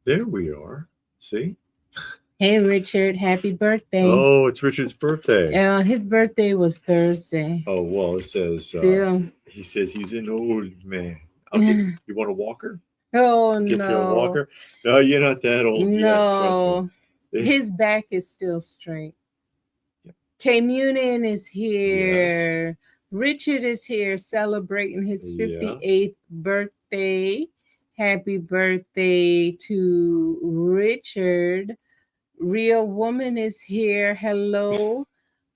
There we are. See? Hey, Richard, happy birthday. Oh, it's Richard's birthday. His birthday was Thursday. Oh, well, it says, Still. he says he's an old man. I'll give you, you want a walker? Oh, Give you a no. walker? No, you're not that old yet, trust me. No. His back is still straight. K Munin is here. Yes. Richard is here celebrating his Yeah. 58th birthday. Happy birthday to Richard. Real Woman is here. Hello.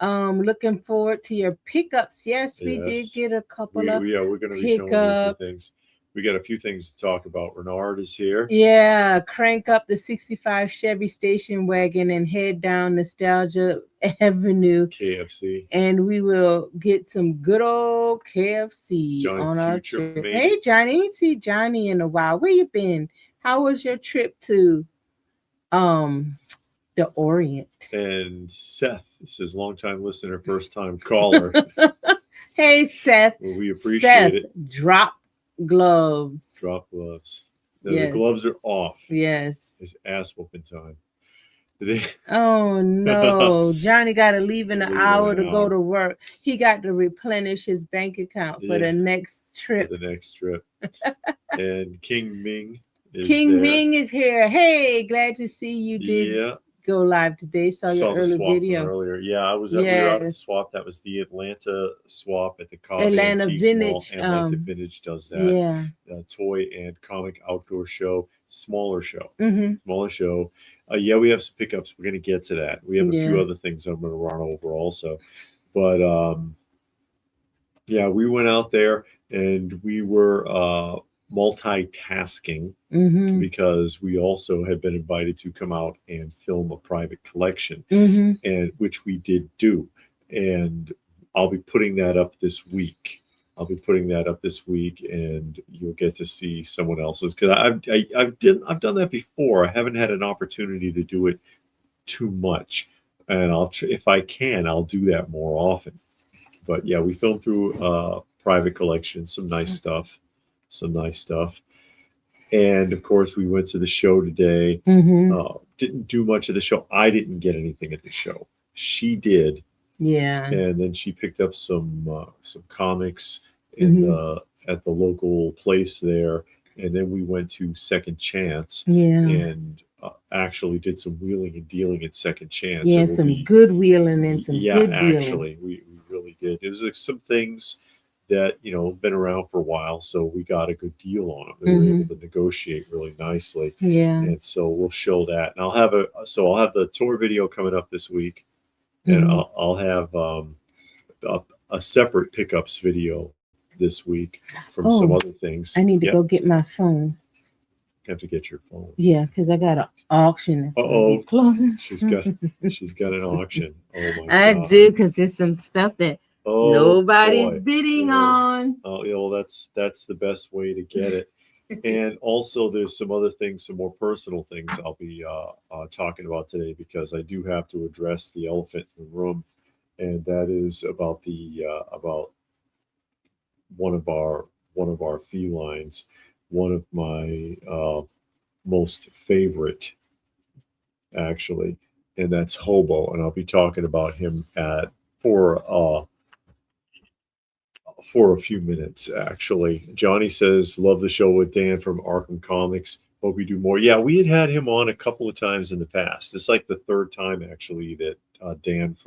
Looking forward to your pickups. Yes, we did Yes. get a couple of Yeah, we're going to be showing you a few things. We got a few things to talk about. Renard is here. Yeah, crank up the 65 Chevy station wagon and head down Nostalgia Avenue. KFC. And we will get some good old KFC Johnny on our Future trip. made Hey, it. Johnny, ain't see Johnny in a while. Where you been? How was your trip to the Orient? And Seth, this is longtime listener, first time caller. Hey, Seth. Well, we appreciate Seth, it. Drop gloves. Drop gloves. No, Yes. the gloves are off. Yes. It's ass whooping time. Oh no, Johnny got to leave in an Leave in hour an to go hour. to work. He got to replenish his bank account for the next trip. For the next trip. And King Ming is King there. Ming is here. Hey, glad to see you. Did go live today. Saw your the early swap video earlier. Yeah, I was at, we were out at the swap. That was the Atlanta swap at the Cobb Atlanta Antique Vintage. Mall. Atlanta Vintage does that. Yeah. Toy and comic outdoor show, smaller show. Mm-hmm. Smaller show. Yeah, we have some pickups. We're going to get to that. We have a few other things I'm going to run over also. But yeah, we went out there and we were multitasking because we also had been invited to come out and film a private collection, and which we did do. And I'll be putting that up this week. And you'll get to see someone else's, because I've done that before. I haven't had an opportunity to do it too much, and if I can, I'll do that more often. But yeah, we filmed through private collection, some nice stuff. And of course, we went to the show today. Didn't do much of the show. I didn't get anything at the show. She did. Yeah. And then she picked up some comics in at the local place there. And then we went to Second Chance. Yeah. And actually did some wheeling and dealing at Second Chance. Yeah, some good wheeling and some good dealing. Actually, we really did. It was like some things that, you know, been around for a while, so we got a good deal on them. We were able to negotiate really nicely. Yeah. And so we'll show that. And I'll have the tour video coming up this week, and I'll have a separate pickups video this week from some other things. I need to go get my phone. You have to get your phone. Yeah, because I got an auction. Closing. She's got an auction. Oh my God. I do, because there's some stuff that nobody's bidding on. Oh, yeah, well, that's the best way to get it. And also, there's some other things, some more personal things I'll be talking about today, because I do have to address the elephant in the room, and that is about about one of our felines, one of my most favorite, actually, and that's Hobo, and I'll be talking about him for a few minutes, actually. Johnny says, love the show with Dan from Arkham Comics. Hope we do more. Yeah, we had him on a couple of times in the past. It's like the third time, actually, that Daniel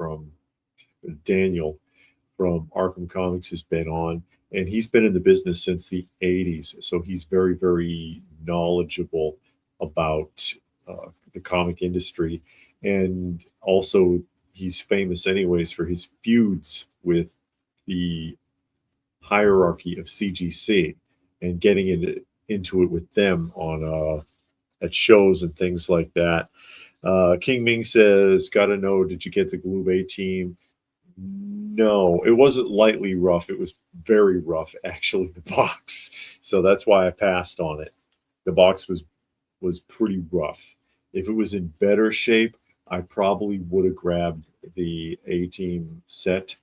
from Arkham Comics has been on. And he's been in the business since the 80s. So he's very, very knowledgeable about the comic industry. And also, he's famous anyways for his feuds with the hierarchy of CGC and getting into it with them on at shows and things like that. King Ming says, gotta know, did you get the Gloob A-Team? No, it wasn't lightly rough. It was very rough, actually, the box. So that's why I passed on it. The box was pretty rough. If it was in better shape, I probably would have grabbed the A-Team set,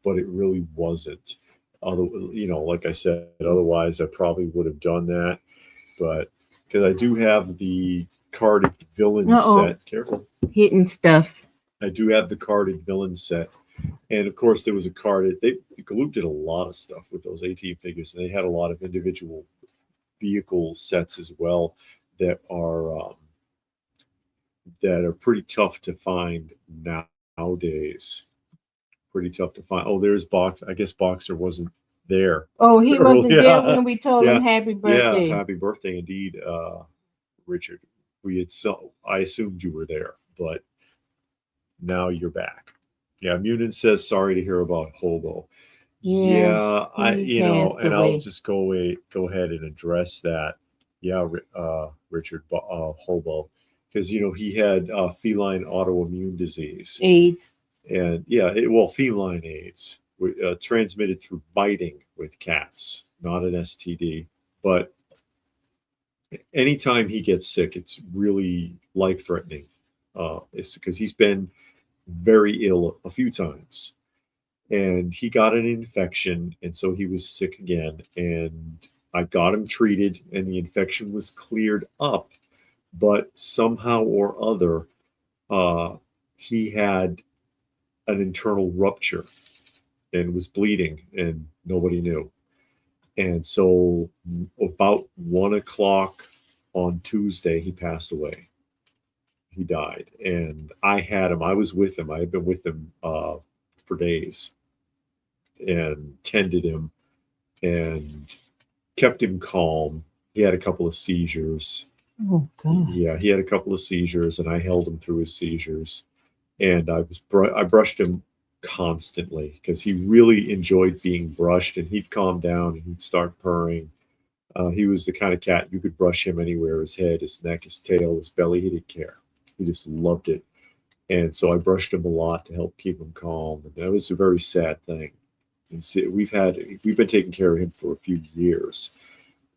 but it really wasn't. Like I said, otherwise I probably would have done that. But because I do have the carded villain Uh-oh. set. Careful. Hitting stuff. I do have the carded villain set. And of course, there was a card. Galoob did a lot of stuff with those 18 figures, and they had a lot of individual vehicle sets as well that are pretty tough to find nowadays. Pretty tough to find. Oh, there's Box. I guess Boxer wasn't there. Oh, he wasn't Yeah, there when we told him yeah, happy yeah. birthday. Happy birthday indeed, Richard. I assumed you were there, but now you're back. Yeah, Munin says sorry to hear about Hobo. Yeah, he passed and away. I'll just go ahead and address that. Yeah, Richard Hobo, because he had feline autoimmune disease, AIDS. and feline AIDS, transmitted through biting with cats, not an STD. But anytime he gets sick, it's really life threatening. It's because he's been very ill a few times, and he got an infection, and so he was sick again, and I got him treated, and the infection was cleared up, but somehow or other he had an internal rupture and was bleeding, and nobody knew. And so about 1 o'clock on Tuesday, he passed away. He died, and I had him. I was with him. I had been with him for days and tended him and kept him calm. He had a couple of seizures. Oh God. Yeah, he had a couple of seizures, and I held him through his seizures. And I brushed him constantly because he really enjoyed being brushed, and he'd calm down and he'd start purring. He was the kind of cat you could brush him anywhere: his head, his neck, his tail, his belly. He didn't care. He just loved it. And so I brushed him a lot to help keep him calm. And that was a very sad thing. And see, we've been taking care of him for a few years,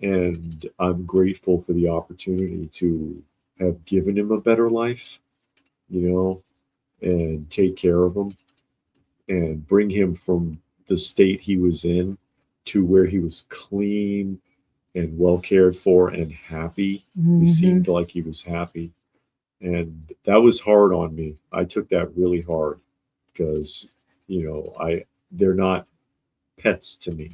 and I'm grateful for the opportunity to have given him a better life, and take care of him and bring him from the state he was in to where he was clean and well cared for and happy. He seemed like he was happy. And that was hard on me. I took that really hard because, they're not pets to me.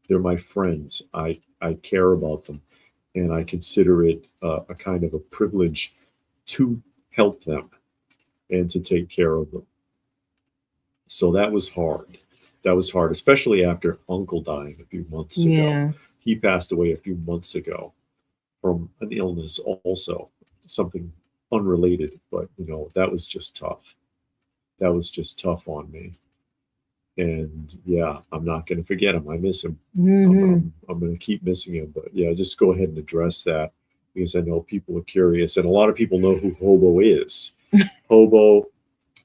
They're my friends. I care about them, and I consider it a kind of a privilege to help them and to take care of them. So that was hard. That was hard, especially after Uncle dying a few months ago. Yeah. He passed away a few months ago from an illness also, something unrelated, but that was just tough. That was just tough on me. And yeah, I'm not going to forget him. I miss him. I'm going to keep missing him. But yeah, just go ahead and address that because I know people are curious. And a lot of people know who Hobo is. Hobo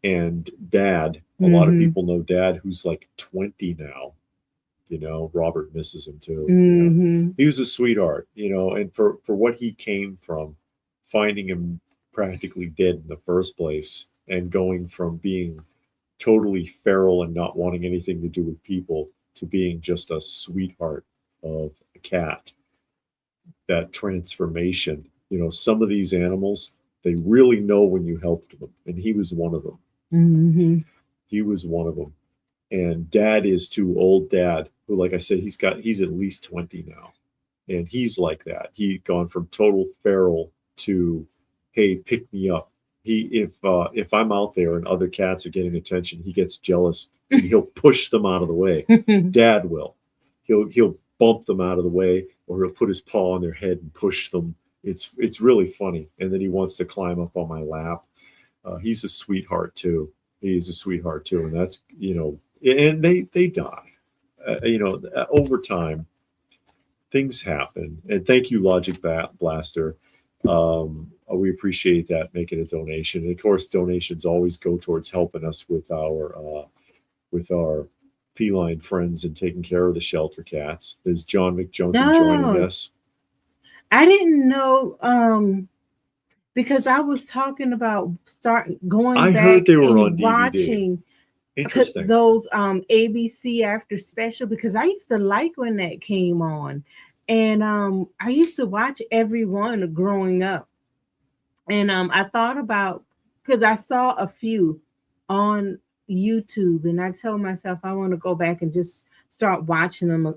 and Dad. A lot of people know Dad, who's like 20 now. Robert misses him too. He was a sweetheart, and for what he came from, finding him practically dead in the first place and going from being totally feral and not wanting anything to do with people to being just a sweetheart of a cat. That transformation, some of these animals, they really know when you helped them, and he was one of them. He was one of them. And Dad is too. Old Dad, who, like I said, he's at least 20 now, and he's like that. He'd gone from total feral to, hey, pick me up. If I'm out there and other cats are getting attention, he gets jealous. He'll push them out of the way. Dad will. He'll bump them out of the way, or he'll put his paw on their head and push them. It's really funny. And then he wants to climb up on my lap. He's a sweetheart too. He's a sweetheart too, and that's and they die. Over time, things happen. And thank you, Logic Blaster. We appreciate that, making a donation. And of course, donations always go towards helping us with our feline friends and taking care of the shelter cats. There's John McJunkin joining us. I didn't know because I was talking about going I back heard they were and on DVD. Watching Interesting. those ABC After Special, because I used to like when that came on. And I used to watch every one growing up. And I thought about, because I saw a few on YouTube, and I told myself I want to go back and just start watching them,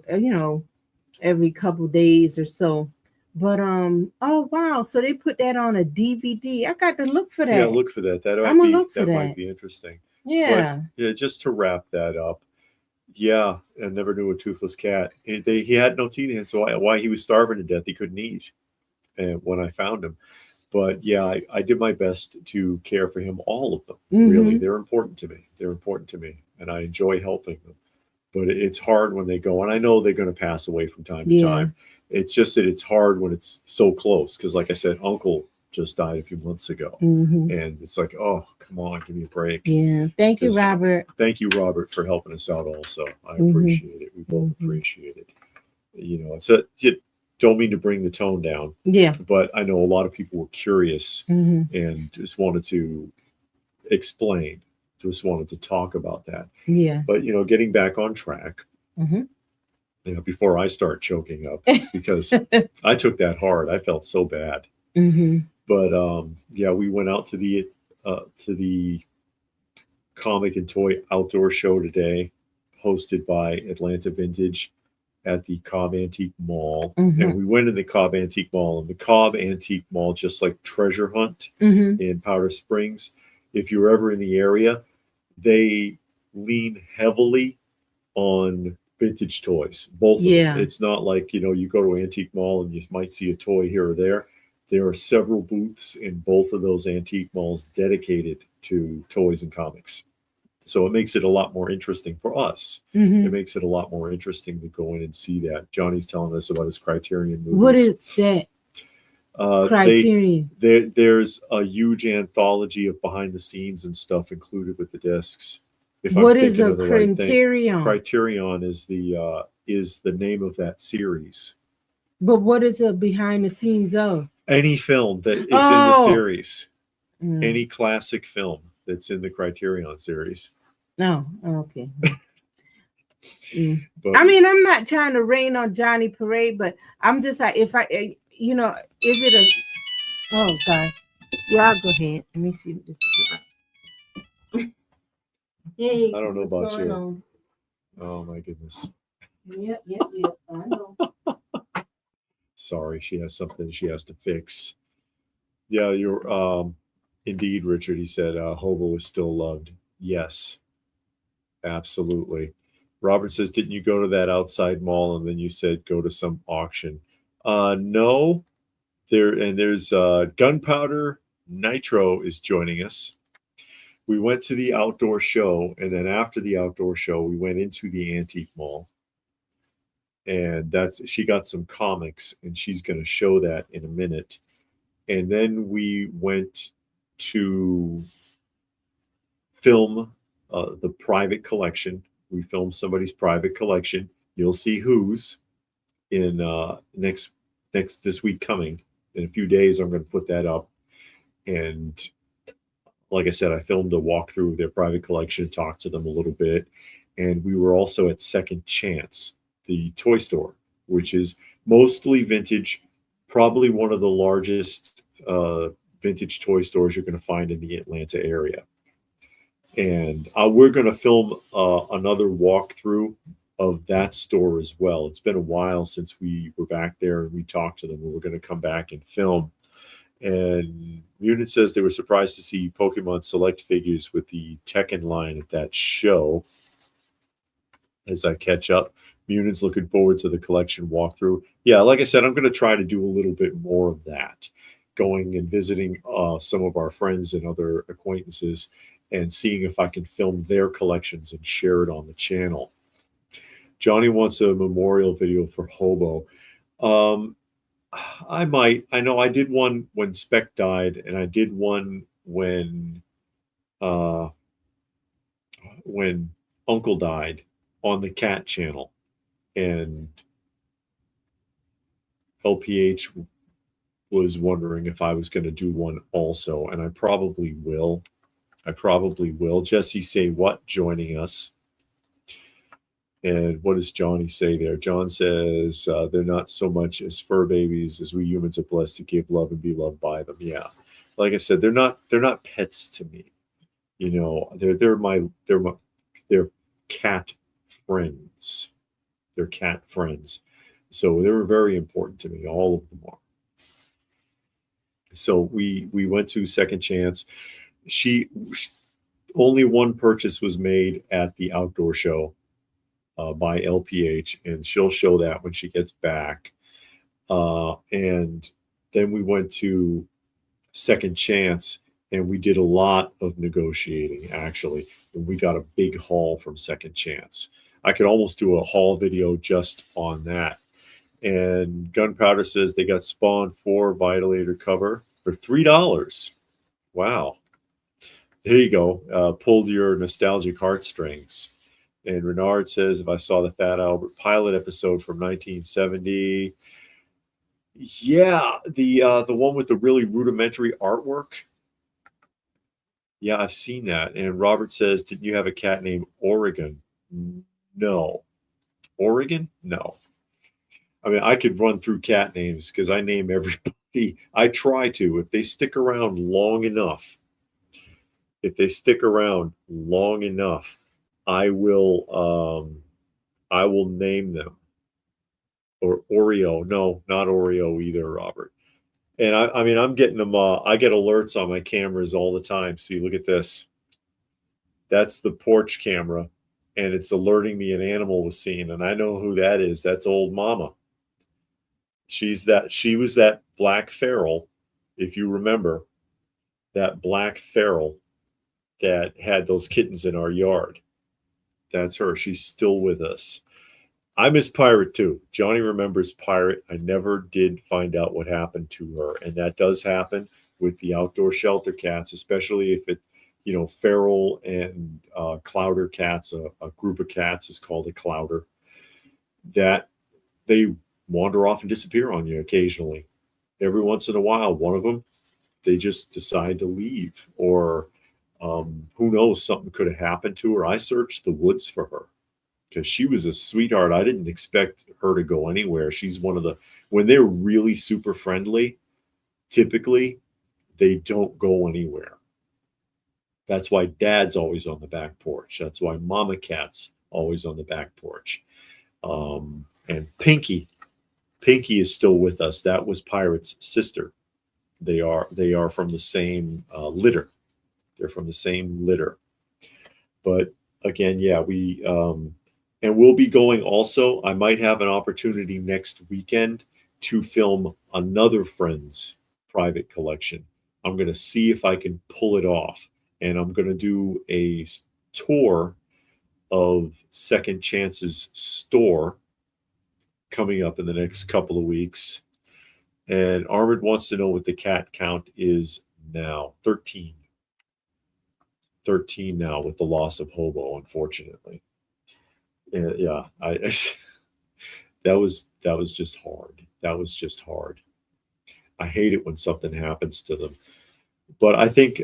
every couple days or so. But oh wow, so they put that on a DVD. I got to look for Yeah, that. look for that. I'm gonna look for That might that. be interesting. But Yeah. yeah, just to wrap that up, yeah, I never knew a toothless cat. He had no teeth, and so why he was starving to death, he couldn't eat. And when I found him, but yeah, I did my best to care for him. All of them, really, Mm-hmm. they're important to me. They're important to me, and I enjoy helping them. But it's hard when they go, and I know they're going to pass away from time to Yeah. time. It's just that it's hard when it's so close because, like I said, Uncle just died a few months ago, Mm-hmm. and it's like, oh, come on, give me a break. Yeah. Thank you, Robert. Thank you, Robert, for helping us out. Also, I Mm-hmm. appreciate it. We both Mm-hmm. appreciate it. It's you don't mean to bring the tone down, Yeah. but I know a lot of people were curious Mm-hmm. and just wanted to explain, just wanted to talk about that. Yeah. But getting back on track, Mm-hmm. before I start choking up because I took that hard. I felt so bad. Mm-hmm. But yeah, we went out to the comic and toy outdoor show today, hosted by Atlanta Vintage at the Cobb Antique Mall. Mm-hmm. And we went in the Cobb Antique Mall. And the Cobb Antique Mall, just like Treasure Hunt Mm-hmm. in Powder Springs, if you're ever in the area, they lean heavily on vintage toys. Both of Yeah. them. It's not like, you go to an antique mall and you might see a toy here or there. There are several booths in both of those antique malls dedicated to toys and comics. So it makes it a lot more interesting for us. Mm-hmm. It makes it a lot more interesting to go in and see that. Johnny's telling us about his Criterion movies. What is that? Criterion. There's a huge anthology of behind the scenes and stuff included with the discs. If What I'm is thinking a of the right thing, Criterion? Criterion is the name of that series. But what is a behind the scenes of? Any film that is in the series, Mm. any classic film that's in the Criterion series. No, okay. Mm. But, I mean, I'm not trying to rain on Johnny Parade, but I'm just like, if I, is it a? Oh God, y'all go ahead. Let me see what this is about. Hey, I don't know what's about you. on? Oh my goodness. Yep. I know. Sorry, she has something she has to fix. Yeah, you're indeed, Richard. He said Hobo is still loved. Yes, absolutely. Robert says, didn't you go to that outside mall and then you said go to some auction? No. There's Gunpowder Nitro is joining us. We went to the outdoor show, and then after the outdoor show, we went into the antique mall. And she got some comics, and she's going to show that in a minute. And then we went to film the private collection. We filmed somebody's private collection. You'll see whose in this week coming. In a few days, I'm going to put that up. And like I said, I filmed a walkthrough of their private collection, talked to them a little bit. And we were also at Second Chance, the toy store, which is mostly vintage, probably one of the largest vintage toy stores you're going to find in the Atlanta area. And we're going to film another walkthrough of that store as well. It's been a while since we were back there and we talked to them. We're going to come back and film. And Munin says they were surprised to see Pokemon Select figures with the Tekken line at that show. As I catch up, Munin's looking forward to the collection walkthrough. Yeah, like I said, I'm going to try to do a little bit more of that, going and visiting some of our friends and other acquaintances and seeing if I can film their collections and share it on the channel. Johnny wants a memorial video for Hobo. I might. I know I did one when Spec died, and I did one when Uncle died on the Cat channel, and LPH was wondering if I was going to do one also, and I probably will. Jesse Say What joining us. And what does Johnny say there? John says they're not so much as fur babies as we humans are blessed to give love and be loved by them. Yeah, like I said, they're not pets to me. You know, they're cat friends. They're cat friends. So they were very important to me. All of them are. So we went to Second Chance. She only one purchase was made at the outdoor show by LPH, and she'll show that when she gets back. And then we went to Second Chance, and we did a lot of negotiating actually, and we got a big haul from Second Chance. I could almost do a haul video just on that. And Gunpowder says they got Spawn 4 Vitalator cover for $3. Wow. There you go. Pulled your nostalgic heartstrings. And Renard says, if I saw the Fat Albert pilot episode from 1970, yeah, the one with the really rudimentary artwork. Yeah, I've seen that. And Robert says, didn't you have a cat named Oregon? No. Oregon? No. I mean, I could run through cat names because I name everybody. I try to. If they stick around long enough, I will name them. Or Oreo. No, not Oreo either, Robert. And I mean, I'm getting them. I get alerts on my cameras all the time. See, look at this. That's the porch camera, and it's alerting me an animal was seen, and I know who that is. That's old Mama. She was that black feral, if you remember, that black feral that had those kittens in our yard. That's her. She's still with us. I miss Pirate too. Johnny remembers Pirate. I never did find out what happened to her. And that does happen with the outdoor shelter cats, especially if it, feral and clouder cats, a group of cats is called a clouder, that they wander off and disappear on you occasionally. Every once in a while, one of them, they just decide to leave, or who knows, something could have happened to her. I searched the woods for her because she was a sweetheart. I didn't expect her to go anywhere. She's one of when they're really super friendly, typically they don't go anywhere. That's why Dad's always on the back porch. That's why Mama Cat's always on the back porch. And Pinky is still with us. That was Pirate's sister. They are from the same litter. They're from the same litter. But again, yeah, and we'll be going also. I might have an opportunity next weekend to film another friend's private collection. I'm going to see if I can pull it off. And I'm going to do a tour of Second Chance's store coming up in the next couple of weeks. And Armand wants to know what the cat count is now. 13. 13 now with the loss of Hobo, unfortunately. Yeah, that was just hard. That was just hard. I hate it when something happens to them. But I think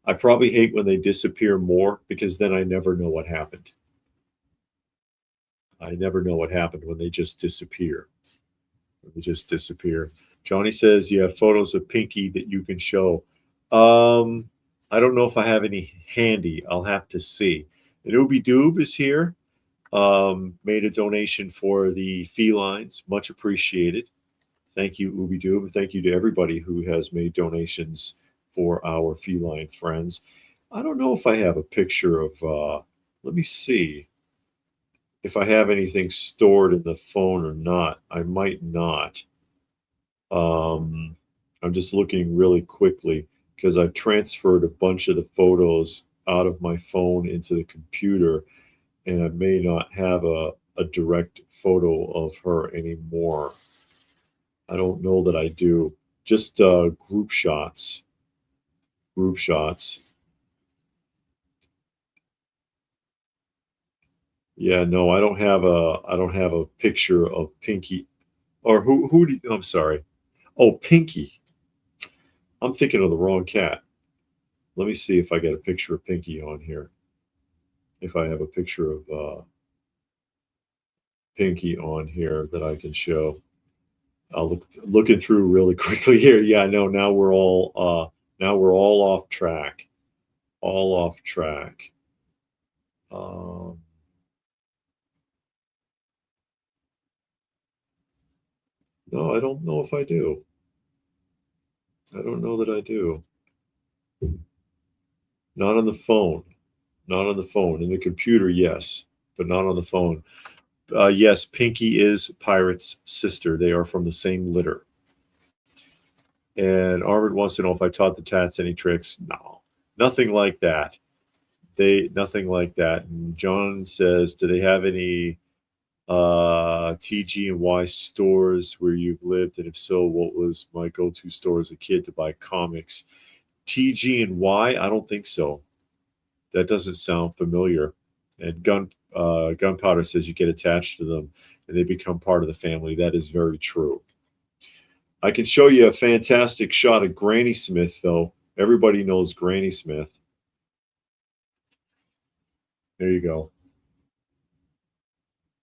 I probably hate when they disappear more, because then I never know what happened. I never know what happened when they just disappear. They just disappear. Johnny says you have photos of Pinky that you can show. I don't know if I have any handy. I'll have to see. And Ooby Doob is here. Made a donation for the felines. Much appreciated. Thank you, Ooby Doob. Thank you to everybody who has made donations for our feline friends. I don't know if I have a picture of, let me see if I have anything stored in the phone or not. I might not. I'm just looking really quickly because I've transferred a bunch of the photos out of my phone into the computer, and I may not have a direct photo of her anymore. I don't know that I do. Just group shots. Group shots. Yeah, no, I don't have a picture of Pinky. Or I'm sorry. Oh, Pinky. I'm thinking of the wrong cat. Let me see if I get a picture of Pinky on here. If I have a picture of Pinky on here that I can show. I'll looking through really quickly here. Yeah, no, now we're all off track. All off track. No, I don't know if I do. I don't know that I do. Not on the phone. Not on the phone. In the computer, yes, but not on the phone. Yes, Pinky is Pirate's sister. They are from the same litter. And Arvid wants to know if I taught the tats any tricks. No, nothing like that. Nothing like that. And John says, do they have any TG and Y stores where you've lived? And if so, what was my go-to store as a kid to buy comics? TG and Y? I don't think so. That doesn't sound familiar. And Gunpowder says you get attached to them and they become part of the family. That is very true. I can show you a fantastic shot of Granny Smith, though. Everybody knows Granny Smith. There you go.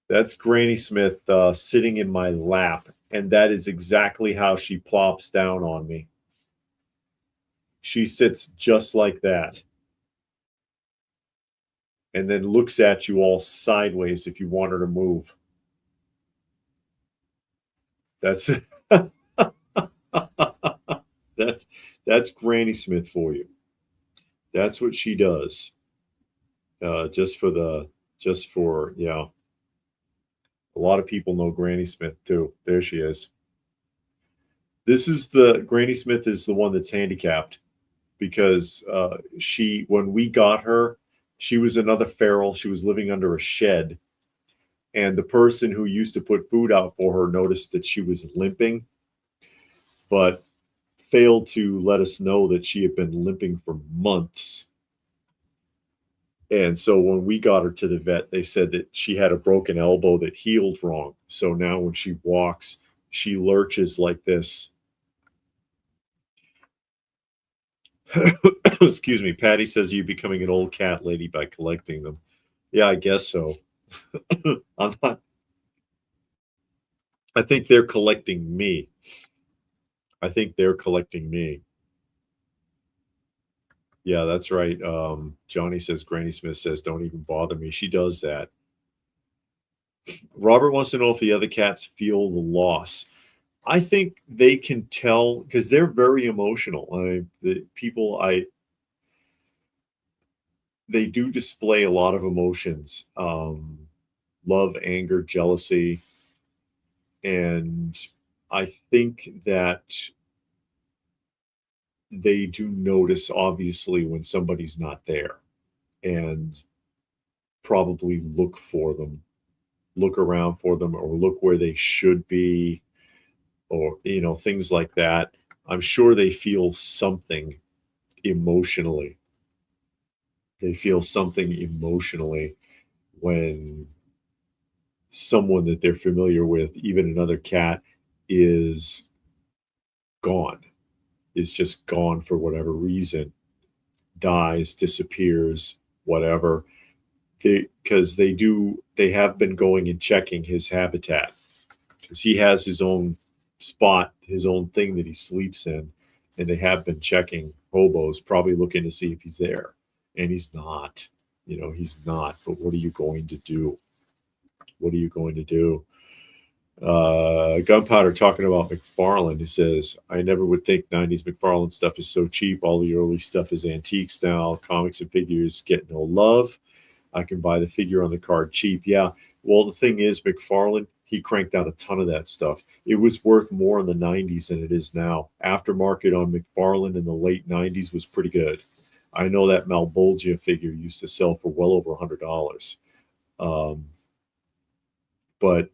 That's Granny Smith sitting in my lap, and that is exactly how she plops down on me. She sits just like that, and then looks at you all sideways if you want her to move. That's that's Granny Smith for you. That's what she does. Just for yeah. A lot of people know Granny Smith too. There she is. This is Granny Smith is the one that's handicapped because when we got her, she was another feral. She was living under a shed. And the person who used to put food out for her noticed that she was limping, but failed to let us know that she had been limping for months. And so when we got her to the vet, they said that she had a broken elbow that healed wrong. So now when she walks, she lurches like this. Excuse me. Patty says you're becoming an old cat lady by collecting them. Yeah, I guess so. I'm not. I think they're collecting me. I think they're collecting me. Yeah, that's right. Johnny says, Granny Smith says, don't even bother me. She does that. Robert wants to know if the other cats feel the loss. I think they can tell because they're very emotional. They do display a lot of emotions, love, anger, jealousy. And I think that they do notice, obviously, when somebody's not there and probably look for them, look around for them, or look where they should be, or, things like that. I'm sure they feel something emotionally. They feel something emotionally when someone that they're familiar with, even another cat, is gone, is just gone for whatever reason, dies, disappears, whatever. Because they have been going and checking his habitat because he has his own spot, his own thing that he sleeps in, and they have been checking hobos, probably looking to see if he's there, and he's not. He's not. But what are you going to do? What are you going to do? Gunpowder talking about McFarlane. He says, I never would think 90s McFarlane stuff is so cheap. All the early stuff is antiques now. Comics and figures get no love. I can buy the figure on the card cheap. Yeah. Well, the thing is, McFarlane, he cranked out a ton of that stuff. It was worth more in the 90s than it is now. Aftermarket on McFarlane in the late 90s was pretty good. I know that Malbolgia figure used to sell for well over $100. But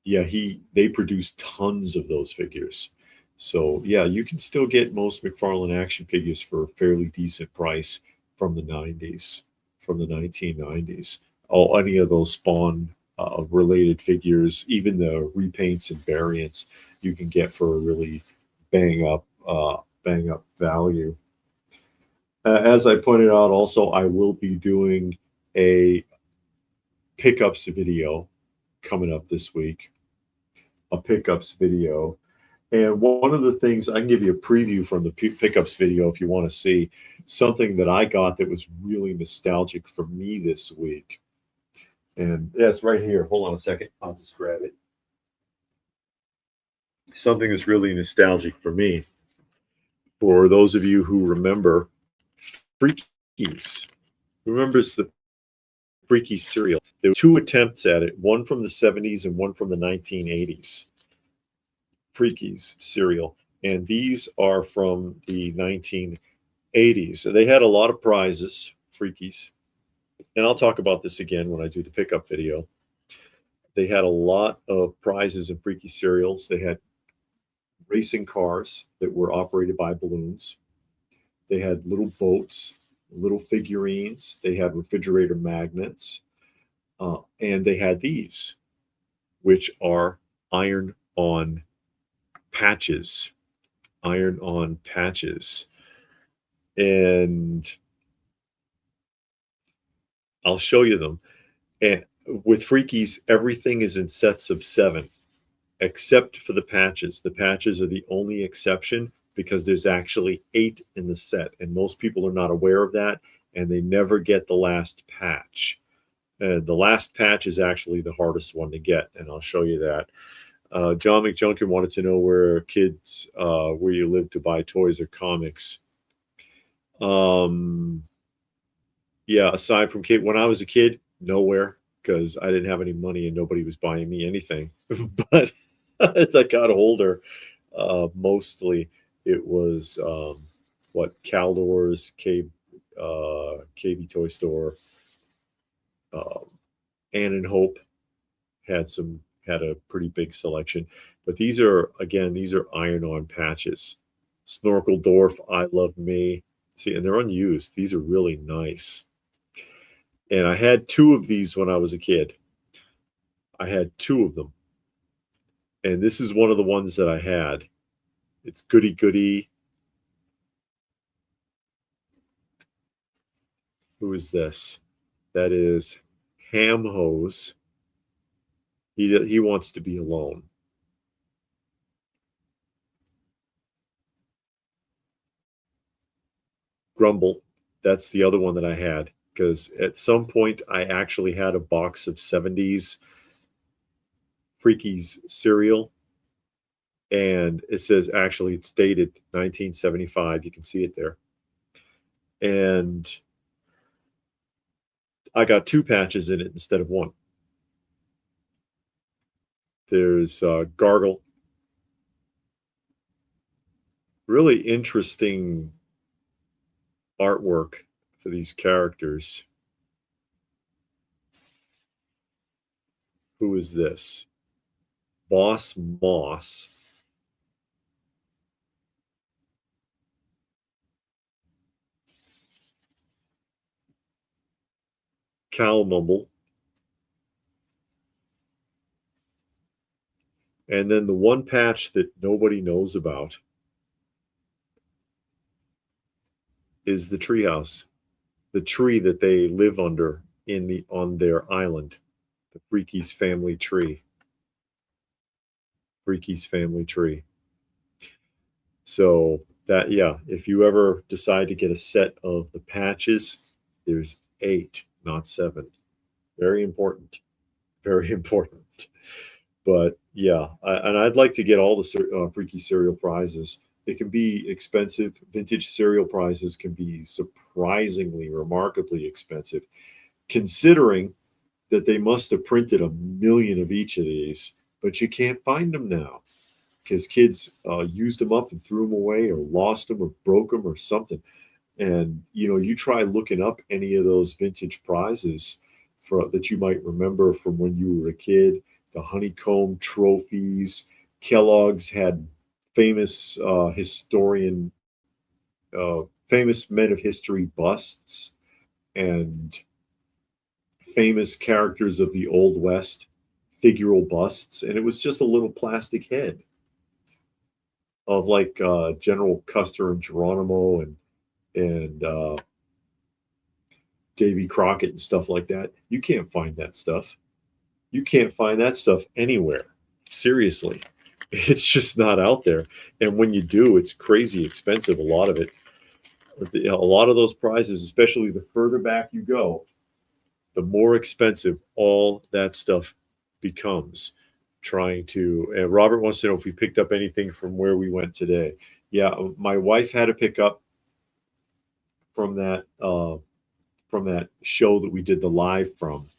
yeah, they produced tons of those figures. So yeah, you can still get most McFarlane action figures for a fairly decent price from the 90s, from the 1990s. Any of those Spawn related figures, even the repaints and variants, you can get for a really bang up value. As I pointed out, also I will be doing a pickups video coming up this week, a pickups video. And one of the things, I can give you a preview from the pickups video if you want to see something that I got that was really nostalgic for me this week. And yeah, it's right here. Hold on a second. I'll just grab it. Something that's really nostalgic for me. For those of you who remember Freakies, who remembers the Freakies cereal? There were two attempts at it, one from the 70s and one from the 1980s. Freakies cereal. And these are from the 1980s. So they had a lot of prizes, Freakies. And I'll talk about this again when I do the pickup video. They had a lot of prizes in Freaky cereals. They had racing cars that were operated by balloons. They had little boats, little figurines. They had refrigerator magnets. And they had these, which are iron-on patches. Iron-on patches. And I'll show you them. And with Freakies, everything is in sets of 7, except for the patches. The patches are the only exception because there's actually 8 in the set, and most people are not aware of that, and they never get the last patch. And the last patch is actually the hardest one to get, and I'll show you that. John McJunkin wanted to know where kids, where you live to buy toys or comics. Yeah, aside from kid, when I was a kid, nowhere, because I didn't have any money and nobody was buying me anything. But as I got older, mostly it was Caldor's, KB Toy Store, Ann and Hope had a pretty big selection. But these are iron-on patches. Snorkeldorf, I Love Me. See, and they're unused. These are really nice. And I had 2 of these when I was a kid. I had 2 of them. And this is one of the ones that I had. It's Goody Goody. Who is this? That is Ham Hose. He wants to be alone. Grumble. That's the other one that I had. Because at some point I actually had a box of 70s Freakies cereal, and it says, actually it's dated 1975. You can see it there. And I got 2 patches in it instead of 1. There's Gargle. Really interesting artwork for these characters. Who is this? Boss Moss. Cow Mumble. And then the one patch that nobody knows about is the treehouse, the tree that they live under on their island, the Freakies family tree. Freakies family tree. So that, yeah, if you ever decide to get a set of the patches, there's 8, not 7. Very important. Very important. But yeah, and I'd like to get all the Freaky cereal prizes. It can be expensive. Vintage cereal prizes can be surprisingly, remarkably expensive, considering that they must have printed 1 million of each of these, but you can't find them now because kids used them up and threw them away or lost them or broke them or something. And, you try looking up any of those vintage prizes that you might remember from when you were a kid, the honeycomb trophies. Kellogg's had famous famous men of history busts and famous characters of the Old West figural busts, and it was just a little plastic head of like General Custer and Geronimo and Davy Crockett and stuff like that. You can't find that stuff. You can't find that stuff anywhere. Seriously. It's just not out there. And when you do, it's crazy expensive, a lot of it. A lot of those prizes, especially the further back you go, the more expensive all that stuff becomes. Trying to, and Robert wants to know if we picked up anything from where we went today. Yeah, my wife had to pick up from that show that we did the live from,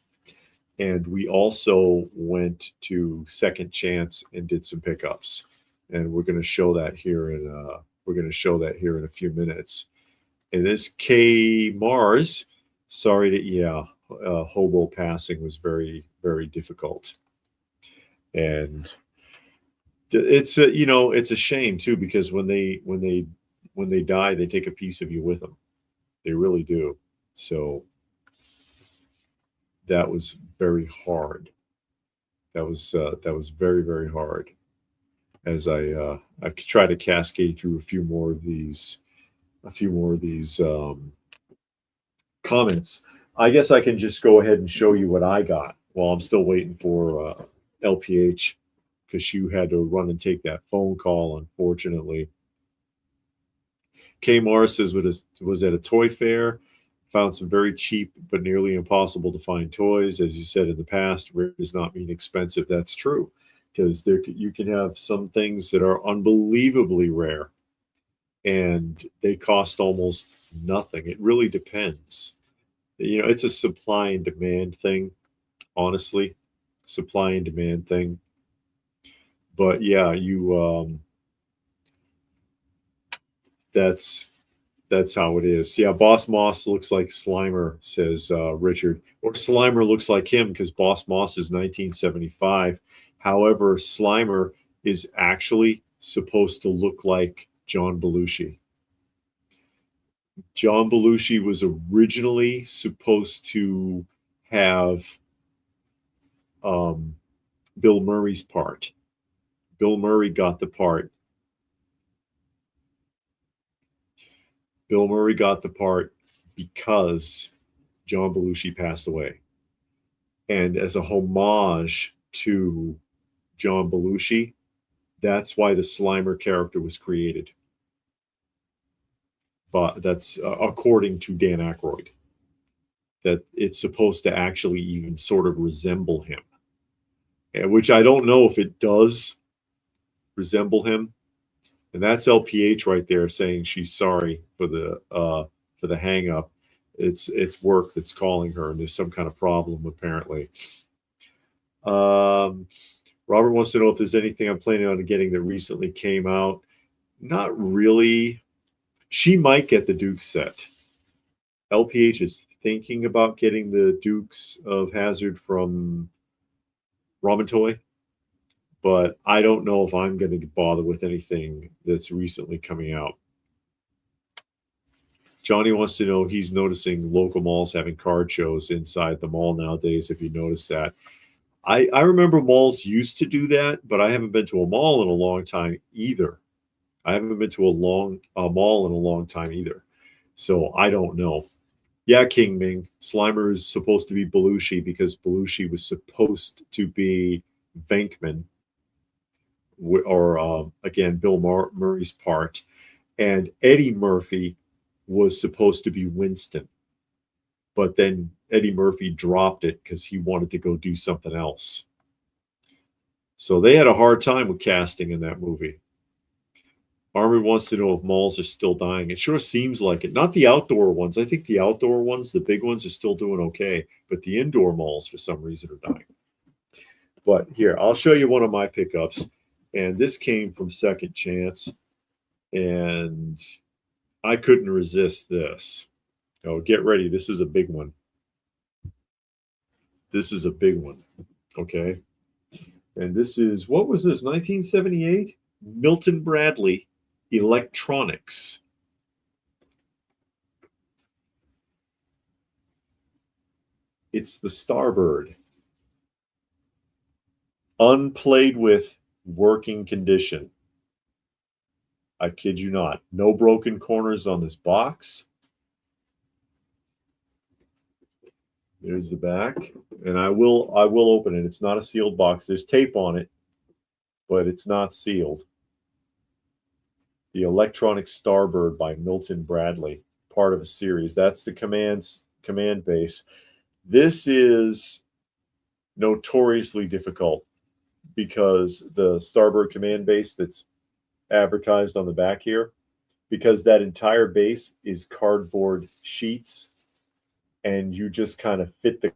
and we also went to Second Chance and did some pickups, and we're going to show that here in a few minutes. And this K Mars, sorry to hobo passing was very, very difficult, and it's it's a shame too, because when they die, they take a piece of you with them. They really do. So that was very hard. That was very, very hard. As I try to cascade through a few more of these comments. I guess I can just go ahead and show you what I got while I'm still waiting for LPH, because she had to run and take that phone call, unfortunately. K. Morris says, was at a toy fair, found some very cheap but nearly impossible to find toys. As you said in the past, rare does not mean expensive. That's true, because you can have some things that are unbelievably rare, and they cost almost nothing. It really depends. It's a supply and demand thing, honestly, supply and demand thing. But yeah, that's how it is. Yeah, Boss Moss looks like Slimer, says Richard, or Slimer looks like him, because Boss Moss is 1975. However, Slimer is actually supposed to look like John Belushi. John Belushi was originally supposed to have Bill Murray's part. Bill Murray got the part. Bill Murray got the part because John Belushi passed away. And as a homage to John Belushi, that's why the Slimer character was created. But that's according to Dan Aykroyd, that it's supposed to actually even sort of resemble him, which I don't know if it does resemble him. And that's LPH right there saying she's sorry for the hang up. It's work that's calling her, and there's some kind of problem apparently. Robert wants to know if there's anything I'm planning on getting that recently came out. Not really. She might get the Duke set. LPH is thinking about getting the Dukes of Hazzard from Ramen Toy, but I don't know if I'm going to bother with anything that's recently coming out. Johnny wants to know, he's noticing local malls having card shows inside the mall nowadays. If you notice that, I remember malls used to do that, but I haven't been to a mall in a long time either. I haven't been to a mall in a long time either. So I don't know. Yeah, King Ming, Slimer is supposed to be Belushi because Belushi was supposed to be Venkman, or again, Bill Murray's part. And Eddie Murphy was supposed to be Winston. But then Eddie Murphy dropped it because he wanted to go do something else. So they had a hard time with casting in that movie. Army wants to know if malls are still dying. It sure seems like it. Not the outdoor ones. I think the outdoor ones, the big ones, are still doing okay. But the indoor malls, for some reason, are dying. But here, I'll show you one of my pickups. And this came from Second Chance. And I couldn't resist this. Oh, get ready. This is a big one. This is a big one. Okay. And this is, what was this, 1978? Milton Bradley Electronics. It's the Starbird. Unplayed with, working condition. I kid you not. No broken corners on this box. There's the back, and I will open it. It's not a sealed box. There's tape on it, but it's not sealed. The Electronic Starbird by Milton Bradley, part of a series. That's the command base. This is notoriously difficult because the Starbird command base that's advertised on the back here, because that entire base is cardboard sheets, and you just kind of fit the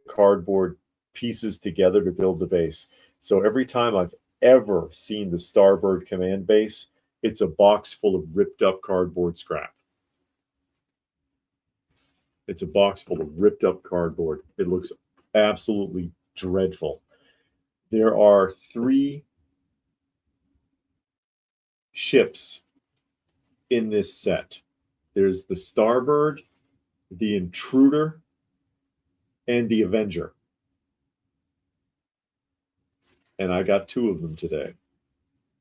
cardboard pieces together to build the base. So every time I've ever seen the Starbird command base, it's a box full of ripped up cardboard scrap. It's a box full of ripped up cardboard. It looks absolutely dreadful. There are 3 ships in this set. There's the Starbird, the Intruder, and the Avenger. And I got 2 of them today,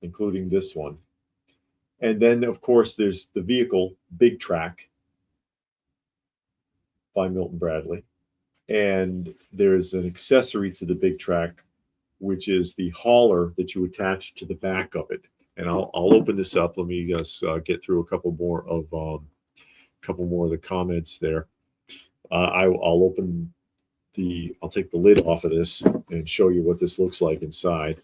including this one. And then, of course, there's the vehicle, Big Track, by Milton Bradley. And there's an accessory to the Big Track, which is the hauler that you attach to the back of it. And I'll open this up. Let me just get through a couple more of the comments there. I'll take the lid off of this and show you what this looks like inside.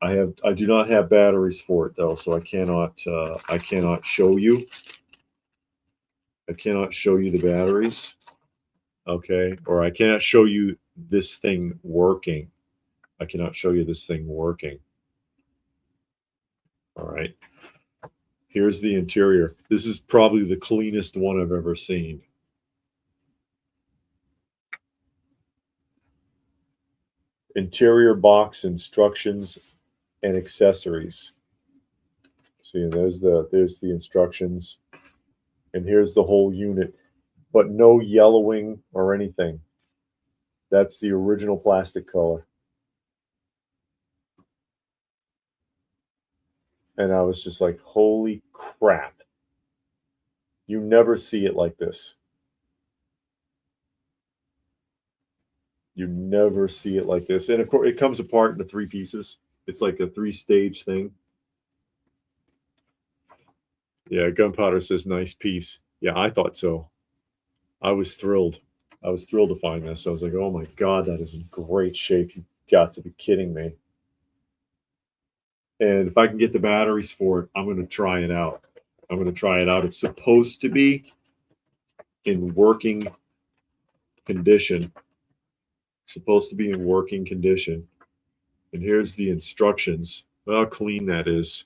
I do not have batteries for it though, so I cannot show you. I cannot show you the batteries. Okay, or I cannot show you this thing working. I cannot show you this thing working. All right. Here's the interior. This is probably the cleanest one I've ever seen. Interior box instructions and accessories. See, there's the instructions, and here's the whole unit, but no yellowing or anything. That's the original plastic color. And I was just like, holy crap. You never see it like this. You never see it like this. And of course, it comes apart into 3 pieces. It's like a 3-stage thing. Yeah, Gunpowder says nice piece. Yeah, I thought so. I was thrilled. I was thrilled to find this. I was like, oh my God, that is in great shape. You've got to be kidding me. And if I can get the batteries for it, I'm going to try it out. I'm going to try it out. It's supposed to be in working condition. It's supposed to be in working condition. And here's the instructions. Look how clean that is.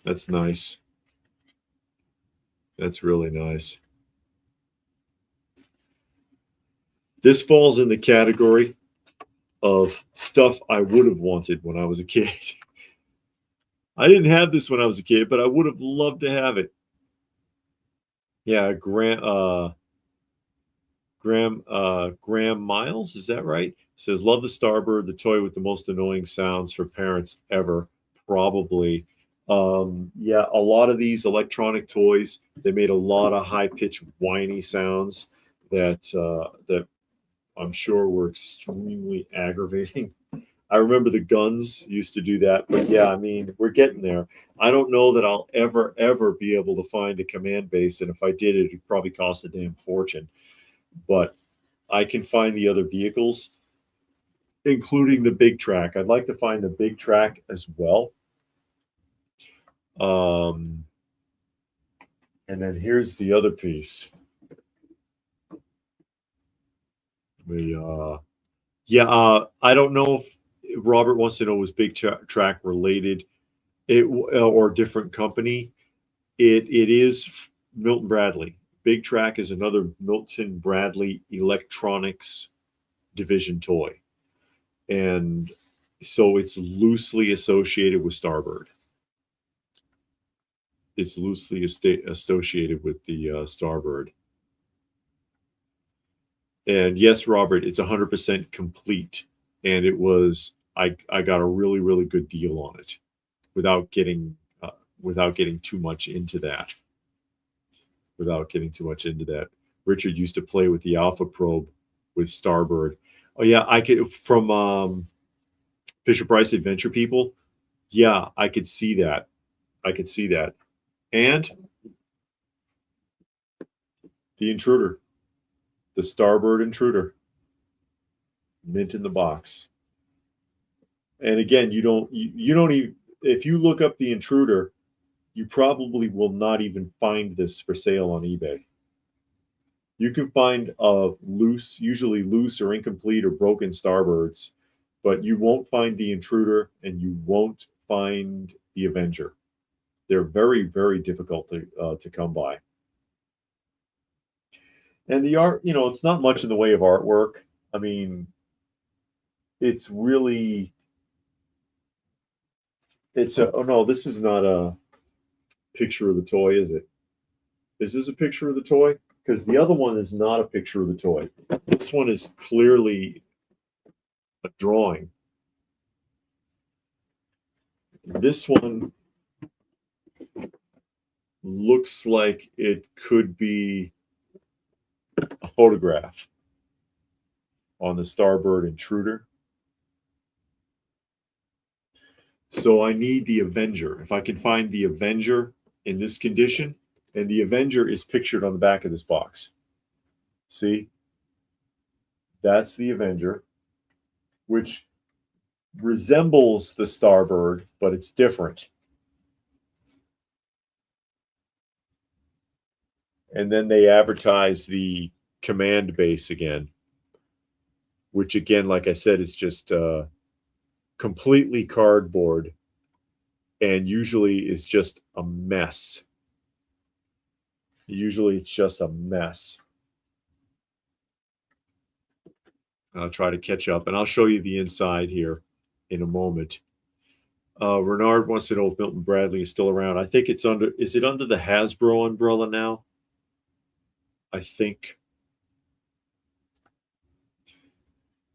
That's nice. That's really nice. This falls in the category of stuff I would have wanted when I was a kid. I didn't have this when I was a kid, but I would have loved to have it. Yeah, Graham Miles, is that right? Says, love the Starbird, the toy with the most annoying sounds for parents ever. Probably. Yeah, a lot of these electronic toys, they made a lot of high-pitched, whiny sounds that I'm sure were extremely aggravating. I remember the guns used to do that, but yeah, I mean, we're getting there. I don't know that I'll ever be able to find a command base, and if I did, it'd probably cost a damn fortune. But I can find the other vehicles, including the Big Track. I'd like to find the Big Track as well. And then here's the other piece. I don't know if Robert wants to know, was Big Track related or different company? It is Milton Bradley. Big Track is another Milton Bradley Electronics division toy. And so it's loosely associated with Starbird. It's loosely associated with the Starbird. And yes, Robert, it's 100% complete. And it was, I got a really, really good deal on it. without getting too much into that. Richard used to play with the Alpha probe with Starbird. Oh yeah, I could from Fisher Price Adventure People. Yeah, I could see that. And the intruder, the Starbird intruder, mint in the box. And again, you don't even, if you look up the intruder, you probably will not even find this for sale on eBay. You can find usually loose or incomplete or broken Starbirds, but you won't find the intruder and you won't find the Avenger. They're very, very difficult to come by. And the art, it's not much in the way of artwork. I mean, it's really, oh no, this is not a picture of the toy, is it? Is this a picture of the toy? Because the other one is not a picture of the toy. This one is clearly a drawing. This one looks like it could be a photograph on the Starbird intruder. So I need the Avenger. If I can find the Avenger in this condition, and the Avenger is pictured on the back of this box. See? That's the Avenger, which resembles the Starbird, but it's different. And then they advertise the command base again, which again, like I said, is just completely cardboard and usually is just a mess. Usually it's just a mess. I'll try to catch up and I'll show you the inside here in a moment. Renard wants to know if Milton Bradley is still around. I think it's under, is it under the Hasbro umbrella now? I think.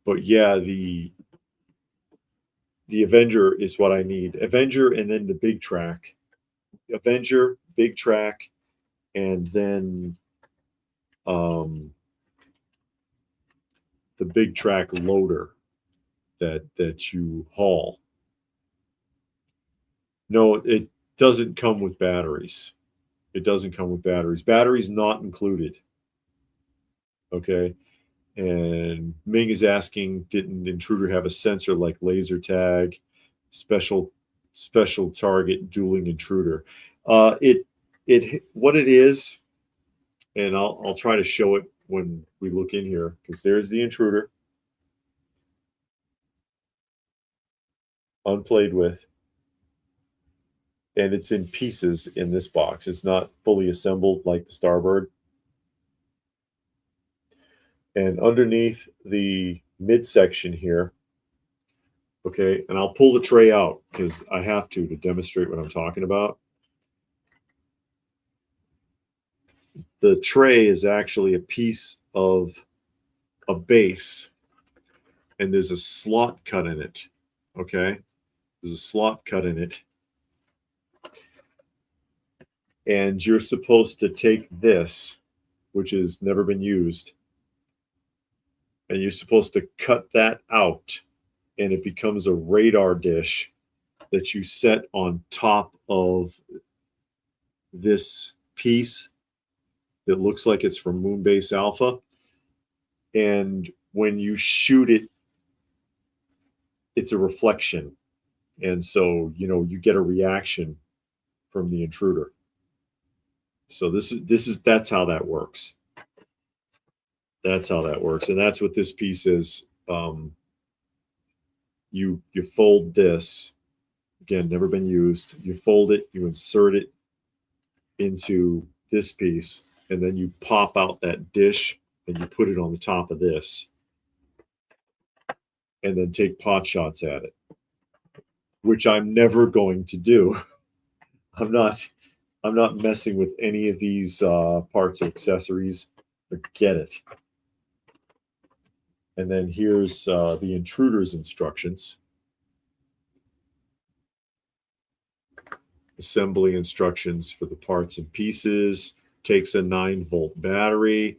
But yeah, the Avenger is what I need. Avenger and then the big track. Avenger, big track, and then the big track loader that you haul. No, it doesn't come with batteries. It doesn't come with batteries. Batteries not included. Okay. And Ming is asking, didn't Intruder have a sensor like laser tag, special target dueling Intruder? It what it is, and I'll try to show it when we look in here, because there's the Intruder, unplayed with, and it's in pieces in this box. It's not fully assembled like the Starbird. And underneath the midsection here, okay, and I'll pull the tray out because I have to demonstrate what I'm talking about. The tray is actually a piece of a base, and there's a slot cut in it, okay? There's a slot cut in it. And you're supposed to take this, which has never been used, and you're supposed to cut that out, and it becomes a radar dish that you set on top of this piece that looks like it's from Moonbase Alpha. And when you shoot it, it's a reflection. And so, you get a reaction from the Intruder. So that's how that works. That's how that works. And that's what this piece is. You fold this, again, never been used. You fold it, you insert it into this piece, and then you pop out that dish and you put it on the top of this, and then take pot shots at it, which I'm never going to do. I'm not messing with any of these parts or accessories. Forget it. And then here's the Intruder's instructions. assembly instructions for the parts and pieces, takes a 9-volt battery,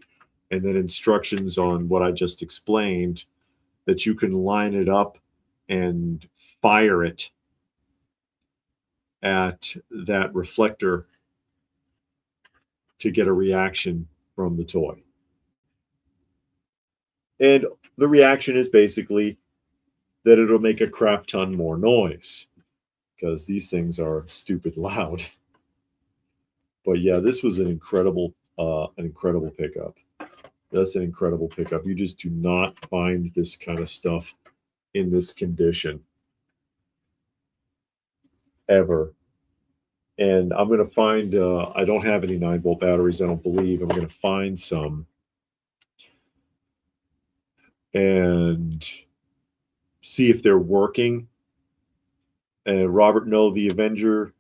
and then instructions on what I just explained, that you can line it up and fire it at that reflector to get a reaction from the toy. And the reaction is basically that it'll make a crap ton more noise, because these things are stupid loud. But yeah, this was an incredible pickup. That's an incredible pickup. You just do not find this kind of stuff in this condition ever. And I'm going to find, I don't have any 9-volt batteries, I don't believe. I'm going to find some and see if they're working. And Robert, no, the Avenger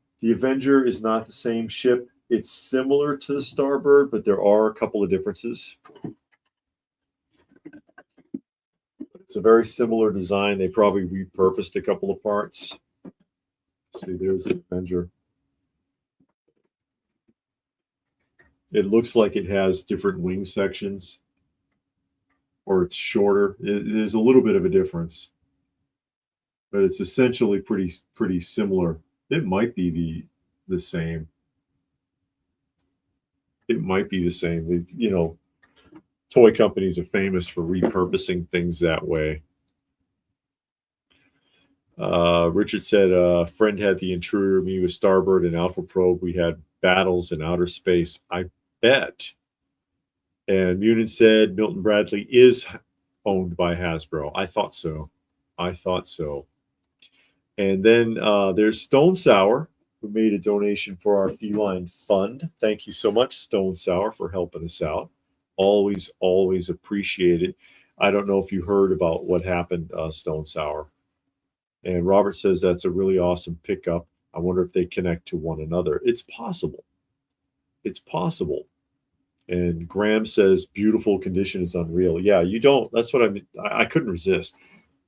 is not the same ship. It's similar to the Starbird, but there are a couple of differences. It's a very similar design. They probably repurposed a couple of parts. See, there's the Avenger. It looks like it has different wing sections, or it's shorter. There's a little bit of a difference, but it's essentially pretty similar. It might be the same. It might be the same. You know, toy companies are famous for repurposing things that way. Richard said, a friend had the intruder, me with Starbird and Alpha Probe. We had battles in outer space. I bet. And Munin said Milton Bradley is owned by Hasbro. I thought so. And then there's Stone Sour, who made a donation for our feline fund. Thank you so much, Stone Sour, for helping us out. Always appreciated. I don't know if you heard about what happened, Stone Sour. And Robert says that's a really awesome pickup. I wonder if they connect to one another. It's possible. And Graham says beautiful condition is unreal. Yeah, you don't. That's what I mean. I couldn't resist.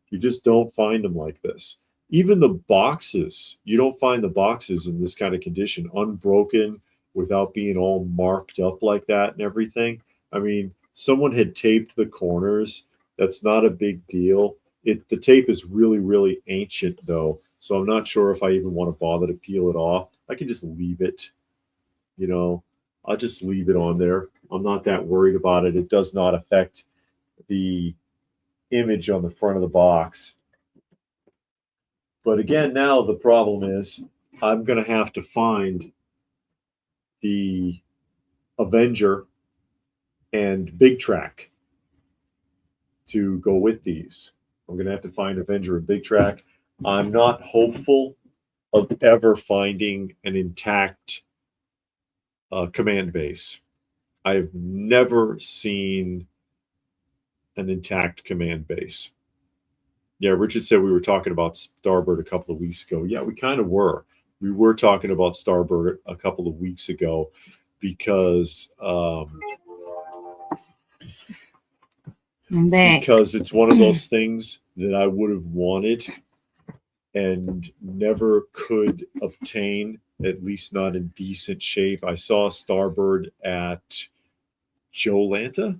You just don't find them like this. Even the boxes, you don't find the boxes in this kind of condition, unbroken, without being all marked up like that and everything. I mean, someone had taped the corners. That's not a big deal. The tape is really ancient though, so I'm not sure if I even want to bother to peel it off. I can just leave it, you know. I'll just leave it on there. I'm not that worried about it. It does not affect the image on the front of the box. But again, now the problem is I'm going to have to find the Avenger and Big Track to go with these. I'm going to have to find Avenger and Big Track. I'm not hopeful of ever finding an intact command base. I've never seen an intact command base. Yeah, Richard said we were talking about Starbird a couple of weeks ago. Yeah, we kind of were. We were talking about Starbird a couple of weeks ago because it's one of those things that I would have wanted and never could obtain, at least not in decent shape. I saw Starbird at Jolanta.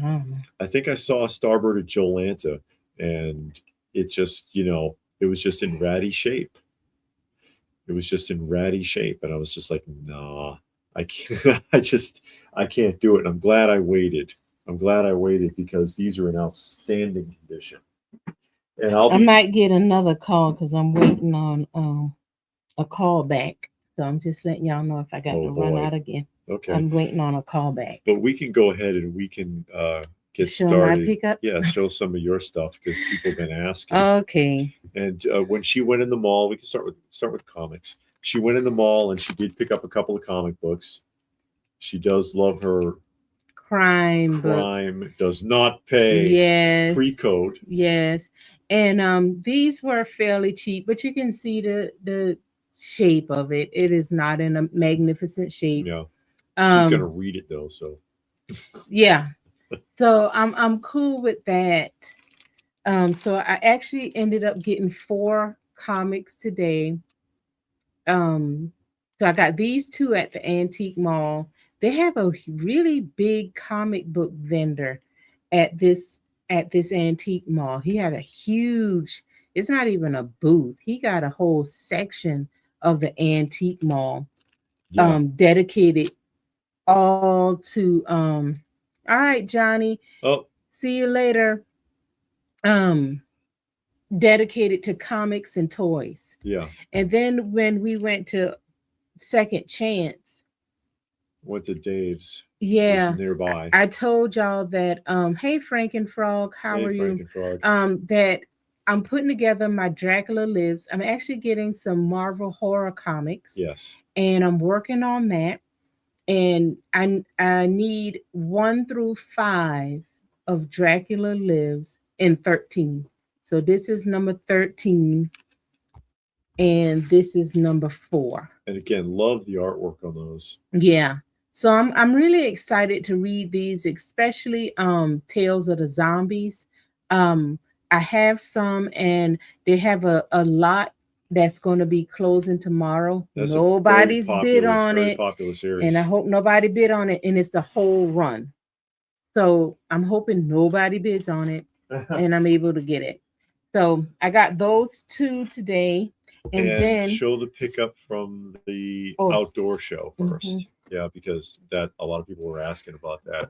I think I saw a Starbird at Jolanta, and it just, it was just in ratty shape. And I was just like, nah, I can't, I can't do it. And I'm glad I waited. Because these are in outstanding condition. And I might get another call because I'm waiting on a call back. So I'm just letting y'all know if I got to run out again. Okay. I'm waiting on a call back. But we can go ahead and we can get started. My pickup? Yeah, show some of your stuff because people have been asking. Okay. And when she went in the mall, we can start with comics. She went in the mall and she did pick up a couple of comic books. She does love her crime does not pay. Yes. Pre-code. Yes. And these were fairly cheap, but you can see the shape of it. It is not in a magnificent shape. Yeah. She's gonna read it though, so yeah. So I'm cool with that. So I actually ended up getting 4 comics today. So I got these two at the antique mall. They have a really big comic book vendor at this antique mall. He had a huge, it's not even a booth. He got a whole section of the antique mall Yeah. dedicated all to all right, Johnny. Oh, See you later. Um Dedicated to comics and toys. yeah. And then when we went to Second Chance, Went to Dave's. yeah, Was nearby. I told y'all that hey Frank and Frog, how Hey, are you? Frankenfrog. That I'm putting together my Dracula Lives. I'm actually getting some Marvel horror comics Yes. and I'm working on that. And I need 1 through 5 of Dracula Lives in 13. So this is number 13 and this is number 4. And again, love the artwork on those. Yeah. So I'm really excited to read these, especially Tales of the Zombies. Um I have some and they have a lot that's going to be closing tomorrow. That's Nobody's bid on very it. popular series. And I hope nobody bid on it and it's the whole run. So I'm hoping nobody bids on it and I'm able to get it. So I got those 2 today. And then show the pickup from the Oh. outdoor show 1st. Mhm. Yeah, because that a lot of people were asking about that.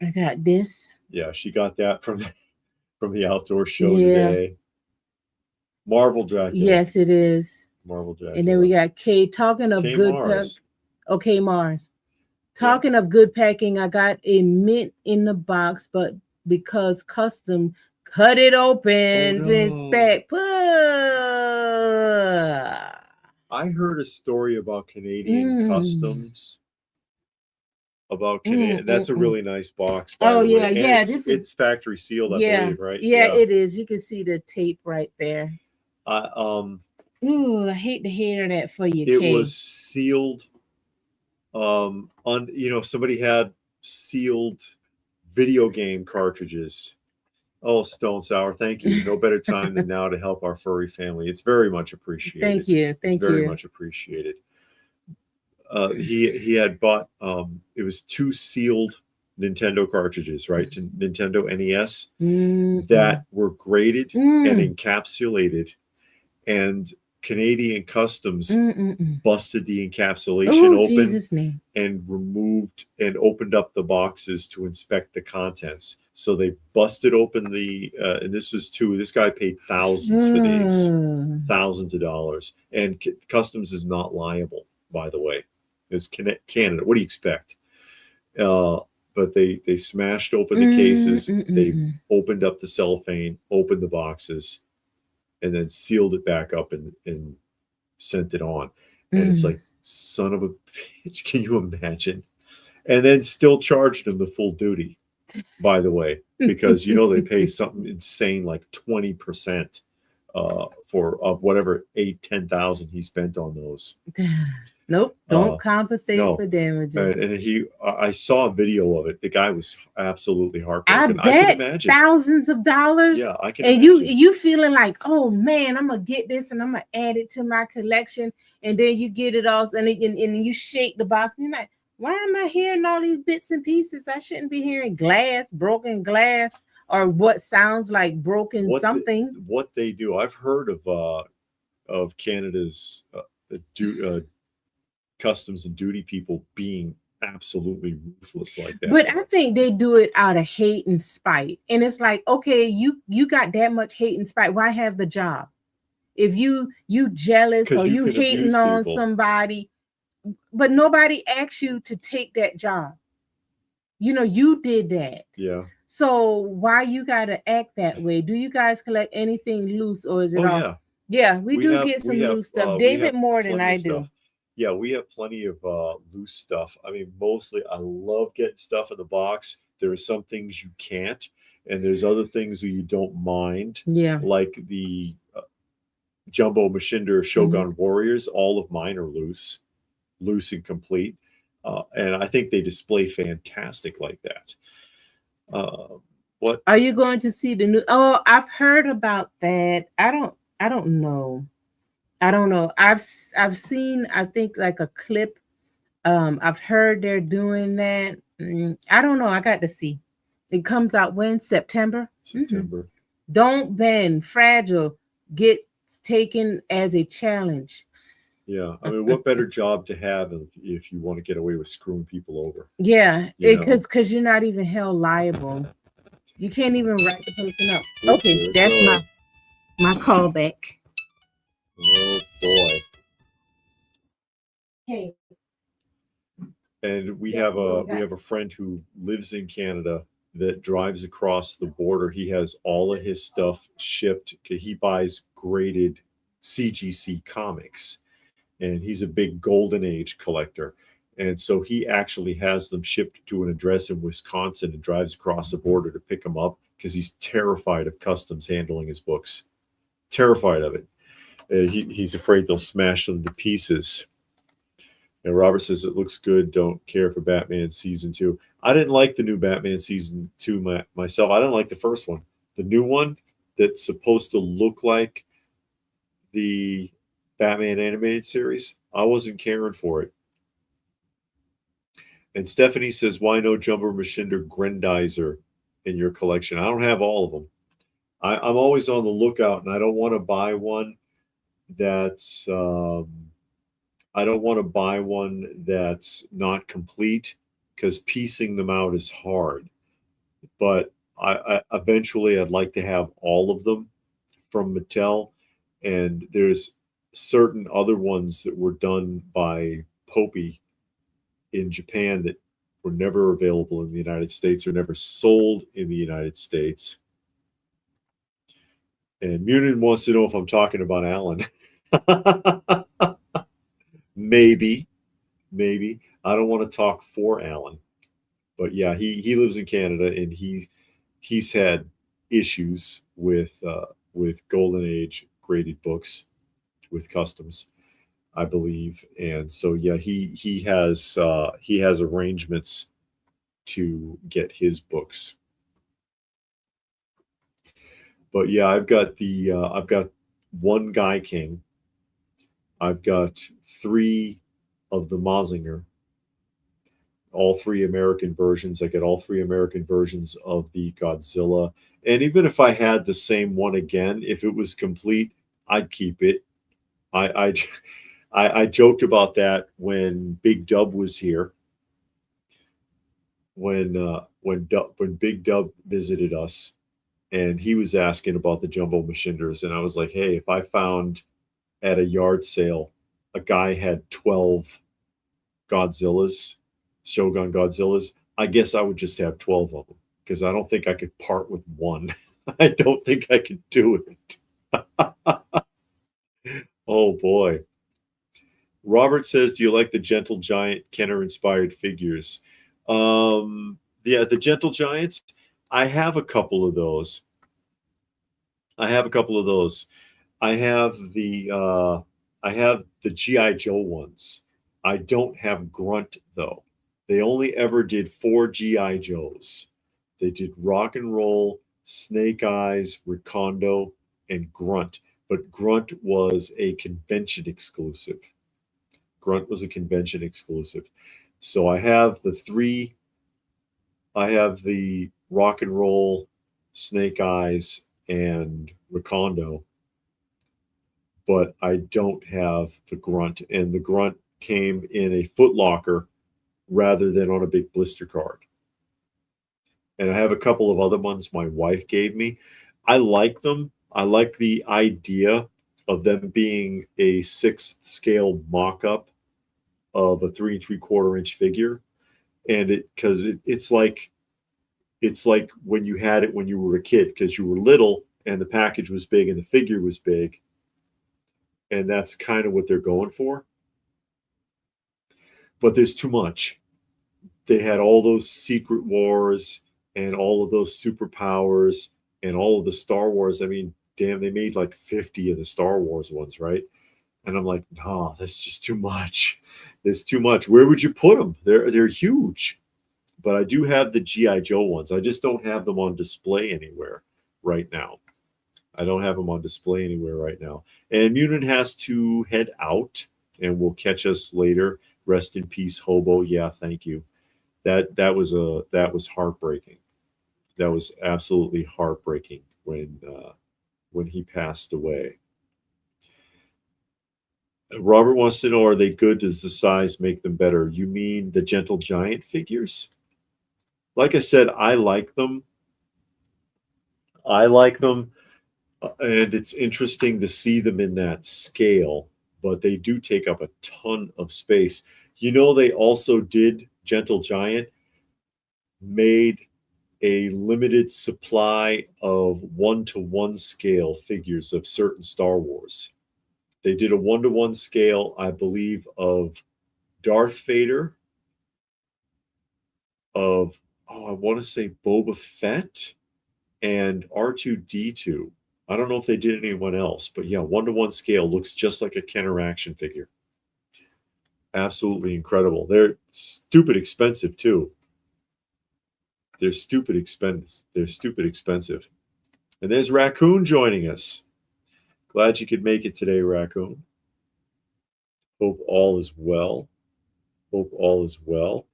I got this. Yeah, she got that from the outdoor show Yeah. today. Marvel Dracula. Yes, it is. Marvel Dracula. And then we got K talking of K good Mars. Okay, Mars. Talking of good packing, I got a mint in the box, but because custom cut it open Oh, to no. inspect. I heard a story about Canadian Customs. About Canadian, that's a really nice box. By the way. And yeah, it's factory sealed, I believe, right? Yeah, it is. You can see the tape right there. Ooh, I hate to hear that for you. It Kay. was sealed. Somebody had sealed video game cartridges. Oh, Stone Sour, thank you. No better time than now to help our furry family. It's very much appreciated. Thank you. It's very much appreciated. He had bought it was 2 sealed Nintendo cartridges, right? To Nintendo NES that were graded and encapsulated, and Canadian Customs busted the encapsulation open and removed and opened up the boxes to inspect the contents. So they busted open the and this was 2. This guy paid thousands for these, thousands of dollars, and Customs is not liable, by the way. It's Canada. What do you expect? But they smashed open the cases. They opened up the cellophane, opened the boxes, and then sealed it back up and sent it on. And it's like, son of a bitch, can you imagine? And then still charged him the full duty, by the way, because they pay something insane like 20% for of whatever 8,000-10,000 he spent on those. Nope, don't compensate for damages. And I saw a video of it. The guy was absolutely heartbroken. I can imagine thousands of dollars. Yeah, I can. And you feeling like, oh man, I'm gonna get this and I'm gonna add it to my collection. And then you get it all, and you shake the box. And you're like, why am I hearing all these bits and pieces? I shouldn't be hearing broken glass, or what sounds like broken something. What they do, I've heard of Canada's customs and duty people being absolutely ruthless like that. But I think they do it out of hate and spite. And it's like, okay, you got that much hate and spite. Why have the job? If you jealous or you hating on somebody, but nobody asked you to take that job. You did that. Yeah. So why you gotta act that way? Do you guys collect anything loose, or is it all? Yeah. Yeah, we do get some loose stuff. David more than I do. Yeah, we have plenty of loose stuff. I mean, mostly I love getting stuff in the box. There are some things you can't, and there's other things that you don't mind. Yeah. Like the Jumbo Machinder Shogun Warriors. All of mine are loose and complete. And I think they display fantastic like that. What are you going to see the new? Oh, I've heard about that. I don't know. I don't know. I've seen, I think, like a clip. I've heard they're doing that. I don't know. I got to see. It comes out when? September. September. Don't Bend, Fragile gets taken as a challenge. Yeah, I mean, what better job to have if you want to get away with screwing people over? Yeah, You know? because you're not even held liable. You can't even write the person up. Oop, Okay, there it that's goes. my callback. Oh boy. Hey, And we have a friend who lives in Canada that drives across the border. He has all of his stuff shipped. He buys graded CGC comics, and he's a big Golden Age collector. And so he actually has them shipped to an address in Wisconsin and drives across the border to pick them up because he's terrified of customs handling his books. Terrified of it. He's afraid they'll smash them to pieces. And Robert says it looks good. Don't care for Batman season 2. I didn't like the new Batman season 2 myself. I didn't like the first one. The new one that's supposed to look like the Batman animated series, I wasn't caring for it. And Stephanie says, why no Jumbo Mashinder Grendizer in your collection? I don't have all of them. I'm always on the lookout, and I don't want to buy one that's not complete because piecing them out is hard. But I eventually I'd like to have all of them from Mattel, and there's certain other ones that were done by Popey in Japan that were never available in the United States or never sold in the United States. And Munin wants to know if I'm talking about Alan. Maybe. I don't want to talk for Alan, but yeah, he lives in Canada, and he's had issues with Golden Age graded books with customs, I believe, and so yeah, he has arrangements to get his books. But yeah, I've got one Guy King. I've got 3 of the Mazinger, all 3 American versions. I get all 3 American versions of the Godzilla. And even if I had the same one again, if it was complete, I'd keep it. I joked about that when Big Dub was here. When Big Dub visited us, and he was asking about the Jumbo Machinders, and I was like, hey, if I found at a yard sale a guy had 12 Godzillas, Shogun Godzillas, I guess I would just have 12 of them because I don't think I could part with one. I don't think I could do it. Oh boy. Robert says, do you like the Gentle Giant Kenner inspired figures? Yeah, the Gentle Giants, I have a couple of those. I have the GI Joe ones. I don't have Grunt though. They only ever did 4 GI Joes. They did Rock and Roll, Snake Eyes, Recondo, and Grunt. But Grunt was a convention exclusive. So I have the 3. I have the Rock and Roll, Snake Eyes, and Recondo, but I don't have the Grunt. And the Grunt came in a Foot Locker rather than on a big blister card. And I have a couple of other ones my wife gave me. I like them. I like the idea of them being a 6th scale mock-up of a 3 3/4 inch figure. And it's like when you had it when you were a kid, because you were little and the package was big and the figure was big. And that's kind of what they're going for. But there's too much. They had all those Secret Wars and all of those superpowers and all of the Star Wars. I mean, damn, they made like 50 of the Star Wars ones, right? And I'm like, no, that's just too much. There's too much. Where would you put them? They're huge. But I do have the GI Joe ones. I just don't have them on display anywhere right now. I don't have them on display anywhere right now. And Munin has to head out and will catch us later. Rest in peace, Hobo. Yeah, thank you. That was heartbreaking. That was absolutely heartbreaking when he passed away. Robert wants to know, are they good? Does the size make them better? You mean the Gentle Giant figures? Like I said, I like them. I like them, and it's interesting to see them in that scale, but they do take up a ton of space. You know, they also did, Gentle Giant made a limited supply of 1-to-1 scale figures of certain Star Wars. They did a 1-to-1 scale, I believe, of Darth Vader, of, I want to say Boba Fett, and R2D2. I don't know if they did anyone else, but yeah, 1-to-1 scale looks just like a Kenner action figure. Absolutely incredible. They're stupid expensive too. They're stupid expensive. They're stupid expensive. And there's Raccoon joining us. Glad you could make it today, Raccoon. Hope all is well. Hope all is well.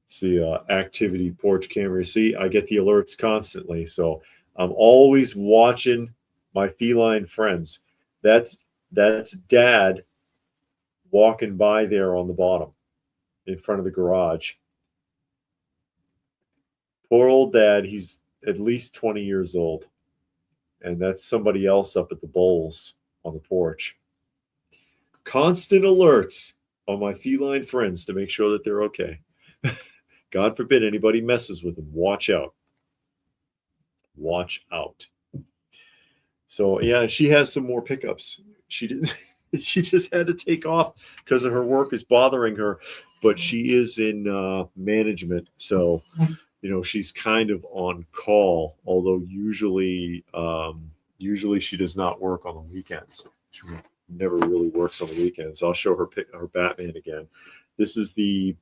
See, activity porch camera. See, I get the alerts constantly, so I'm always watching my feline friends. That's Dad walking by there on the bottom in front of the garage. Poor old Dad, he's at least 20 years old. And that's somebody else up at the bowls on the porch. Constant alerts on my feline friends to make sure that they're okay. God forbid anybody messes with them. Watch out. Watch out. So yeah, she has some more pickups. She didn't. She just had to take off because of her work is bothering her. But she is in management, so you know she's kind of on call. Although usually she does not work on the weekends. She never really works on the weekends. I'll show her her Batman again. This is the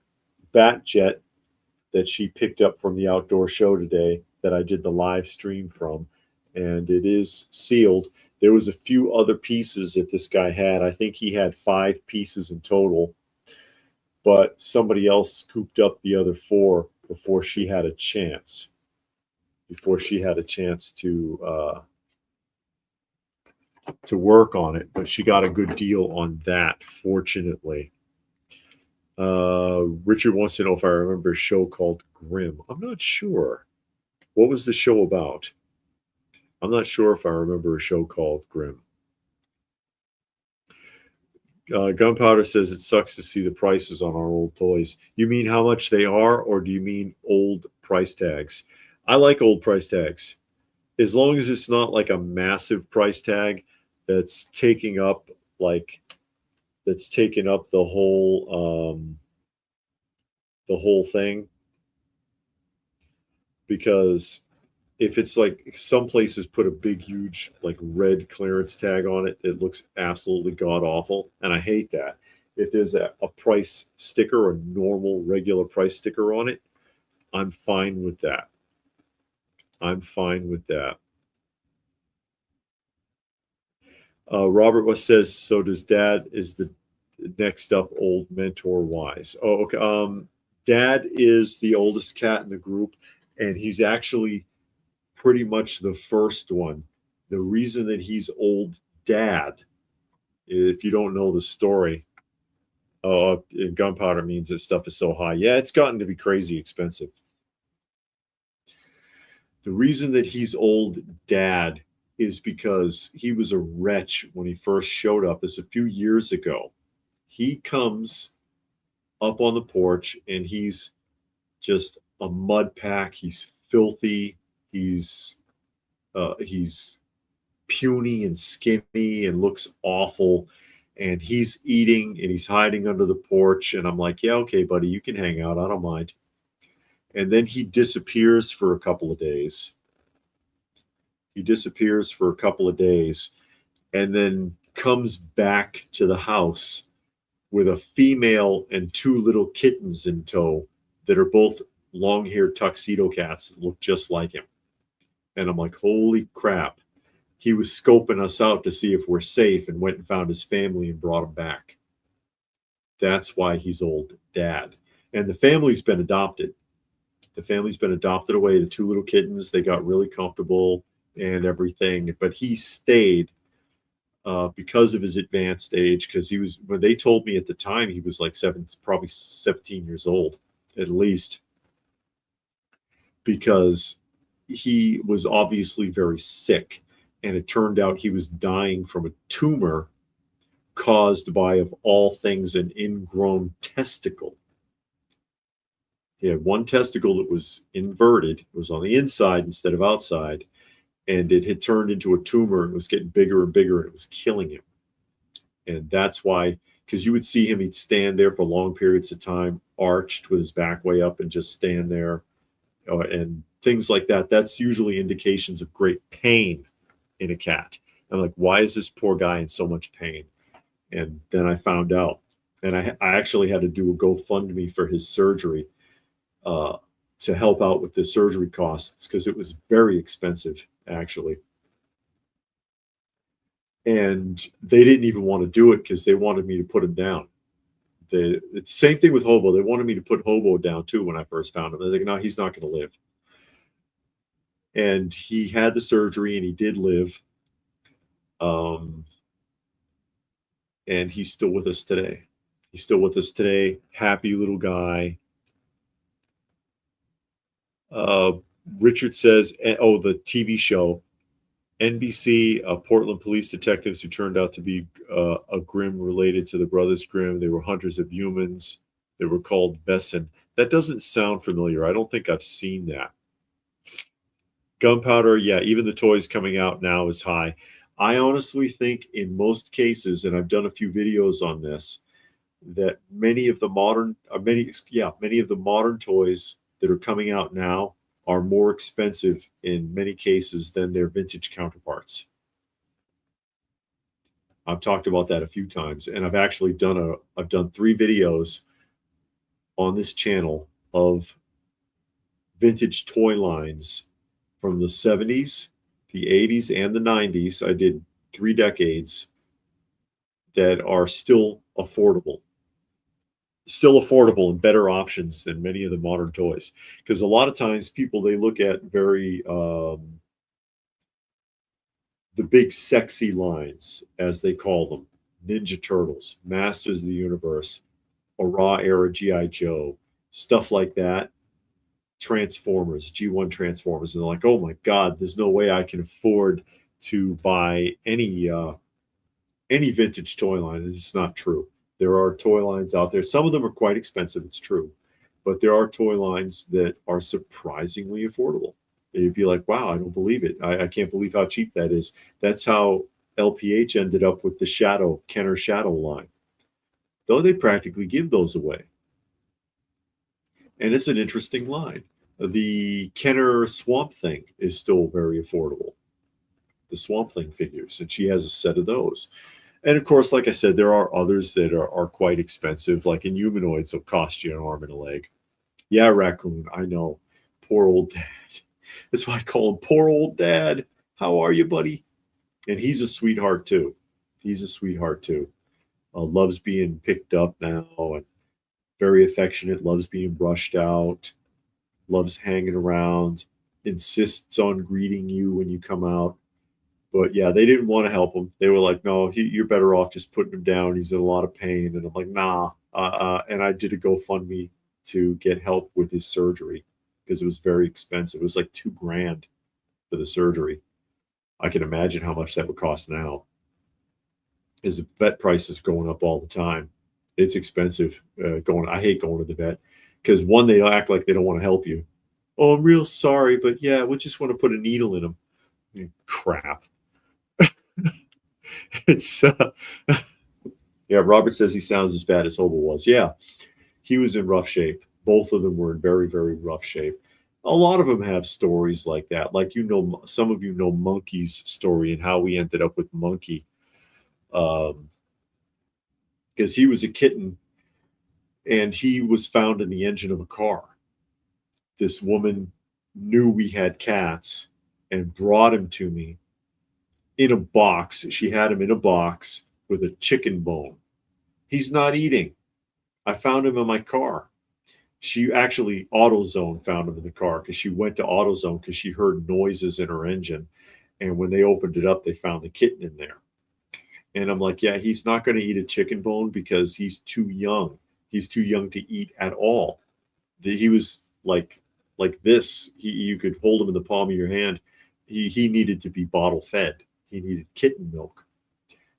Bat Jet that she picked up from the outdoor show today that I did the live stream from, and it is sealed. There was a few other pieces that this guy had. I think he had 5 pieces in total, but somebody else scooped up the other 4 before she had a chance. Before she had a chance to work on it, but she got a good deal on that, fortunately. Richard wants to know if I remember a show called Grimm. I'm not sure. What was the show about? I'm not sure if I remember a show called Grimm. Gunpowder says it sucks to see the prices on our old toys. You mean how much they are, or do you mean old price tags? I like old price tags. As long as it's not like a massive price tag that's taking up the whole thing. Because if it's like some places put a big, huge, like red clearance tag on it, it looks absolutely god awful. And I hate that. If there's a price sticker, a normal, regular price sticker on it, I'm fine with that. I'm fine with that. Robert West says, so does Dad is the next up old mentor wise. Oh, okay. Dad is the oldest cat in the group, and he's actually pretty much the first one. The reason that he's old Dad, if you don't know the story, gunpowder means that stuff is so high. Yeah, it's gotten to be crazy expensive. The reason that he's old Dad is because he was a wretch when he first showed up. This a few years ago. He comes up on the porch and he's just a mud pack. He's filthy. He's puny and skinny and looks awful. And he's eating and he's hiding under the porch. And I'm like, yeah, okay, buddy, you can hang out. I don't mind. And then he disappears for a couple of days. He disappears for a couple of days and then comes back to the house with a female and 2 little kittens in tow that are both long-haired tuxedo cats that look just like him. And I'm like, holy crap. he was scoping us out to see if we're safe and went and found his family and brought him back. That's why he's old dad. And the family's been adopted. The family's been adopted away. The two little kittens, they got really comfortable and everything. But he stayed because of his advanced age. Because he was, when they told me at the time, he was like probably 17 years old at least. Because he was obviously very sick. And it turned out he was dying from a tumor caused by, of all things, an ingrown testicle. He had one testicle that was inverted. It was on the inside instead of outside. And it had turned into a tumor and was getting bigger and bigger, and it was killing him. And that's why, because you would see him, he'd stand there for long periods of time, arched with his back way up and just stand there, and things like that. That's usually indications of great pain in a cat. I'm like, why is this poor guy in so much pain? And then I found out. And I actually had to do a GoFundMe for his surgery to help out with the surgery costs, because it was very expensive, actually. And they didn't even want to do it because they wanted me to put him down. The same thing with Hobo. They wanted me to put Hobo down too when I first found him. They're like, no, he's not going to live. And he had the surgery and he did live. And he's still with us today. He's still with us today. Happy little guy. Richard says, oh, the TV show, NBC, Portland police detectives who turned out to be a Grimm related to the Brothers Grimm. They were hunters of humans. They were called Besson. That doesn't sound familiar. I don't think I've seen that. Gunpowder, yeah, even the toys coming out now is high. I honestly think in most cases, and I've done a few videos on this, that many of the modern toys that are coming out now are more expensive in many cases than their vintage counterparts. I've talked about that a few times, and I've actually done 3 videos on this channel of vintage toy lines from the 70s, the 80s, and the 90s. I did 3 decades that are still affordable and better options than many of the modern toys. Because a lot of times people, they look at very the big sexy lines, as they call them, Ninja Turtles, Masters of the Universe, a raw era G.I. Joe, stuff like that, Transformers, G1 Transformers, and they're like, oh my God, there's no way I can afford to buy any vintage toy line. And it's not true. There are toy lines out there. Some of them are quite expensive, it's true. But there are toy lines that are surprisingly affordable. You'd be like, wow, I don't believe it. I can't believe how cheap that is. That's how LPH ended up with the Kenner Shadow line. Though they practically give those away. And it's an interesting line. The Kenner Swamp Thing is still very affordable. The Swamp Thing figures, and she has a set of those. And of course, like I said, there are others that are quite expensive, like Inhumanoids will cost you an arm and a leg. Yeah, Raccoon, I know. Poor old dad. That's why I call him poor old dad. How are you, buddy? And he's a sweetheart too. Loves being picked up now and very affectionate, loves being brushed out, loves hanging around, insists on greeting you when you come out. But yeah, they didn't want to help him. They were like, no, you're better off just putting him down. He's in a lot of pain. And I'm like, nah. And I did a GoFundMe to get help with his surgery because it was very expensive. It was like $2,000 for the surgery. I can imagine how much that would cost now. As the vet prices going up all the time. It's expensive I hate going to the vet because one, they act like they don't want to help you. Oh, I'm real sorry, but yeah, we just want to put a needle in him. Crap. It's yeah, Robert says he sounds as bad as Hobo was. Yeah, he was in rough shape. Both of them were in very, very rough shape. A lot of them have stories like that. Like, some of you know Monkey's story and how we ended up with Monkey. Because he was a kitten and he was found in the engine of a car. This woman knew we had cats and brought him to me in a box. She had him in a box with a chicken bone. He's not eating. I found him in my car. She actually, AutoZone found him in the car because she went to AutoZone because she heard noises in her engine. And when they opened it up, they found the kitten in there. And I'm like, yeah, he's not going to eat a chicken bone because he's too young. He's too young to eat at all. He was like this. You could hold him in the palm of your hand. He needed to be bottle fed. He needed kitten milk.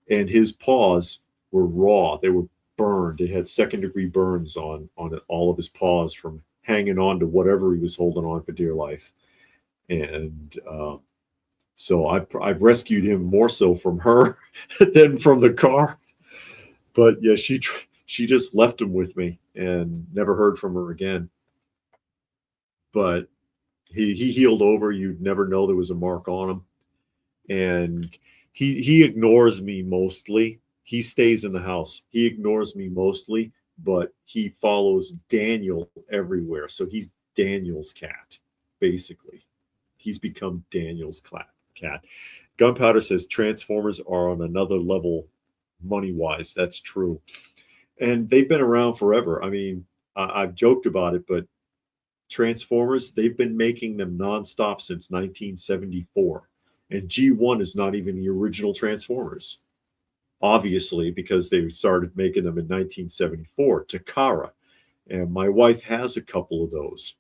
And his paws were raw. They were burned. It had second-degree burns on all of his paws from hanging on to whatever he was holding on for dear life. And so I've rescued him more so from her than from the car. But yeah, she just left him with me and never heard from her again. But he healed over. You'd never know there was a mark on him. And he ignores me mostly. He stays in the house. He ignores me mostly, but he follows Daniel everywhere. So he's Daniel's cat, basically. He's become Daniel's cat. Gunpowder says Transformers are on another level money-wise. That's true. And they've been around forever. I mean, I've joked about it, but Transformers, they've been making them nonstop since 1974. And G1 is not even the original Transformers, obviously, because they started making them in 1974, Takara. And my wife has a couple of those.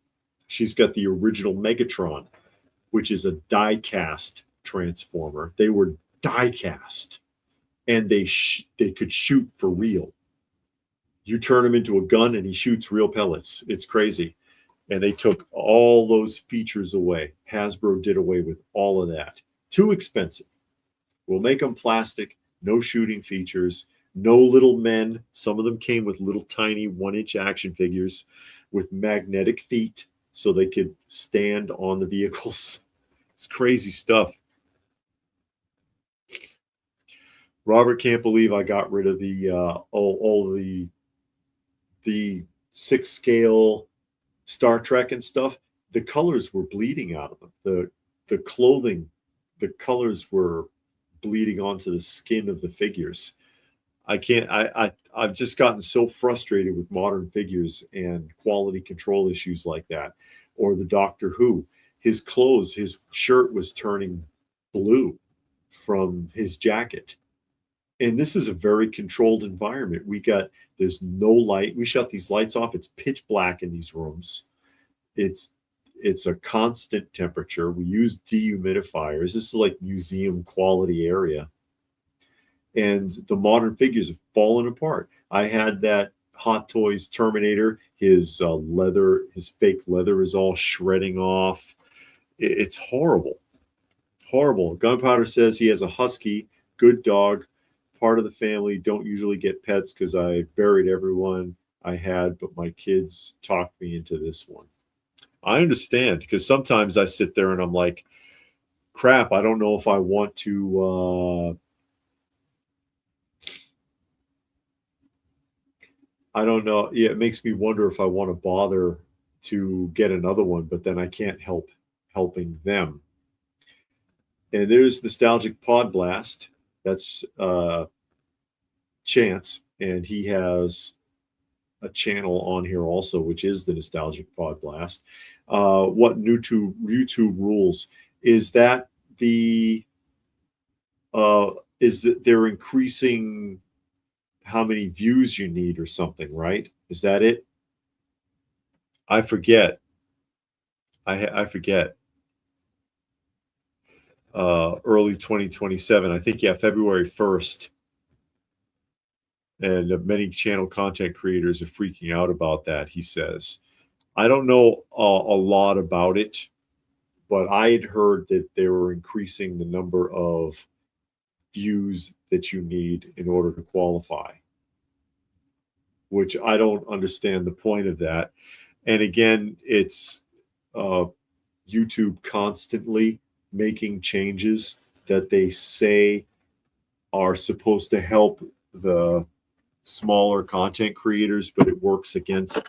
She's got the original Megatron, which is a die-cast Transformer. They were die-cast, and they could shoot for real. You turn him into a gun, and he shoots real pellets. It's crazy. And they took all those features away. Hasbro did away with all of that. Too expensive. We'll make them plastic, no shooting features, no little men. Some of them came with little tiny 1-inch action figures with magnetic feet so they could stand on the vehicles. It's crazy stuff. Robert can't believe I got rid of the 6-scale Star Trek and stuff. The colors were bleeding out of them. The clothing, the colors were bleeding onto the skin of the figures. I've just gotten so frustrated with modern figures and quality control issues like that. Or the Doctor Who, his clothes, his shirt was turning blue from his jacket. And this is a very controlled environment. There's no light. We shut these lights off. It's pitch black in these rooms. It's a constant temperature. We use dehumidifiers. This is like museum quality area. And the modern figures have fallen apart. I had that Hot Toys Terminator. His leather, his fake leather is all shredding off. It's horrible. Horrible. Gunpowder says he has a husky, good dog, part of the family. Don't usually get pets because I buried everyone I had, but my kids talked me into this one. I understand, because sometimes I sit there and I'm like, crap, I don't know if I want to, I don't know. Yeah, it makes me wonder if I want to bother to get another one, but then I can't help helping them. And there's Nostalgic Pod Blast. That's Chance, and he has a channel on here also, which is the Nostalgic Pod Blast. What YouTube rules is that is that they're increasing how many views you need or something, right? Is that it? I forget. I forget. Early 2027. I think, yeah, February 1st. And many channel content creators are freaking out about that, he says. I don't know a lot about it, but I had heard that they were increasing the number of views that you need in order to qualify, which I don't understand the point of that. And again, it's YouTube constantly making changes that they say are supposed to help the smaller content creators, but it works against,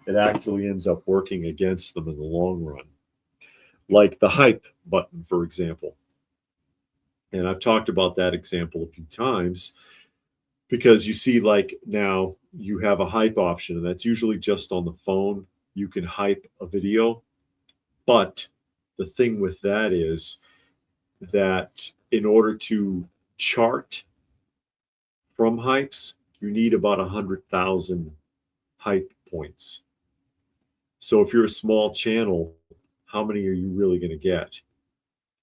it actually ends up working against them in the long run. Like the hype button, for example. And I've talked about that example a few times because you see, like now you have a hype option, and that's usually just on the phone. You can hype a video, but the thing with that is that in order to chart from hypes, you need about 100,000 hype points. So if you're a small channel, how many are you really going to get?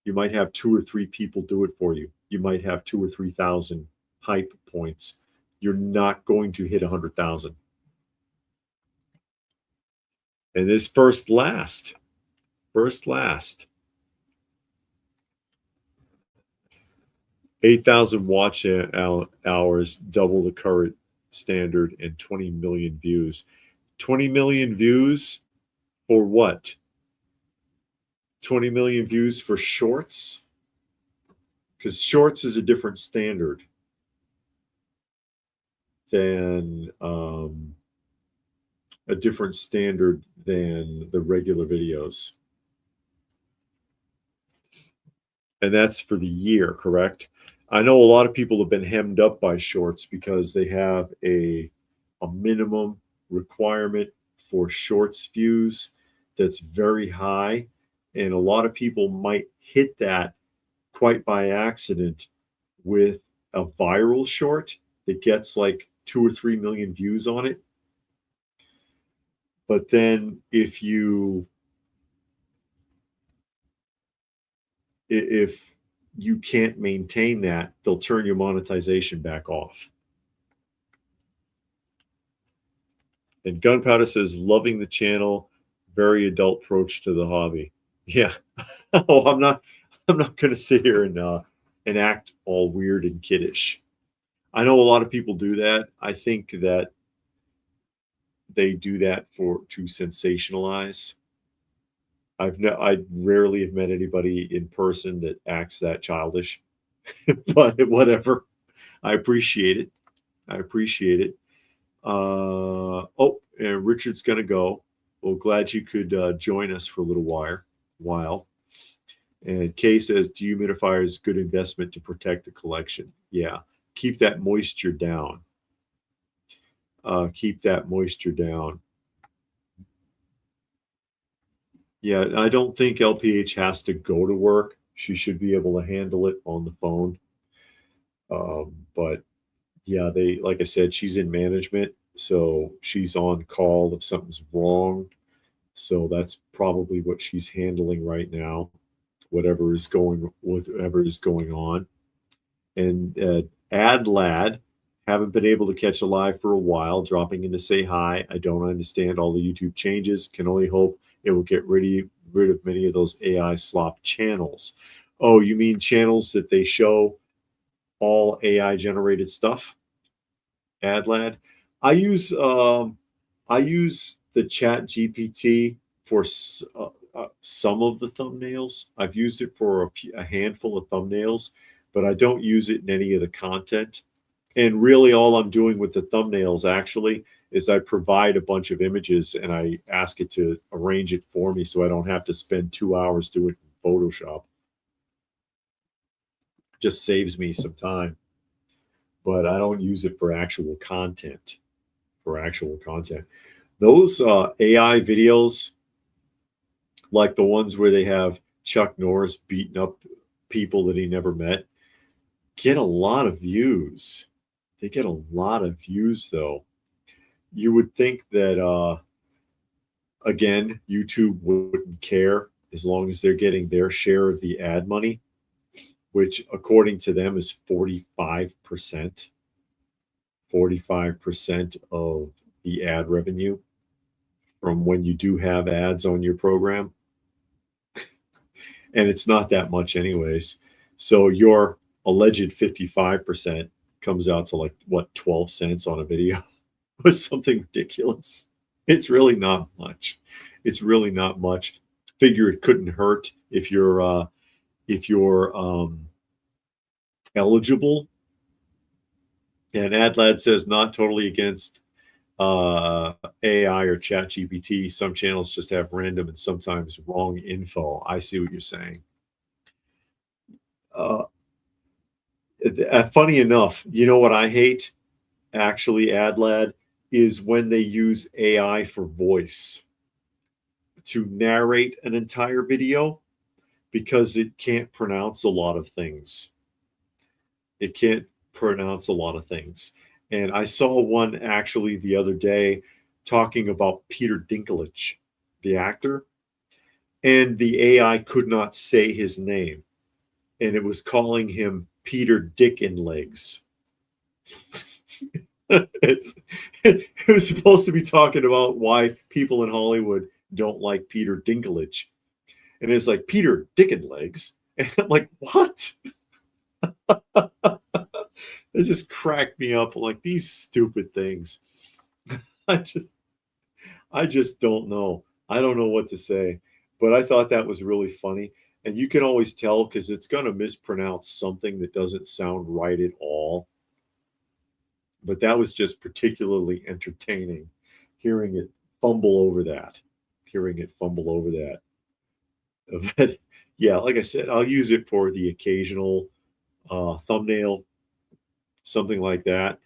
You might have 2 or 3 people do it for you. You might have 2 or 3 thousand hype points. You're not going to hit 100,000. And this first last. 8,000 watch hours, double the current standard, and 20 million views. 20 million views for what? 20 million views for shorts? Because shorts is a different standard than the regular videos. And that's for the year, correct? I know a lot of people have been hemmed up by shorts because they have a minimum requirement for shorts views that's very high. And a lot of people might hit that quite by accident with a viral short that gets like 2 or 3 million views on it. But then if you can't maintain that, they'll turn your monetization back off. And Gunpowder says, loving the channel, very adult approach to the hobby. Yeah. Oh, I'm not going to sit here and act all weird and kiddish. I know a lot of people do that. I think that they do that to sensationalize. I rarely have met anybody in person that acts that childish, but whatever. I appreciate it. And Richard's gonna go. Well, glad you could join us for a little while. And Kay says, dehumidifier is a good investment to protect the collection. Yeah, keep that moisture down. Yeah, I don't think LPH has to go to work. She should be able to handle it on the phone. But yeah, like I said, she's in management, so she's on call if something's wrong. So that's probably what she's handling right now, whatever is going on. And Ad Lad, haven't been able to catch a live for a while, dropping in to say hi. I don't understand all the YouTube changes. Can only hope it will get rid of many of those AI slop channels. Oh, you mean channels that they show all AI generated stuff? Ad Lad. I use the Chat GPT for some of the thumbnails. I've used it for a handful of thumbnails, but I don't use it in any of the content. And really all I'm doing with the thumbnails actually is I provide a bunch of images and I ask it to arrange it for me so I don't have to spend 2 hours doing it in Photoshop. Just saves me some time. But I don't use it for actual content. Those AI videos, like the ones where they have Chuck Norris beating up people that he never met, get a lot of views. They get a lot of views, though. You would think that, again, YouTube wouldn't care as long as they're getting their share of the ad money, which according to them is 45%. 45% of the ad revenue from when you do have ads on your program. And it's not that much anyways. So your alleged 55% comes out to like, what, 12 cents on a video or something ridiculous. It's really not much. Figure it couldn't hurt if you're eligible. And AdLad says not totally against AI or Chat GPT. Some channels just have random and sometimes wrong info. I see what you're saying. Funny enough, you know what I hate, actually, AdLad, is when they use AI for voice to narrate an entire video because it can't pronounce a lot of things. It can't pronounce a lot of things. And I saw one actually the other day talking about Peter Dinklage, the actor, and the AI could not say his name, and it was calling him Peter Dick in Legs. It was supposed to be talking about why people in Hollywood don't like Peter Dinklage. And it's like, Peter Dick in Legs. And I'm like, what? It just cracked me up. Like, these stupid things. I just I just don't know. I don't know what to say. But I thought that was really funny. And you can always tell because it's going to mispronounce something that doesn't sound right at all. But that was just particularly entertaining, hearing it fumble over that. Hearing it fumble over that. But yeah, like I said, I'll use it for the occasional thumbnail, something like that.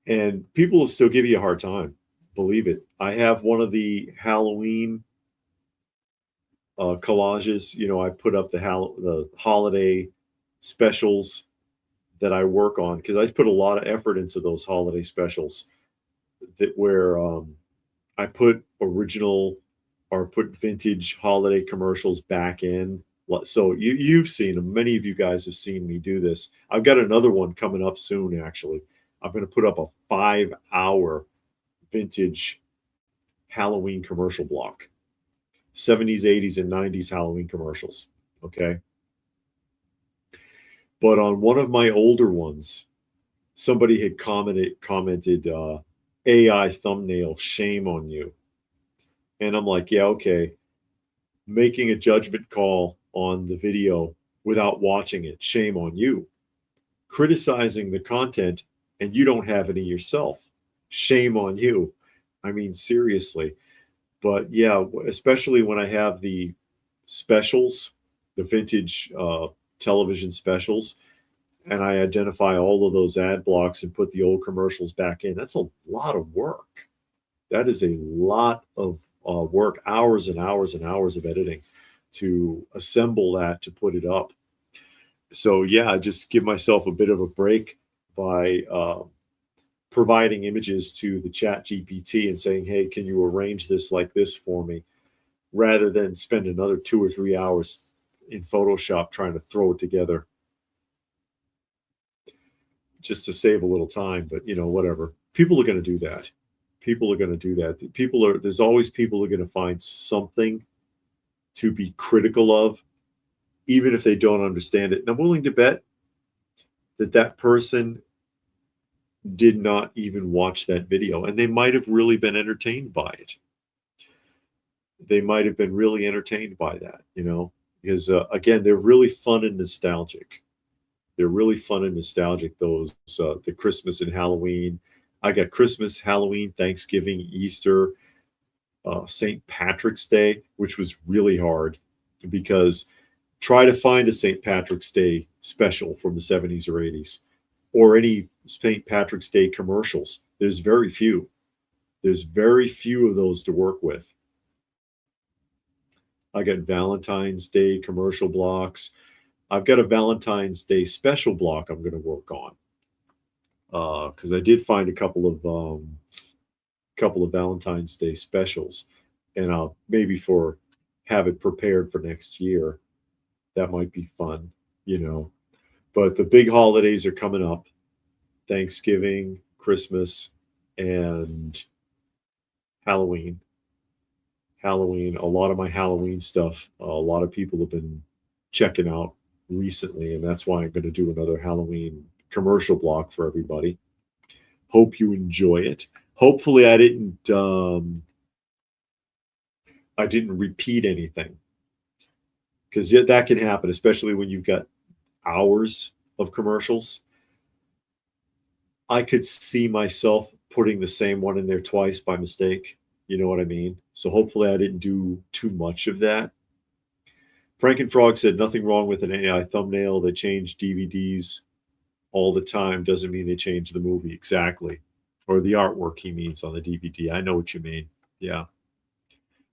And people will still give you a hard time. Believe it. I have one of the Halloween collages. You know, I put up the holiday specials that I work on because I put a lot of effort into those holiday specials that where I put original or put vintage holiday commercials back in. So you've seen them. Many of you guys have seen me do this. I've got another one coming up soon, actually. I'm going to put up a 5-hour vintage Halloween commercial block. 70s, 80s, and 90s Halloween commercials. Okay. But on one of my older ones, somebody had commented AI thumbnail, shame on you. And I'm like, yeah, okay. Making a judgment call on the video without watching it, shame on you. Criticizing the content and you don't have any yourself, shame on you. I mean, seriously. But yeah, especially when I have the specials, the vintage television specials, and I identify all of those ad blocks and put the old commercials back in. That's a lot of work. That is a lot of work, hours and hours and hours of editing to assemble that, to put it up. So yeah, I just give myself a bit of a break by providing images to the chat GPT and saying, hey, can you arrange this like this for me? Rather than spend another 2 or 3 hours in Photoshop trying to throw it together just to save a little time. But you know, whatever. People are going to do that. People are going to do that. There's always people who are going to find something to be critical of, even if they don't understand it. And I'm willing to bet that that person did not even watch that video, and they might have really been entertained by it. They might have been really entertained by that, you know, because again, they're really fun and nostalgic. They're really fun and nostalgic, those the Christmas and Halloween. I got Christmas, Halloween, Thanksgiving, Easter, St. Patrick's Day, which was really hard because try to find a St. Patrick's Day special from the 70s or 80s or any St. Patrick's Day commercials. There's very few. There's very few of those to work with. I got Valentine's Day commercial blocks. I've got a Valentine's Day special block I'm going to work on because I did find a couple of Valentine's Day specials, and I'll maybe have it prepared for next year. That might be fun, you know. But the big holidays are coming up: Thanksgiving, Christmas, and Halloween. Halloween. A lot of my Halloween stuff, a lot of people have been checking out recently, and that's why I'm going to do another Halloween commercial block for everybody. Hope you enjoy it. Hopefully I didn't repeat anything, because that can happen, especially when you've got hours of commercials. I could see myself putting the same one in there twice by mistake. You know what I mean? So hopefully I didn't do too much of that. Frankenfrog said nothing wrong with an AI thumbnail. They changed DVDs all the time doesn't mean they change the movie exactly, or the artwork he means on the DVD. I know what you mean. Yeah.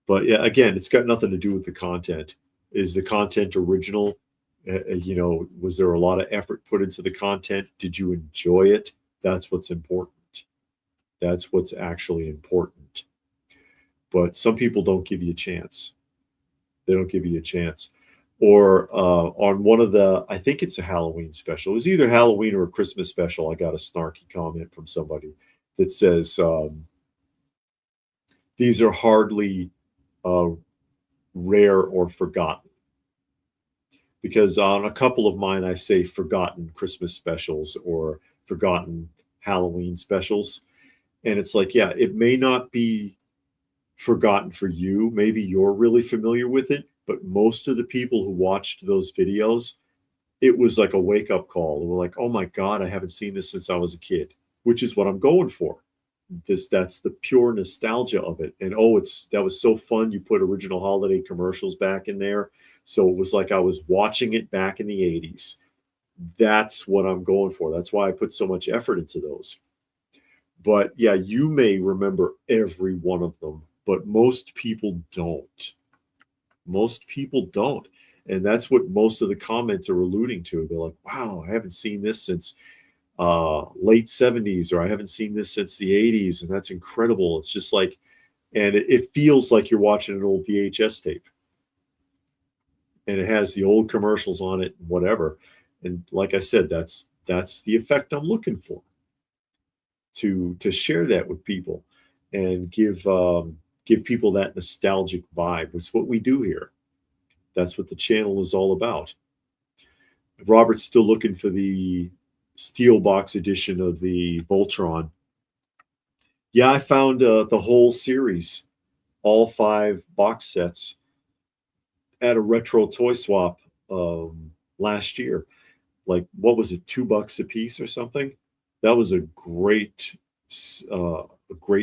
But yeah, again, it's got nothing to do with the content. Is the content original? Was there a lot of effort put into the content? Did you enjoy it? That's what's important. That's what's actually important. But some people don't give you a chance. They don't give you a chance. Or on one of the, I think it's a Halloween special. It was either Halloween or a Christmas special. I got a snarky comment from somebody that says, these are hardly rare or forgotten. Because on a couple of mine, I say forgotten Christmas specials or forgotten Halloween specials. And it's like, yeah, it may not be forgotten for you. Maybe you're really familiar with it, but most of the people who watched those videos, it was like a wake up call. They were like, oh my God, I haven't seen this since I was a kid, which is what I'm going for. That's the pure nostalgia of it. And that was so fun. You put original holiday commercials back in there. So it was like I was watching it back in the 80s. That's what I'm going for. That's why I put so much effort into those. But yeah, you may remember every one of them, but most people don't. Most people don't. And that's what most of the comments are alluding to. They're like, wow, I haven't seen this since late 70s, or I haven't seen this since the 80s. And that's incredible. It's just like, and it feels like you're watching an old VHS tape. And it has the old commercials on it, and whatever. And like I said, that's the effect I'm looking for. To share that with people and give people that nostalgic vibe. It's what we do here. That's what the channel is all about. Robert's still looking for the steel box edition of the Voltron. Yeah, I found the whole series, all 5 box sets, at a retro toy swap last year. Like, what was it, $2 a piece or something? That was a great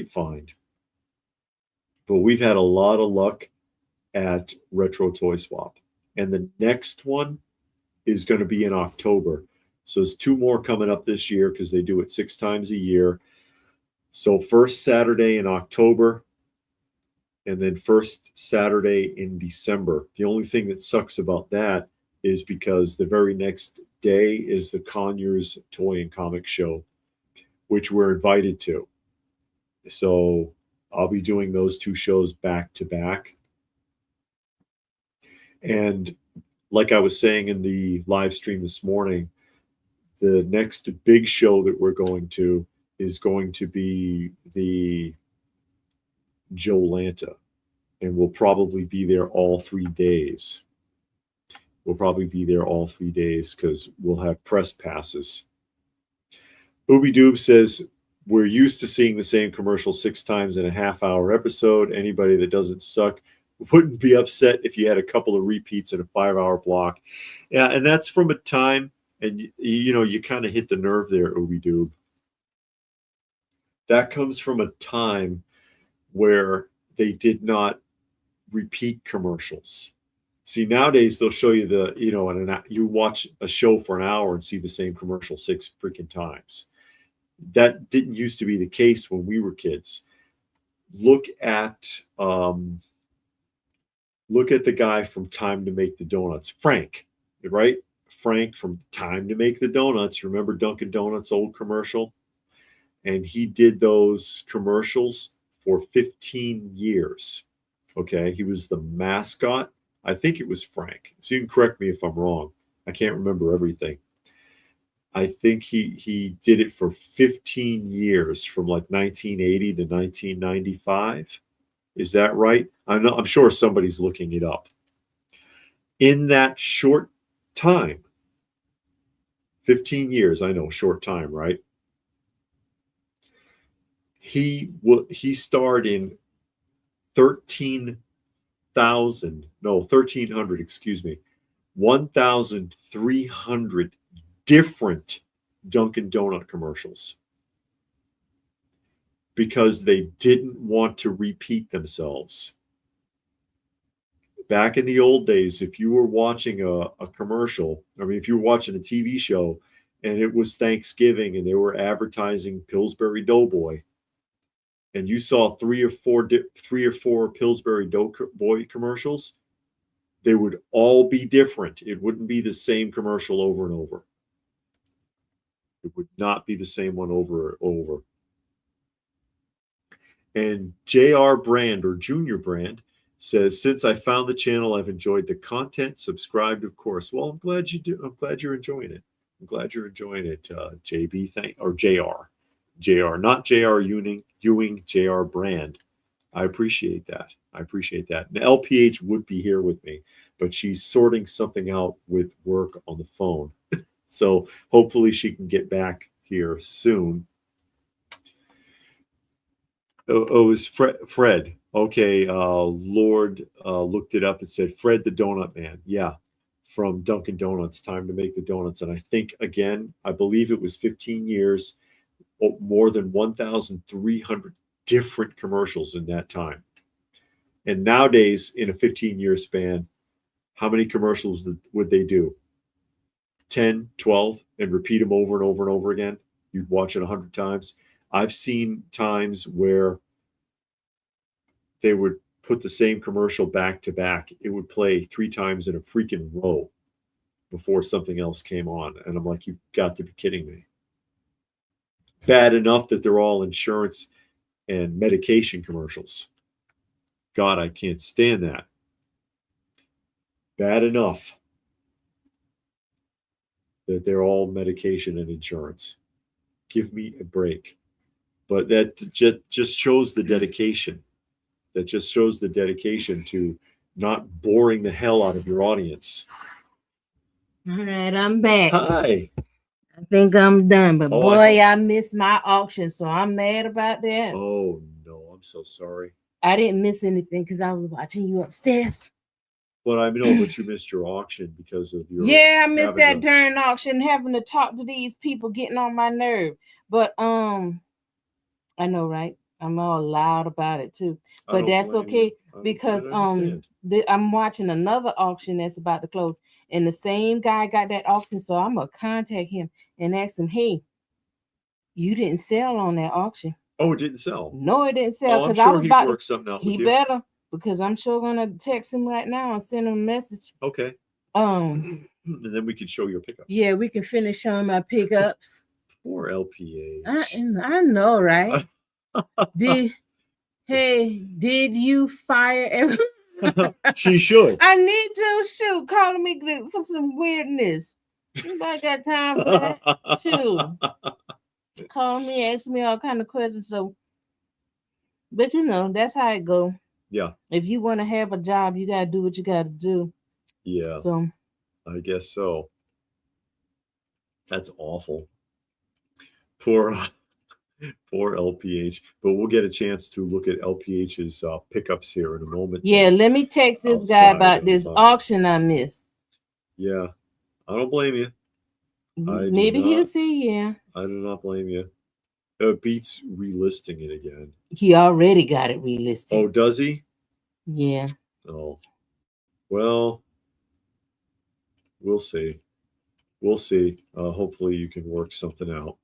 find. But we've had a lot of luck at Retro Toy Swap. And the next one is going to be in October. So there's 2 more coming up this year because they do it 6 times a year. So first Saturday in October, and then first Saturday in December. The only thing that sucks about that is because the very next day is the Conyers Toy and Comic Show, which we're invited to. So I'll be doing those 2 shows back to back. And like I was saying in the live stream this morning, the next big show that we're going to is going to be the Joe Lanta. And we'll probably be there all 3 days. We'll probably be there all 3 days because we'll have press passes. Ooby Doob says, we're used to seeing the same commercial 6 times in a half-hour episode. Anybody that doesn't suck wouldn't be upset if you had a couple of repeats in a 5-hour block. Yeah, and that's from a time, and you kind of hit the nerve there, Ooby Doob. That comes from a time where they did not repeat commercials. See, nowadays they'll show you you watch a show for an hour and see the same commercial 6 freaking times. That didn't used to be the case when we were kids. Look at the guy from Time to Make the Donuts, Frank, right? Frank from Time to Make the Donuts. Remember Dunkin' Donuts old commercial? And he did those commercials for 15 years. Okay, he was the mascot. I think it was Frank. So you can correct me if I'm wrong. I can't remember everything. I think he did it for 15 years, from like 1980 to 1995. Is that right? I'm sure somebody's looking it up. In that short time, 15 years, I know, short time, right? He starred in 1,300, excuse me, 1,300 different Dunkin' Donut commercials because they didn't want to repeat themselves. Back in the old days, if you were watching a commercial, if you were watching a TV show and it was Thanksgiving, and they were advertising Pillsbury Doughboy, and you saw three or four Pillsbury Doughboy commercials, they would all be different. It wouldn't be the same commercial over and over. It would not be the same one over and over. And JR Brand, or Junior Brand, says, since I found the channel, I've enjoyed the content. Subscribed, of course. Well, I'm glad you do. I'm glad you're enjoying it. I'm glad you're enjoying it, JB. Or JR, not JR Ewing, JR Brand. I appreciate that. I appreciate that. Now, LPH would be here with me, but she's sorting something out with work on the phone. So hopefully she can get back here soon. Oh, it was Fred. Okay, Lord looked it up and said, Fred the Donut Man. Yeah, from Dunkin' Donuts. Time to make the donuts. And I think, again, I believe it was 15 years, more than 1,300 different commercials in that time. And nowadays, in a 15-year span, how many commercials would they do? 10, 12, and repeat them over and over and over again? You'd watch it 100 times. I've seen times where they would put the same commercial back to back. It would play 3 times in a freaking row before something else came on. And I'm like, you've got to be kidding me. Bad enough that they're all insurance and medication commercials. God, I can't stand that. Bad enough that they're all medication and insurance. Give me a break. But that just shows the dedication. That just shows the dedication to not boring the hell out of your audience. All right, I'm back. Hi. I think I'm done, but boy, I missed my auction, so I'm mad about that. Oh, no, I'm so sorry. I didn't miss anything because I was watching you upstairs. But I know, but you missed your auction because of your... Yeah, I missed that darn auction, having to talk to these people, getting on my nerve. But I know, right? I'm all loud about it too, but that's okay because I'm watching another auction that's about to close, and the same guy got that auction, so I'm gonna contact him and ask him, hey, you didn't sell on that auction. Oh, it didn't sell? No, it didn't sell. I'm sure he worked something out with you. He better, because I'm sure gonna text him right now and send him a message. Okay. And then we can show your pickups. Yeah, we can finish showing my pickups. Poor LPA. I know, right? Did you fire everyone? She should. I need to. Shoot, calling me for some weirdness. Nobody got time for that. Shoot. Call me, ask me all kind of questions. So, but you know, that's how it go. Yeah. If you want to have a job, you gotta do what you gotta do. Yeah. So I guess so. That's awful. Poor LPH. But we'll get a chance to look at LPH's pickups here in a moment. Yeah, let me text this guy about this auction I missed. Yeah, I don't blame you. Maybe he'll see. Yeah, I do not blame you. It beats relisting it again. He already got it relisted. Oh, does he? Yeah. Oh, well, we'll see. We'll see. Hopefully, you can work something out.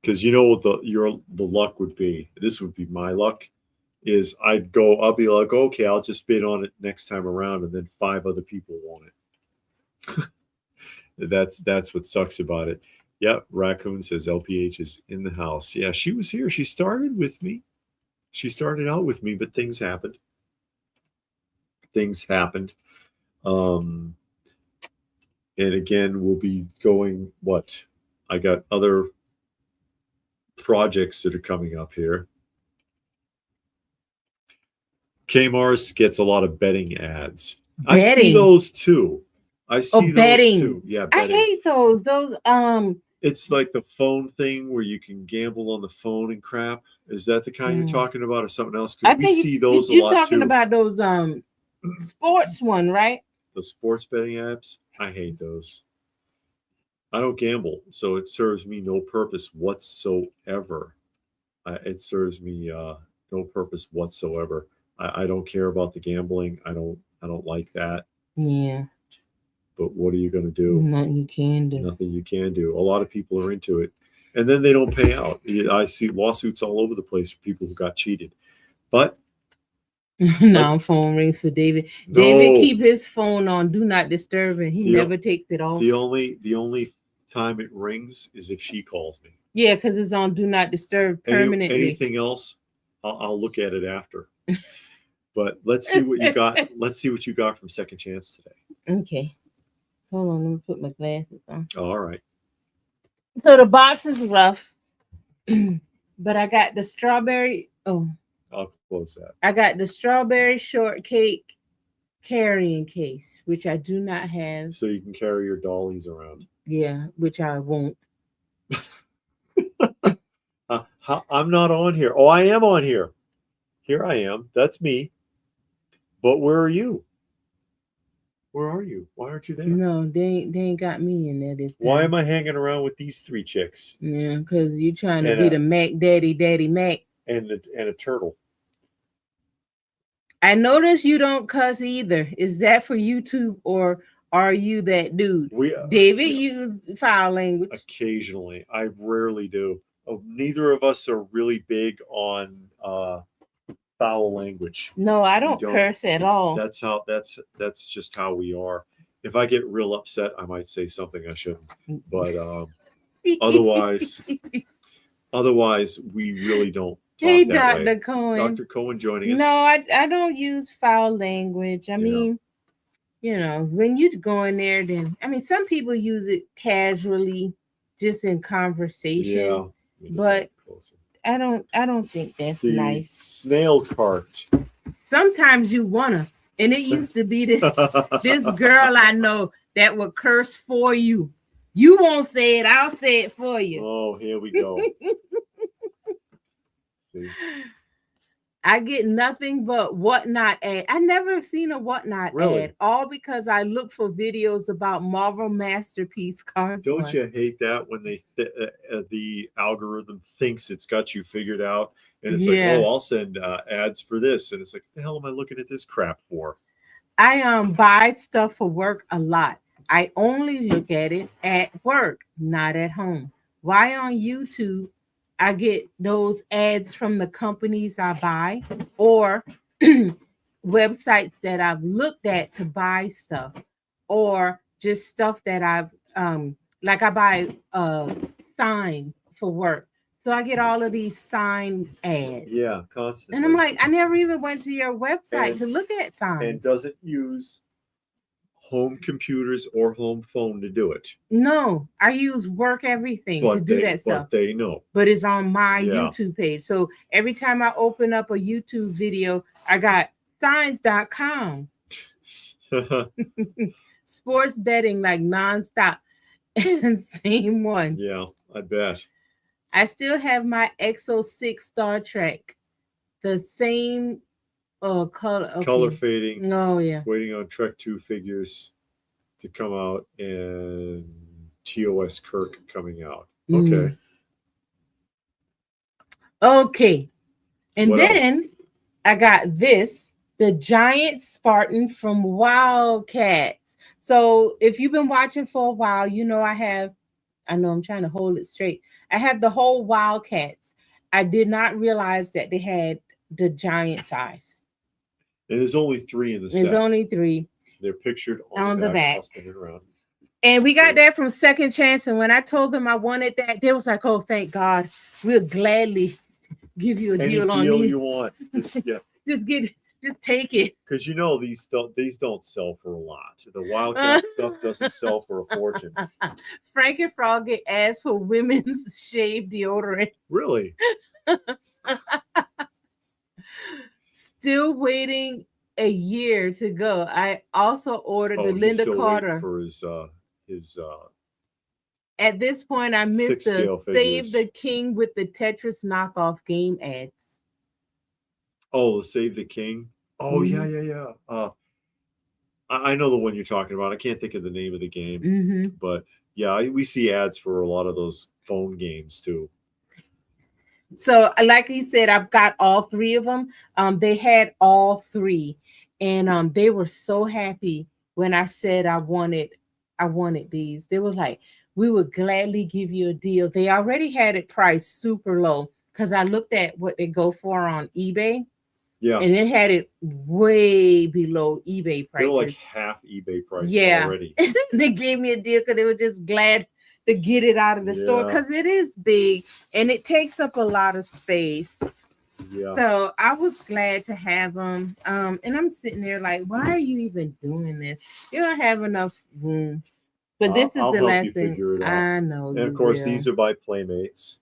Because you know what the luck would be. This would be my luck. Is I'll be like, okay, I'll just bid on it next time around, and then 5 other people want it. That's what sucks about it. Yep, Raccoon says LPH is in the house. Yeah, she was here. She started with me. She started out with me, but things happened. Things happened. And again, we'll be going, what? I got other projects that are coming up here. Kmart gets a lot of betting ads. I see those too. I see those too. Yeah, betting. I hate those. It's like the phone thing where you can gamble on the phone and crap. Is that the kind you're talking about, or something else? Because we see those a lot too. You're talking about those sports one, right? The sports betting apps. I hate those. I don't gamble, so it serves me no purpose whatsoever. It serves me no purpose whatsoever. I don't care about the gambling. I don't like that. Yeah. but what are you going to do? Nothing you can do. Nothing you can do. A lot of people are into it, and then they don't pay out. I see lawsuits all over the place for people who got cheated. But Now phone rings for David. No. David keep his phone on do not disturb, and he never takes it off. The only time it rings is if she calls me. Yeah, because it's on do not disturb permanently. Anything else, I'll look at it after. But let's see what you got. Let's see what you got from Second Chance today. Okay. Hold on, let me put my glasses on. All right. So the box is rough, but I got the strawberry. Oh, I'll close that. I got the strawberry shortcake carrying case, which I do not have. So you can carry your dollies around. Yeah, which I won't. I'm not on here. Oh, I am on here. Here I am. That's me. But where are you? Where are you? Why aren't you there? No, they ain't got me in there this time. Why am I hanging around with these three chicks? Yeah, because you're trying to be the Mac Daddy Mac. And a turtle. I notice you don't cuss either. Is that for YouTube or are you that dude? David used foul language. Occasionally. I rarely do. Neither of us are really big on foul language. No, I don't curse at all. That's just how we are. If I get real upset, I might say something I shouldn't. But otherwise we really don't talk hey, that Dr. way. Cohen. Dr. Cohen joining us. No, I don't use foul language. I mean, you know, when you go in there, then I mean, some people use it casually, just in conversation. Yeah, but I don't think that's nice. Snail cart. Sometimes you wanna, and it used to be this girl I know that would curse for you. You won't say it, I'll say it for you. Oh, here we go. See? I get nothing but whatnot ad. I never seen a whatnot ad, all because I look for videos about Marvel Masterpiece cards. Don't you hate that when the algorithm thinks it's got you figured out, and it's like, oh, I'll send ads for this, and it's like, the hell am I looking at this crap for? I buy stuff for work a lot. I only look at it at work, not at home. Why on YouTube? I get those ads from the companies I buy or websites that I've looked at to buy stuff, or just stuff that I've like I buy sign for work. So I get all of these sign ads. Yeah, constantly. And I'm like, I never even went to your website to look at signs. And doesn't use home computers or home phone to do it. No, I use work everything to do that stuff. But they know. But it's on my YouTube page. So every time I open up a YouTube video, I got signs.com. Sports betting like nonstop. Same one. Yeah, I bet. I still have my Exo 6 Star Trek. The same color. Okay. Color fading. Oh, yeah. Waiting on Trek 2 figures to come out and TOS Kirk coming out. Okay. Okay. And then I got this, the Giant Spartan from Wildcats. So if you've been watching for a while, you know I know I'm trying to hold it straight. I have the whole Wildcats. I did not realize that they had the giant size. And there's only 3 in the set. There's only 3. They're pictured on the back. And we got that from Second Chance. And when I told them I wanted that, they was like, "Oh, thank God, we'll gladly give you a deal on you want." Just take it. Because you know these don't sell for a lot. The Wildcat stuff doesn't sell for a fortune. Frank and Frog get asked for women's shave deodorant. Really? Still waiting a year to go. I also ordered the Linda Carter for his At this point, I missed the Save the King with the Tetris knockoff game ads. Oh, the Save the King. Oh, yeah. I know the one you're talking about. I can't think of the name of the game, but yeah, we see ads for a lot of those phone games too. So, like he said, I've got all 3 of them. They had all 3, and they were so happy when I said I wanted I wanted these. They were like, we would gladly give you a deal. They already had it priced super low because I looked at what they go for on eBay, Yeah, and it had it way below eBay they're like prices. half eBay price Yeah. already. They gave me a deal because they were just glad to get it out of the store Yeah, because it is big and it takes up a lot of space. yeah. So I was glad to have them. And I'm sitting there like, why are you even doing this? You don't have enough room. But this is I'll the help you last thing. figure it out. I know And of you course, will. these are by Playmates.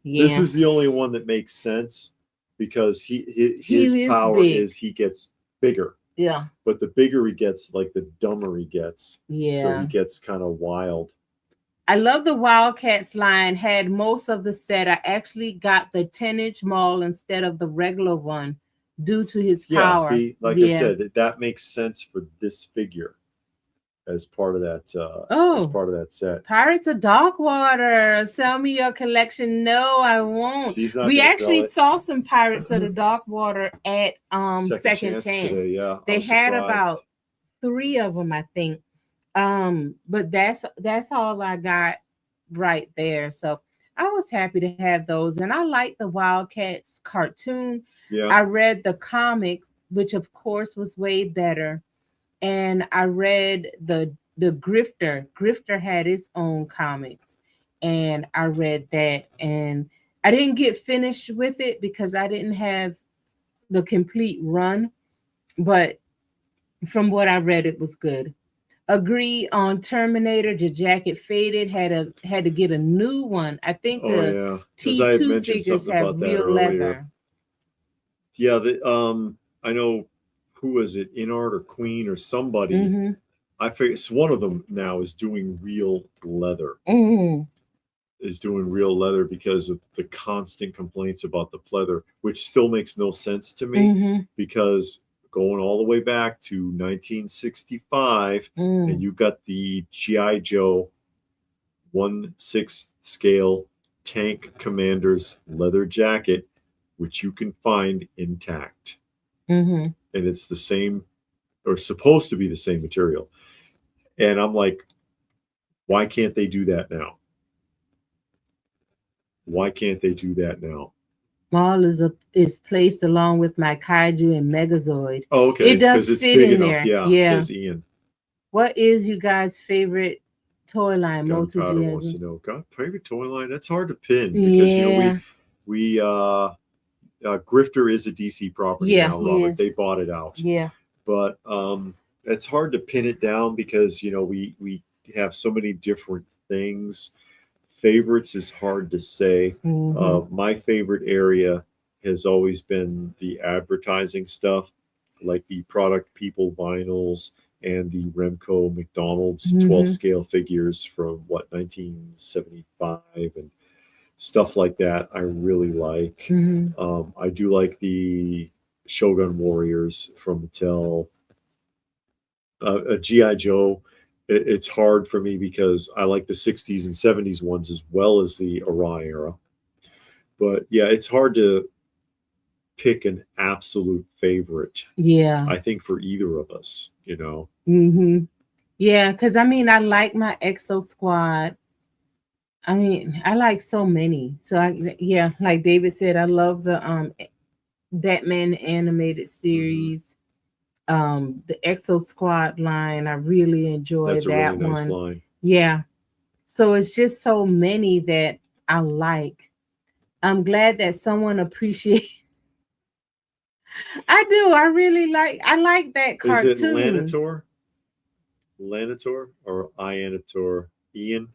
This Yeah. is the only one that makes sense because his He is power big. is he gets bigger, Yeah. but the bigger he gets, like the dumber he gets. So he Yeah. gets kind of wild. I love the Wildcats line, had most of the set. I actually got the 10-inch maul instead of the regular one due to his Yeah, power. see, like I Yeah. said, that makes sense for this figure as part of that Oh, set. Pirates of Darkwater. Sell me your collection. No, I won't. She's not We gonna sell actually it. saw some Pirates of the Darkwater at Second Second Chance. today, yeah. They I was had surprised. about 3 of them, I think. But that's all I got right there. So I was happy to have those, and I like the Wildcats cartoon. Yeah. I read the comics, which of course was way better, and I read the Grifter. Grifter had its own comics, and I read that, and I didn't get finished with it because I didn't have the complete run, but from what I read, it was good. Agree on Terminator. The jacket faded. Had to get a new one. I think Oh the yeah, because I had T2 mentioned figures something have about that real earlier. leather. Yeah, I know who was it, Inart or Queen or somebody. Mm-hmm. I figure it's one of them now is doing real leather. Mm-hmm. Is doing real leather because of the constant complaints about the pleather, which still makes no sense to me Mm-hmm. because going all the way back to 1965, and you got the GI Joe 1/6 scale tank commander's leather jacket, which you can find intact. Mm-hmm. And it's the same, or supposed to be the same material. And I'm like, why can't they do that now? Why can't they do that now? Maul is placed along with my kaiju and Megazord. Oh, okay, It does because it's fit big in enough. there. Yeah, Yeah. says Ian. What is you guys' favorite toy line? Gunpowder Moto wants GA? to know. God, favorite toy line? That's hard to pin because Yeah. we Grifter is a DC property Yeah, now, he Robert. is. They bought it out. Yeah. But it's hard to pin it down because we have so many different things. Favorites is hard to say. Mm-hmm. My favorite area has always been the advertising stuff, like the product people vinyls and the Remco McDonald's 12 Mm-hmm. scale figures from 1975 and stuff like that. I really like. Mm-hmm. I do like the Shogun Warriors from Mattel. A GI Joe. It's hard for me because I like the 60s and 70s ones as well as the Orion era. But yeah, it's hard to pick an absolute favorite. Yeah. I think for either of us. Mm-hmm. Yeah, because I mean, I like my Exo Squad. I mean, I like so many. So yeah, like David said, I love the Batman animated series. The Exo Squad line, I really enjoy That's a that really nice one. line. Yeah. So it's just so many that I like. I'm glad that someone appreciates. I do. I like that Is it cartoon. Lanitor? Lanitor or Ianator? Ian?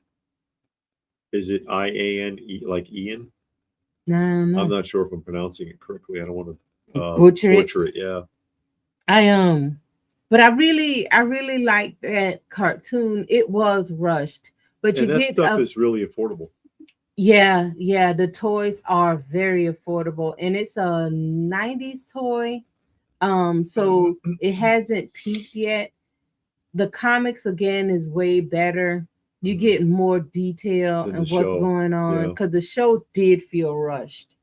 Is it IANE like Ian? No, I'm no. not sure if I'm pronouncing it correctly. I don't want to Butcher it. Yeah. I but I really like that cartoon. It was rushed, but you And that get stuff a is really affordable. yeah, the toys are very affordable and it's a 90s toy. So it hasn't peaked yet. The comics again is way better. You get more detail Than the and what's show. going on Yeah. because the show did feel rushed.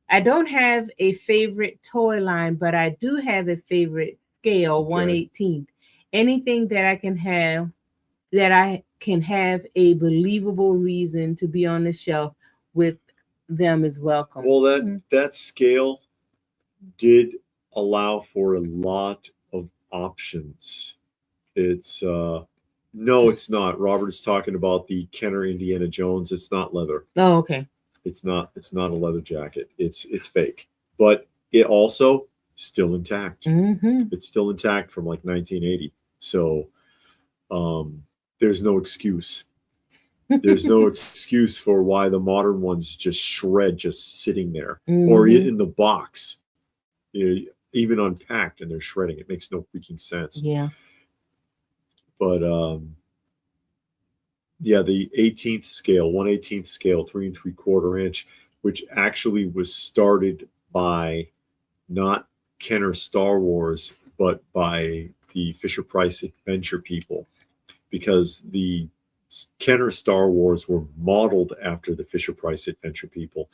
I don't have a favorite toy line, but I do have a favorite scale, Okay. 1/18. Anything that I can have that I can have a believable reason to be on the shelf with them is welcome. Well, that scale did allow for a lot of options. It's no, it's not. Robert is talking about the Kenner Indiana Jones. It's not leather. Oh, okay. It's not a leather jacket. It's fake. But it also still intact. Mm-hmm. It's still intact from like 1980. So there's no excuse. There's no excuse for why the modern ones just shred just sitting there or in the box, even unpacked, and they're shredding. It makes no freaking sense. Yeah. But yeah, the 18th scale, 1/18th scale, 3 3/4 inch, which actually was started by not Kenner Star Wars, but by the Fisher Price Adventure people, because the Kenner Star Wars were modeled after the Fisher Price Adventure people.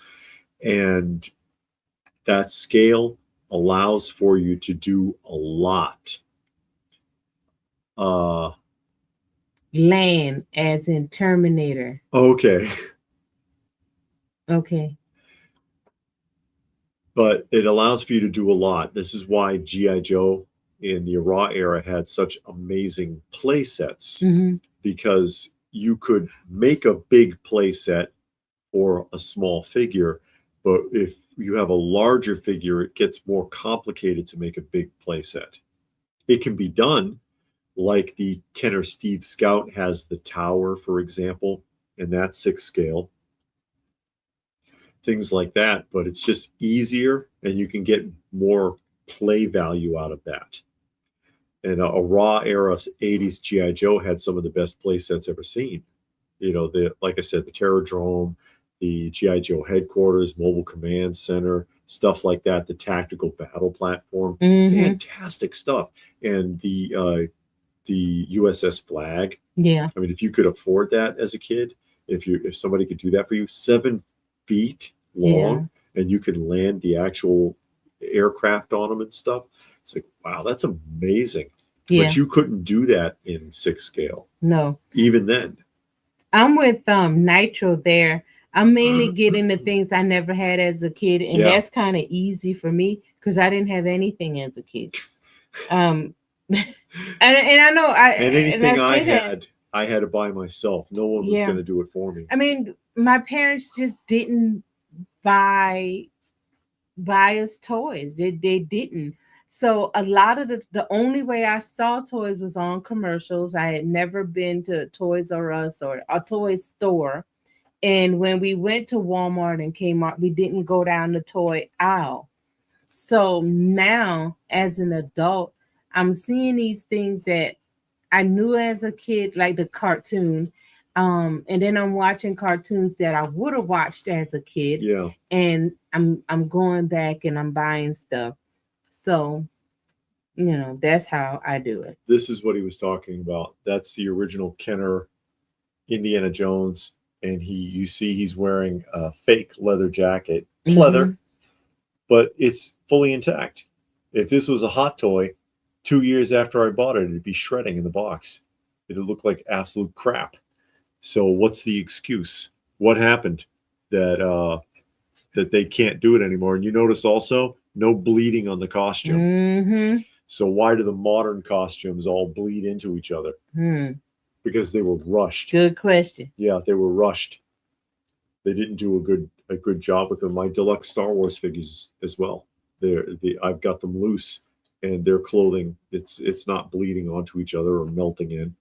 And that scale allows for you to do a lot. Land, as in Terminator. Okay. Okay. But it allows for you to do a lot. This is why G.I. Joe in the raw era had such amazing play sets, because you could make a big play set for a small figure, but if you have a larger figure, it gets more complicated to make a big play set. It can be done, like the Kenner Steve Scout has the tower, for example, and that's 6 scale. Things like that, but it's just easier and you can get more play value out of that. And a raw era 80s G.I. Joe had some of the best play sets ever seen. Like I said, the Terrordrome, the G.I. Joe headquarters, mobile command center, stuff like that, the tactical battle platform, fantastic stuff. And the USS Flag. Yeah. I mean, if you could afford that as a kid, if somebody could do that for you, 7 feet long, and you could land the actual aircraft on them and stuff. It's like, wow, that's amazing. Yeah. But you couldn't do that in 6 scale. No. Even then. I'm with Nitro there. I'm mainly getting the things I never had as a kid, and that's kind of easy for me because I didn't have anything as a kid. And I know anything I had to buy myself. No one was going to do it for me. I mean, my parents just didn't buy us toys. They didn't. So a lot of the only way I saw toys was on commercials. I had never been to Toys R Us or a toy store. And when we went to Walmart and Kmart, we didn't go down the toy aisle. So now, as an adult, I'm seeing these things that I knew as a kid, like the cartoon. And then I'm watching cartoons that I would have watched as a kid. Yeah. And I'm going back and I'm buying stuff. So, that's how I do it. This is what he was talking about. That's the original Kenner Indiana Jones. And you see he's wearing a fake leather jacket, pleather, but it's fully intact. If this was a hot toy, 2 years after I bought it, it'd be shredding in the box. It'd look like absolute crap. So what's the excuse? What happened that they can't do it anymore? And you notice also no bleeding on the costume. So why do the modern costumes all bleed into each other? Because they were rushed. Good question. Yeah, they were rushed. They didn't do a good job with them. My deluxe Star Wars figures as well. I've got them loose, and their clothing it's not bleeding onto each other or melting in.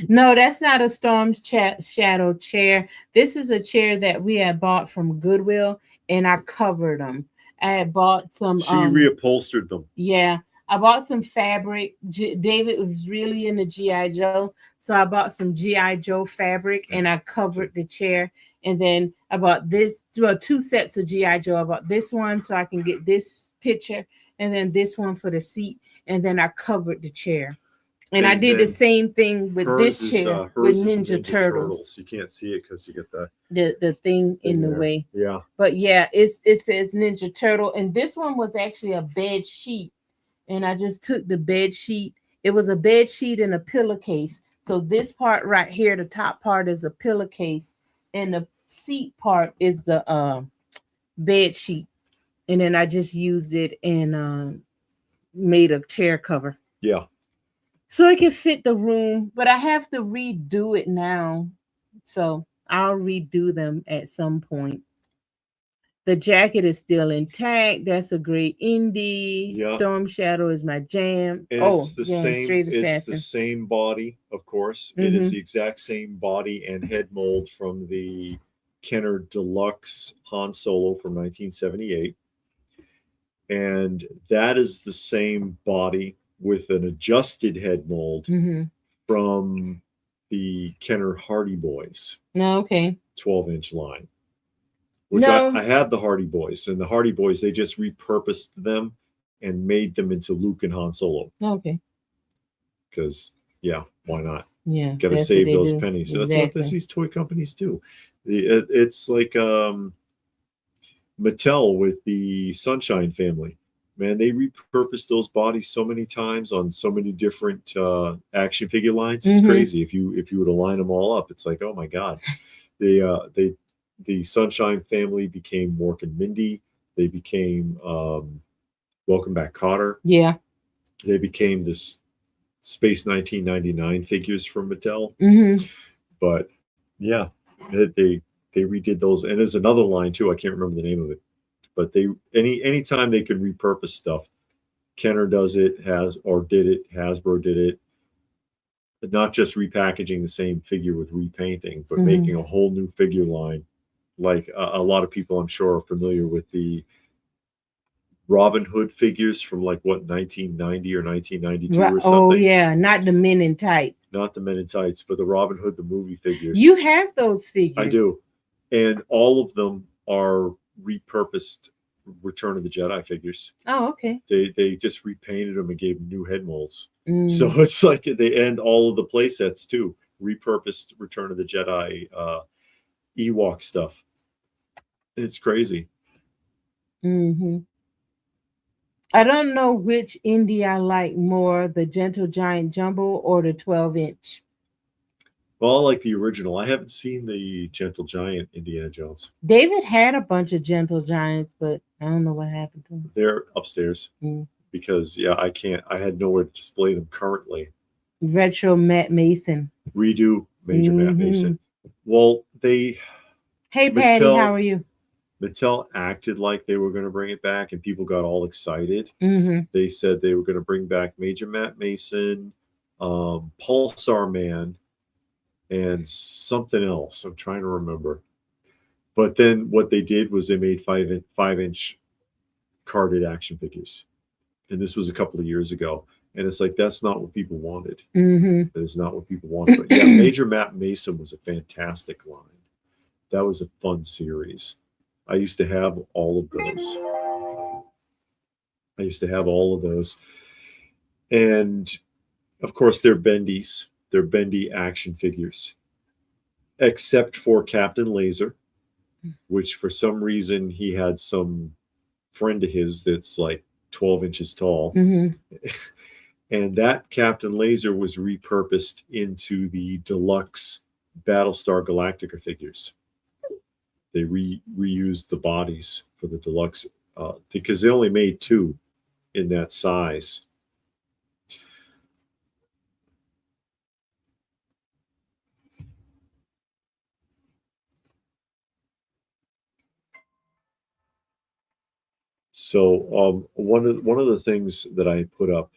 No, that's not a Storm's Shadow chair. This is a chair that we had bought from Goodwill, and I covered them. I had bought some. She reupholstered them. Yeah. I bought some fabric. David was really into G.I. Joe. So I bought some G.I. Joe fabric and I covered the chair. And then I bought 2 sets of G.I. Joe. I bought this one so I can get this picture and then this one for the seat. And then I covered the chair. And I did the same thing with this chair with Ninja Turtles. You can't see it because you get the thing in the way. Yeah. But yeah, it says Ninja Turtle. And this one was actually a bed sheet. And I just took the bed sheet It was a bed sheet and a pillowcase. So this part right here, the top part is a pillowcase, and the seat part is the bed sheet. And then I just used it and made a chair cover. Yeah. So it can fit the room, but I have to redo it now. So I'll redo them at some point. The jacket is still intact. That's a great indie. Yeah. Storm Shadow is my jam. And it's the same. It's the same body, of course. It is the exact same body and head mold from the Kenner Deluxe Han Solo from 1978, and that is the same body with an adjusted head mold from the Kenner Hardy Boys. Okay. 12-inch line. Which I had the Hardy Boys, and the Hardy Boys, they just repurposed them and made them into Luke and Han Solo. Okay. Because, yeah, why not? Yeah. Got to save those pennies. So that's what these toy companies do. It's like Mattel with the Sunshine family. Man, they repurposed those bodies so many times on so many different action figure lines. It's crazy. If you were to line them all up, it's like, oh my God. The Sunshine family became Mork and Mindy. They became Welcome Back, Kotter. Yeah. They became this Space 1999 figures from Mattel. But yeah, they redid those. And there's another line too. I can't remember the name of it. But anytime they can repurpose stuff, Kenner does it, did it, Hasbro did it. But not just repackaging the same figure with repainting, but making a whole new figure line. Like a lot of people, I'm sure, are familiar with the Robin Hood figures from 1990 or 1992 or something. Oh yeah, not the Men in Tights. Not the Men in Tights, but the Robin Hood the movie figures. You have those figures. I do, and all of them are repurposed Return of the Jedi figures. Oh, okay. They just repainted them and gave them new head molds. So it's like they end all of the play sets too. Repurposed Return of the Jedi Ewok stuff. It's crazy. I don't know which indie I like more, the Gentle Giant Jumbo or the 12-inch. Well, I like the original. I haven't seen the Gentle Giant Indiana Jones. David had a bunch of Gentle Giants, but I don't know what happened to them. They're upstairs because, yeah, I had nowhere to display them currently. Retro Matt Mason. Redo Major Matt Mason. Well, Hey, Patty, how are you? Mattel acted like they were going to bring it back, and people got all excited. They said they were going to bring back Major Matt Mason, Pulsar Man, and something else. I'm trying to remember. But then what they did was they made 5-inch carded action figures. And this was a couple of years ago. And it's like, that's not what people wanted. That is not what people wanted. But yeah, Major Matt Mason was a fantastic line. That was a fun series. I used to have all of those. And of course, they're bendies. They're bendy action figures. Except for Captain Laser, which for some reason he had some friend of his that's like 12 inches tall. And that Captain Laser was repurposed into the deluxe Battlestar Galactica figures. They reused the bodies for the deluxe because they only made 2 in that size. So one of the things that I put up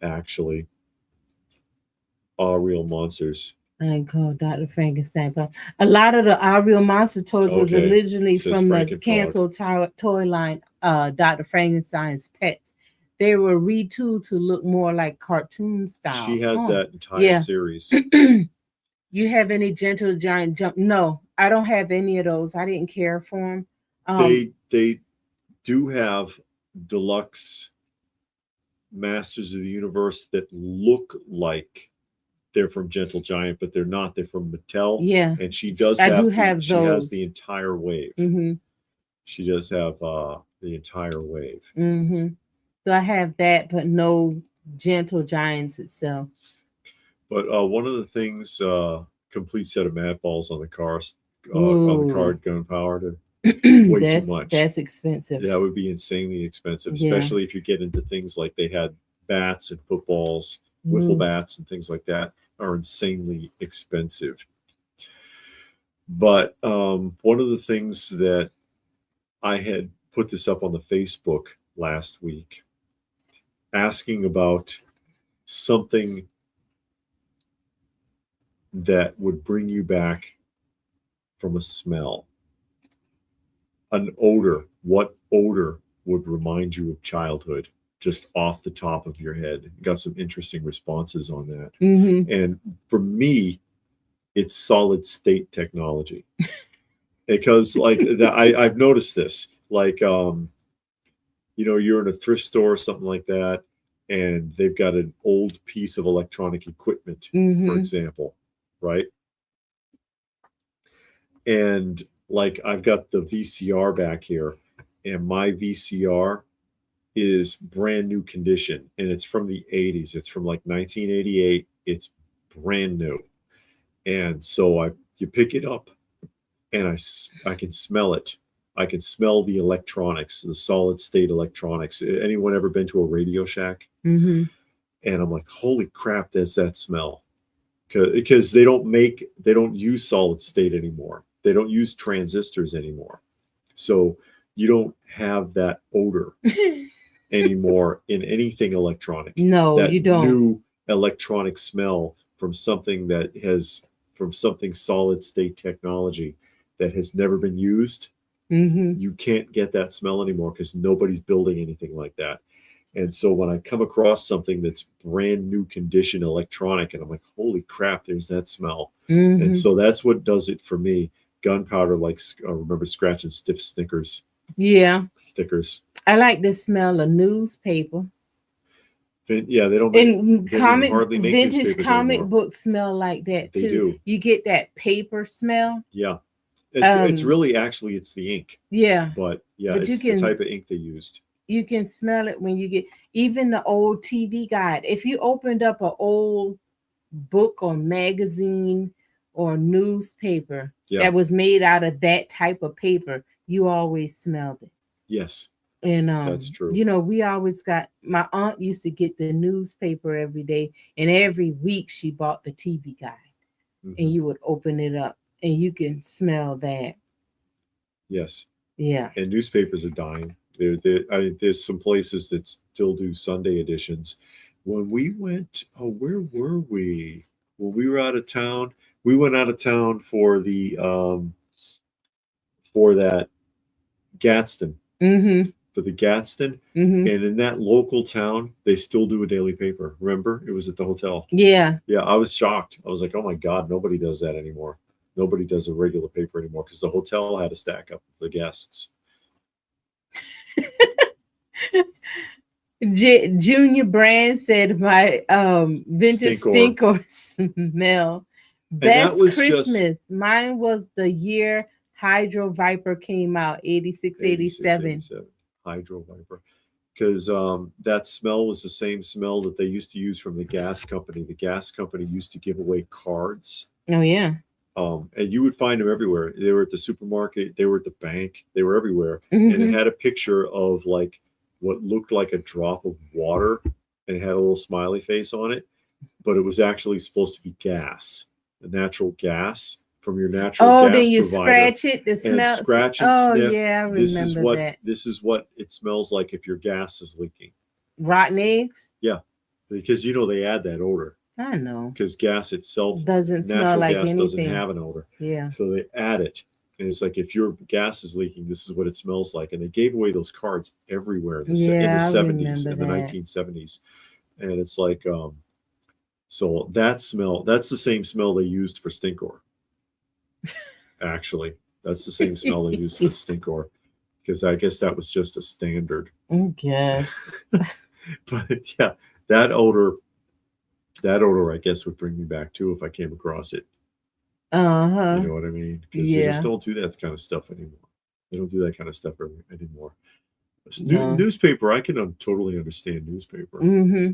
actually are Real Monsters. I call Dr. Frankenstein, but a lot of the Our Real Monster toys was originally from the canceled toy line, Dr. Frankenstein's Pets. They were retooled to look more like cartoon style. She has that entire series. You have any Gentle Giant Jump? No, I don't have any of those. I didn't care for them. They do have deluxe Masters of the Universe that look like they're from Gentle Giant, but they're not. They're from Mattel. Yeah. And she does have those. She has the entire wave. She does have the entire wave. So I have that, but no gentle giants itself. But one of the things, complete set of mat balls on the on the Ooh. card gunpowder, way too much. That's expensive. That would be insanely expensive, Yeah. especially if you get into things like they had bats and footballs, wiffle Mm. bats and things like that are insanely expensive. But one of the things that I had put this up on the Facebook last week, asking about something that would bring you back from a smell, an odor. What odor would remind you of childhood? Just off the top of your head. Got some interesting responses on that. Mm-hmm. And for me, it's solid state technology. Because like I've noticed this. Like you're in a thrift store or something like that, and they've got an old piece of electronic equipment, Mm-hmm. for example, right? And like I've got the VCR back here, and my VCR is brand new condition, and it's from the 80s. It's from like 1988. It's brand new. And so you pick it up, and I can smell it. I can smell the electronics, the solid state electronics. Anyone ever been to a Radio Shack? Mm-hmm. And I'm like, holy crap, there's that smell. Because they don't use solid state anymore. They don't use transistors anymore. So you don't have that odor anymore in anything electronic. No, that you don't. New electronic smell from something from something solid state technology that has never been used. Mm-hmm. You can't get that smell anymore because nobody's building anything like that. And so when I come across something that's brand new condition electronic, and I'm like, holy crap, there's that smell. Mm-hmm. And so that's what does it for me. Gunpowder, like I remember scratching stiff stickers. Yeah. Stickers. I like the smell of newspaper. Yeah, they don't hardly make vintage comic anymore. books smell like that too. They do. You get that paper smell. Yeah. It's really actually it's the ink. Yeah. But yeah, it's the type of ink they used. You can smell it when you get even the old TV guide. If you opened up an old book or magazine or newspaper that was made out of that type of paper, you always smelled it. Yes. And that's true. We always my aunt used to get the newspaper every day, and every week she bought the TV guide. Mm-hmm. And you would open it up and you can smell that. Yes. Yeah. And newspapers are dying. There's some places that still do Sunday editions. When we went, where were we? When we were out of town, we went out of town for that Gadsden. Mm-hmm. For the Gadsden. Mm-hmm. And in that local town, they still do a daily paper. Remember? It was at the hotel. Yeah. Yeah, I was shocked. I was like, oh my God, nobody does that anymore. Nobody does a regular paper anymore because the hotel had to stack up the guests. Junior Brand said my vintage Stinkor smell. Best Christmas. Mine was the year Hydro Viper came out, 86, 87. Hydro Viper. Because that smell was the same smell that they used to use from the gas company. The gas company used to give away cards. Oh, yeah. And you would find them everywhere. They were at the supermarket. They were at the bank. They were everywhere. Mm-hmm. And it had a picture of like what looked like a drop of water, and it had a little smiley face on it. But it was actually supposed to be gas, a natural gas from your natural gas provider. Oh, then you scratch it, the smell. And scratch and sniff. Yeah, I remember that. This is what it smells like if your gas is leaking. Rotten eggs? Yeah, because they add that odor. I know. Because gas itself doesn't smell like anything. Doesn't have an odor. Yeah. So they add it. And it's like, if your gas is leaking, this is what it smells like. And they gave away those cards everywhere in the 70s and the 1970s. And it's like, so that smell, that's the same smell they used for Stinkor. Actually, that's the same smell they used for Stinkor. Because I guess that was just a standard. I guess. But yeah, that odor, I guess, would bring me back too if I came across it. Uh-huh. You know what I mean? Because they just don't do that kind of stuff anymore. They don't do that kind of stuff anymore. Newspaper, I can totally understand newspaper. Mm-hmm.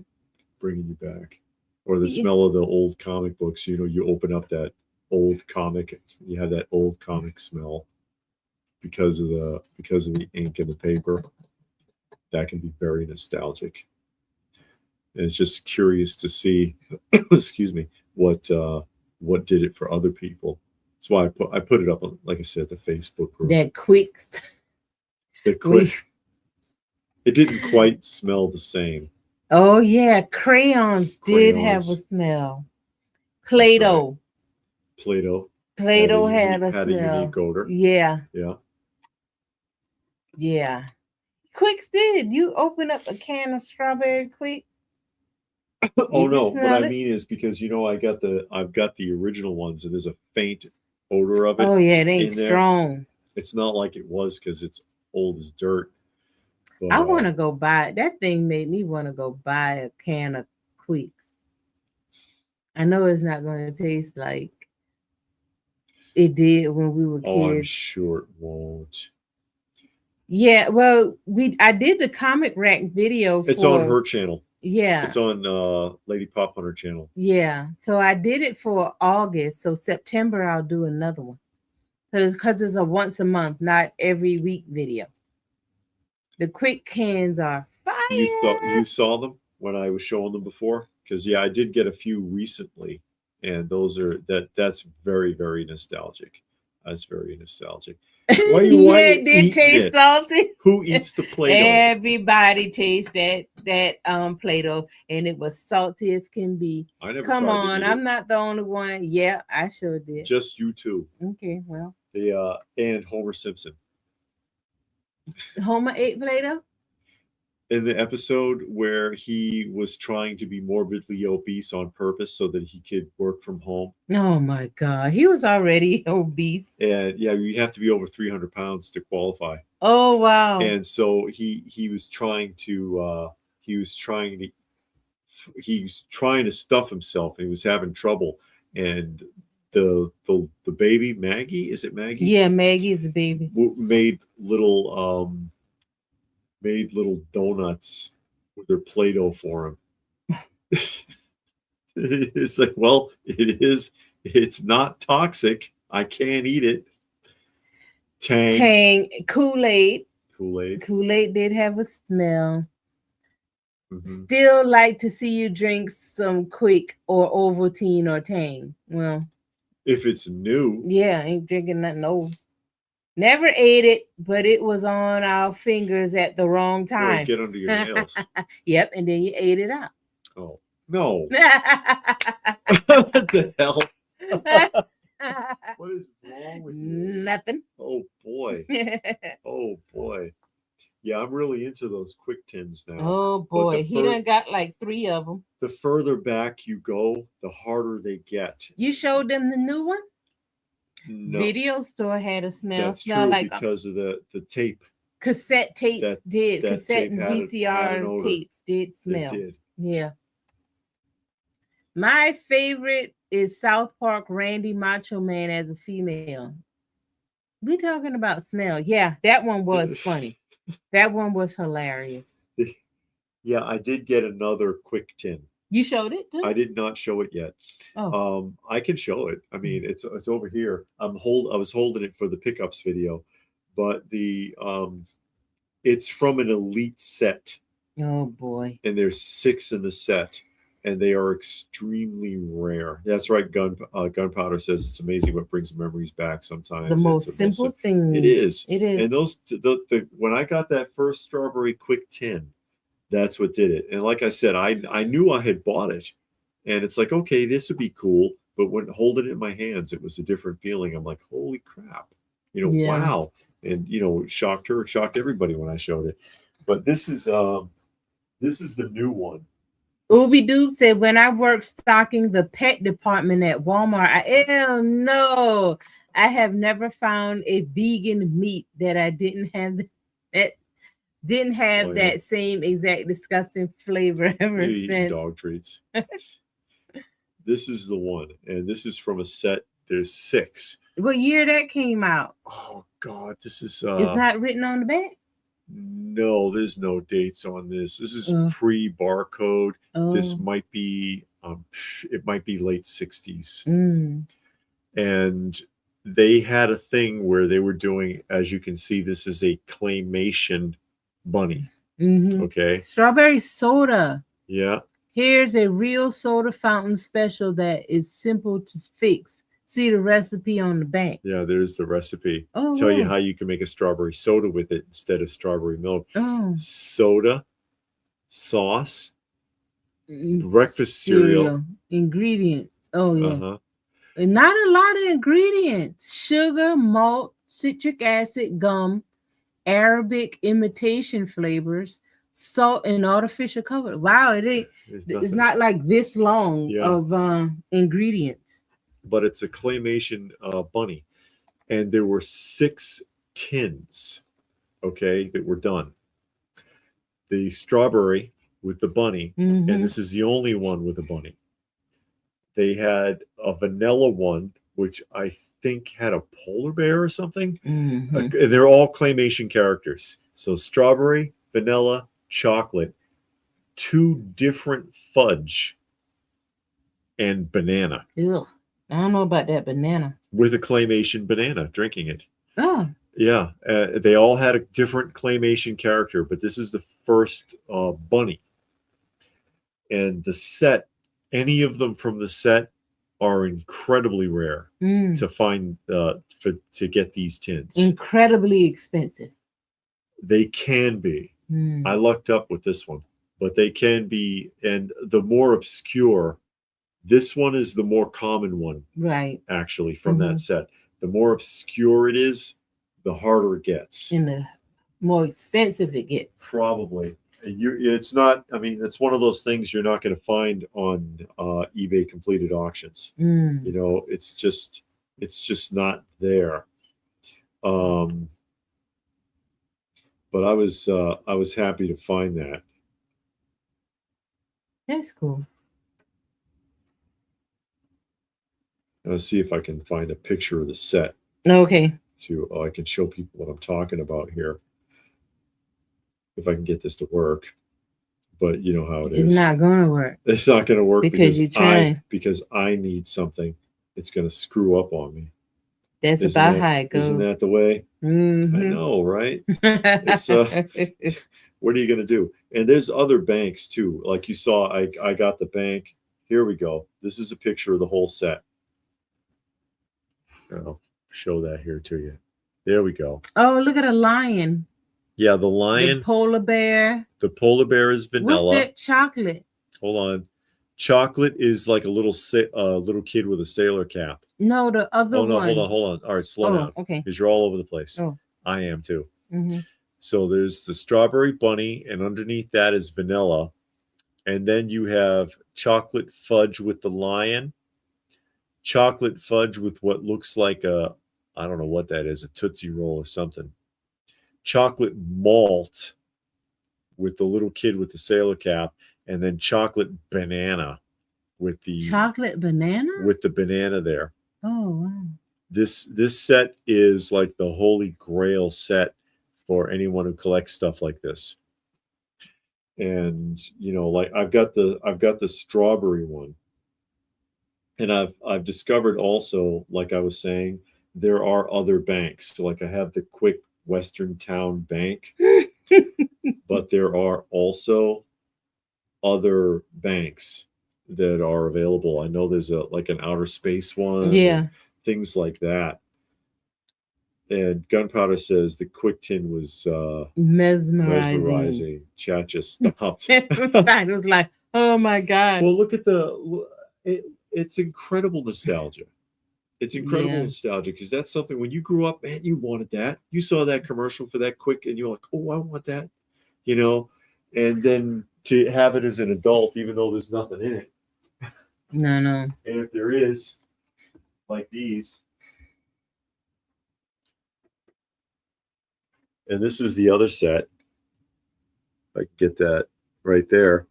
bringing you back, or the smell of the old comic books. You know, you open up that old comic, you have that old comic smell because of the ink and the paper. That can be very nostalgic. And it's just curious to see, excuse me, what did it for other people. That's why I put it up on, like I said, the Facebook group. That quick. The quick. It didn't quite smell the same. Oh yeah, crayons did have a smell. Play-Doh. Right. Play-Doh. Play-Doh had a smell. A unique odor. Yeah. Yeah. Yeah. Quicks did. You open up a can of strawberry Quicks? Oh no, what I mean is because I've got the original ones and there's a faint odor of it. Oh yeah, it ain't strong. It's not like it was because it's old as dirt. But, I want to go buy that thing. Made me want to go buy a can of Quicks. I know it's not going to taste like it did when we were kids. Oh, I'm sure it won't. Yeah, well, I did the comic rack video. It's on her channel. Yeah. It's on Lady Pop Hunter channel. Yeah. So I did it for August. So September I'll do another one. Because it's a once a month, not every week video. The quick cans are fire. You saw them when I was showing them before? Because yeah, I did get a few recently, and that's very, very nostalgic. That's very nostalgic. Why it did taste salty. Who eats the Play-Doh? Everybody tastes that Play-Doh, and it was salty as can be. I never Come tried on, I'm not the only one. Yeah, I sure did. Just you two. Okay, well. And Homer Simpson. Homer ate Play-Doh? In the episode where he was trying to be morbidly obese on purpose so that he could work from home. Oh my God, he was already obese. And yeah, you have to be over 300 pounds to qualify. Oh wow! And so he was trying to stuff himself. And he was having trouble, and the baby Maggie, is it Maggie? Yeah, Maggie is the baby. Made little donuts with their Play-Doh for him. It's like, well, it's not toxic. I can't eat it. Tang. Kool-Aid did have a smell. Mm-hmm. Still like to see you drink some Quick or Ovaltine or Tang. Well, if it's new. Yeah, ain't drinking nothing old. Never ate it, but it was on our fingers at the wrong time. Right, get under your nails. Yep, and then you ate it out. Oh, no. What the hell? What is wrong with you? Nothing. Oh, boy. Oh, boy. Yeah, I'm really into those Quick tins now. Oh, boy. He done got like 3 of them. The further back you go, the harder they get. You showed them the new one? No. Video store had a smell. That's true like because of the tape. Cassette tapes did. Cassette and VCR tapes did smell. It did. Yeah. My favorite is South Park Randy Macho Man as a female. We talking about smell. Yeah, that one was funny. That one was hilarious. Yeah, I did get another Quick tin. You showed it too? I did not show it yet. Oh. I can show it. I mean, it's over here. I was holding it for the pickups video, but it's from an elite set. Oh boy! And there's 6 in the set, and they are extremely rare. That's right. Gunpowder says it's amazing what brings memories back. Sometimes the most simple things. It is. It is. And those when I got that first strawberry Quick tin. That's what did it. And like I said, I knew I had bought it. And it's like, okay, this would be cool. But when holding it in my hands, it was a different feeling. I'm like, holy crap. Wow. And, it shocked her. It shocked everybody when I showed it. But this is the new one. Ooby Doob said, when I worked stocking the pet department at Walmart, I have never found a vegan meat that I didn't have that same exact disgusting flavor ever since. Dog treats. This is the one, and this is from a set. There's 6. What year that came out? Oh God, this is. It's not written on the back. No, there's no dates on this. This is Oh, pre-barcode. This oh, might be, it might be late 60s. mm, And they had a thing where they were doing, as you can see, this is a claymation bunny. mm-hmm. Okay. Strawberry soda. Yeah. Here's a real soda fountain special that is simple to fix. See the recipe on the back. Yeah, there's the recipe. Oh, Tell you wow. how you can make a strawberry soda with it instead of strawberry milk. Oh, Soda, sauce, breakfast cereal. Ingredients. Oh, yeah. Uh-huh. And not a lot of ingredients. Sugar, malt, citric acid, gum, Arabic imitation flavors, salt, and artificial color. Wow, it's nothing. not like this long Yeah. of ingredients. But it's a claymation bunny. And there were 6 tins, okay, that were done. The strawberry with the bunny, Mhm. and this is the only one with a bunny. They had a vanilla one, which I think had a polar bear or something. Mhm. And they're all claymation characters. So strawberry, vanilla, chocolate, 2 different fudge, and banana. Ugh. I don't know about that banana. With a claymation banana drinking it. Oh. Yeah, they all had a different claymation character, but this is the first bunny. And the set, any of them from the set are incredibly rare to find, to get these tins. Incredibly expensive. They can be. I lucked up with this one, but they can be. And the more obscure, this one is the more common one, right? Actually, from that set. The more obscure it is, the harder it gets. And the more expensive it gets. Probably. It's not, I mean, it's one of those things you're not going to find on eBay completed auctions. You know, it's just not there. But I was happy to find that. That's cool. I'll see if I can find a picture of the set. Okay. So I can show people what I'm talking about here. If I can get this to work. But you know how it is. It's not going to work. It's not going to work because you try. Because I need something. It's going to screw up on me. That's about how it goes. Isn't that the way? Mm-hmm. I know, right? It's, what are you going to do? And there's other banks too. Like you saw, I got the bank. Here we go. This is a picture of the whole set. I'll show that here to you. There we go. Oh, look at a lion. Yeah, the lion. The polar bear. The polar bear is vanilla. What's that chocolate? Hold on. Chocolate is like a little kid with a sailor cap. No, the other one. Oh, no, hold on. All right, slow down. Okay. Because you're all over the place. Oh. I am too. Mm-hmm. So there's the strawberry bunny, and underneath that is vanilla. And then you have chocolate fudge with the lion, chocolate fudge with what looks like I don't know what that is, a Tootsie Roll or something. Chocolate malt with the little kid with the sailor cap, and then chocolate banana with the chocolate banana with the banana there. Oh, wow. This set is like the holy grail set for anyone who collects stuff like this. And you know, like I've got the strawberry one. And I've discovered also, like I was saying, there are other banks. So like I have the Quick Western Town Bank, but there are also other banks that are available. I know there's like an outer space one. Yeah. Things like that. And Gunpowder says the quick tin was mesmerizing. Chat just stopped. It was like, oh my God. Well, look at it's incredible nostalgia. It's incredible nostalgia because that's something when you grew up, man, you wanted that. You saw that commercial for that quick and you're like, oh, I want that, you know? And then to have it as an adult, even though there's nothing in it. No. And if there is, like these. And this is the other set. I can get that right there.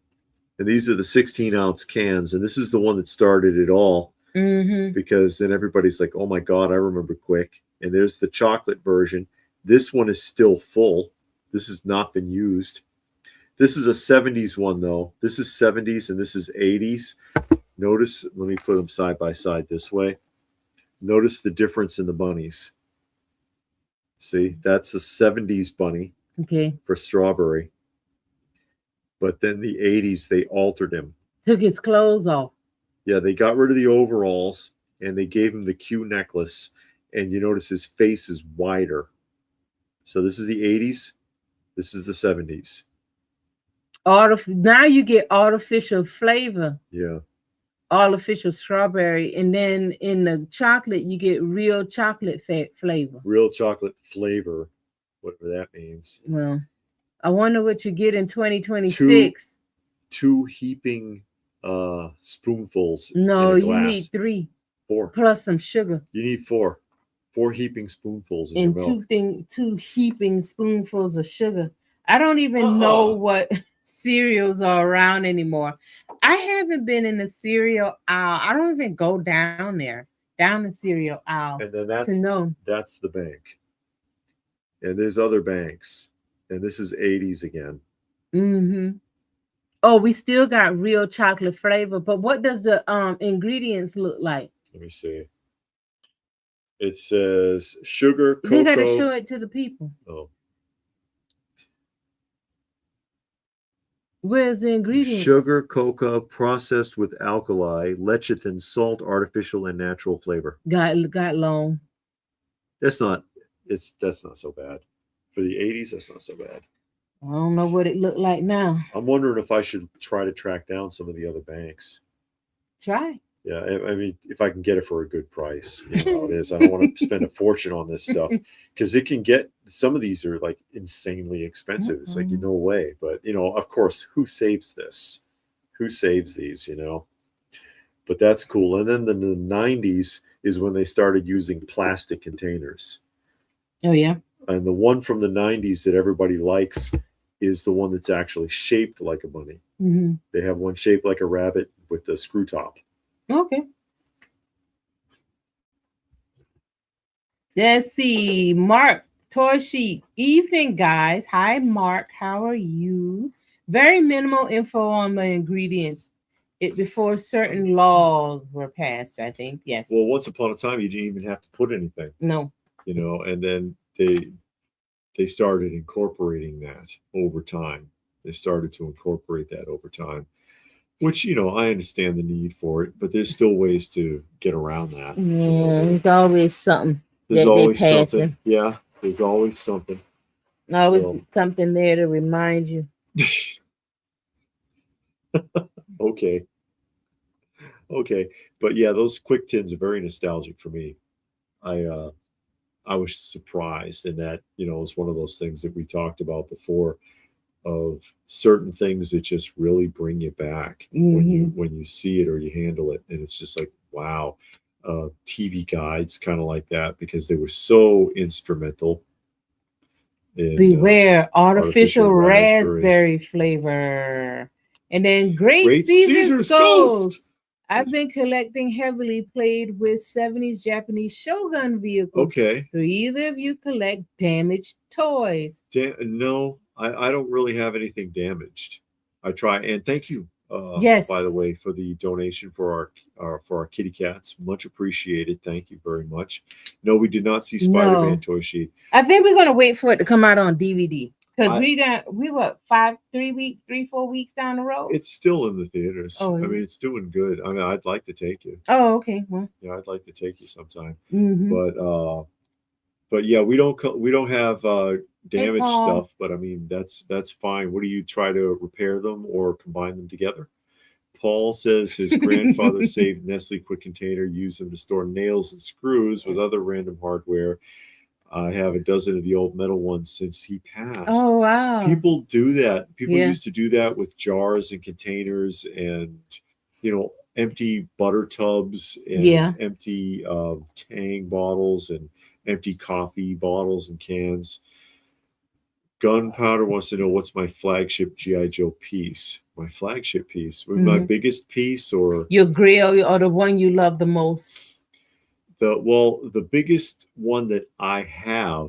And these are the 16-ounce cans. And this is the one that started it all. Mm-hmm. Because then everybody's like, oh my God, I remember Quick. And there's the chocolate version. This one is still full. This has not been used. This is a 70s one, though. This is 70s and this is 80s. Notice, let me put them side by side this way. Notice the difference in the bunnies. See, that's a 70s bunny for strawberry. But then the 80s, they altered him. Took his clothes off. Yeah, they got rid of the overalls and they gave him the Q necklace. And you notice his face is wider. So this is the 80s. This is the 70s. Now you get artificial flavor. Yeah. Artificial strawberry. And then in the chocolate, you get real chocolate flavor. Real chocolate flavor, whatever that means. Well, I wonder what you get in 2026. Two heaping spoonfuls. No, in a glass. You need 3. 4. Plus some sugar. You need 4. 4 heaping spoonfuls in your milk. 2 heaping spoonfuls of sugar. I don't even know what cereals are around anymore. I haven't been in the cereal aisle. I don't even go down there, down the cereal aisle. And then that's the bank. And there's other banks. And this is 80s again. Mm-hmm. Oh, we still got real chocolate flavor. But what does the ingredients look like? Let me see. It says sugar, cocoa. You got to show it to the people. Oh. Where's the ingredients? Sugar, cocoa, processed with alkali, lecithin, salt, artificial, and natural flavor. Got long. That's not so bad. For the 80s, that's not so bad. I don't know what it looked like now. I'm wondering if I should try to track down some of the other banks. Try. Yeah, I mean, if I can get it for a good price, you know how it is. I don't want to spend a fortune on this stuff because it can get, some of these are like insanely expensive. It's like, no way. But, you know, of course, who saves this? Who saves these, you know? But that's cool. And then in the 90s is when they started using plastic containers. Oh, yeah. And the one from the 90s that everybody likes is the one that's actually shaped like a bunny. Mm-hmm. They have one shaped like a rabbit with the screw top. Okay. Let's see. Mark Toshi. Evening, guys. Hi, Mark. How are you? Very minimal info on the ingredients. Before certain laws were passed, I think. Yes. Well, once upon a time, you didn't even have to put anything. No. You know, and then they started incorporating that over time. They started to incorporate that over time. Which, you know, I understand the need for it, but there's still ways to get around that. Yeah, there's always something. There's always something. Yeah, there's always something. Always something there to remind you. Okay. But yeah, those quick tins are very nostalgic for me. I was surprised in that, you know, it's one of those things that we talked about before, of certain things that just really bring you back when you see it or you handle it, and it's just like, wow. TV guides kind of like that because they were so instrumental. Beware artificial raspberry flavor, and then Great Caesar's Ghost. I've been collecting heavily played with 70s Japanese Shogun vehicles. Okay. Do either of you collect damaged toys? No. I don't really have anything damaged. I try, and thank you, yes, by the way, for the donation for our kitty cats. Much appreciated. Thank you very much. No, we did not see Spider-Man toy sheet. I think we're gonna wait for it to come out on DVD because we were 4 weeks down the road. It's still in the theaters. Oh, I mean, it's doing good. I mean, I'd like to take you. Oh, okay. Well, yeah, I'd like to take you sometime. But yeah, we don't have damaged stuff, but I mean that's fine. What do you try to repair them or combine them together? Paul says his grandfather saved Nestle Quick Container, used them to store nails and screws with other random hardware. I have a dozen of the old metal ones since he passed. Oh wow! People do that. People used to do that with jars and containers, and you know, empty butter tubs and empty Tang bottles and empty coffee bottles and cans. Gunpowder wants to know what's my flagship G.I. Joe piece. My flagship piece? My biggest piece, or your grill, or the one you love the most? The biggest one that I have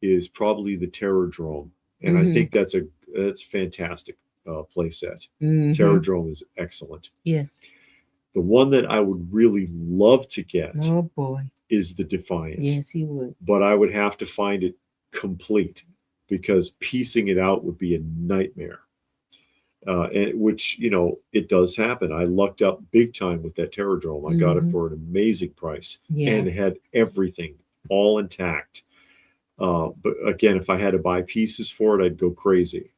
is probably the Terrordrome, and I think that's a fantastic play set. Terradrome is excellent. Yes. The one that I would really love to get Oh boy. is the Defiant. Yes, he would. But I would have to find it complete because piecing it out would be a nightmare. And which, you know, it does happen. I lucked up big time with that Terradrome. I got it for an amazing price and had everything all intact. But again, if I had to buy pieces for it, I'd go crazy.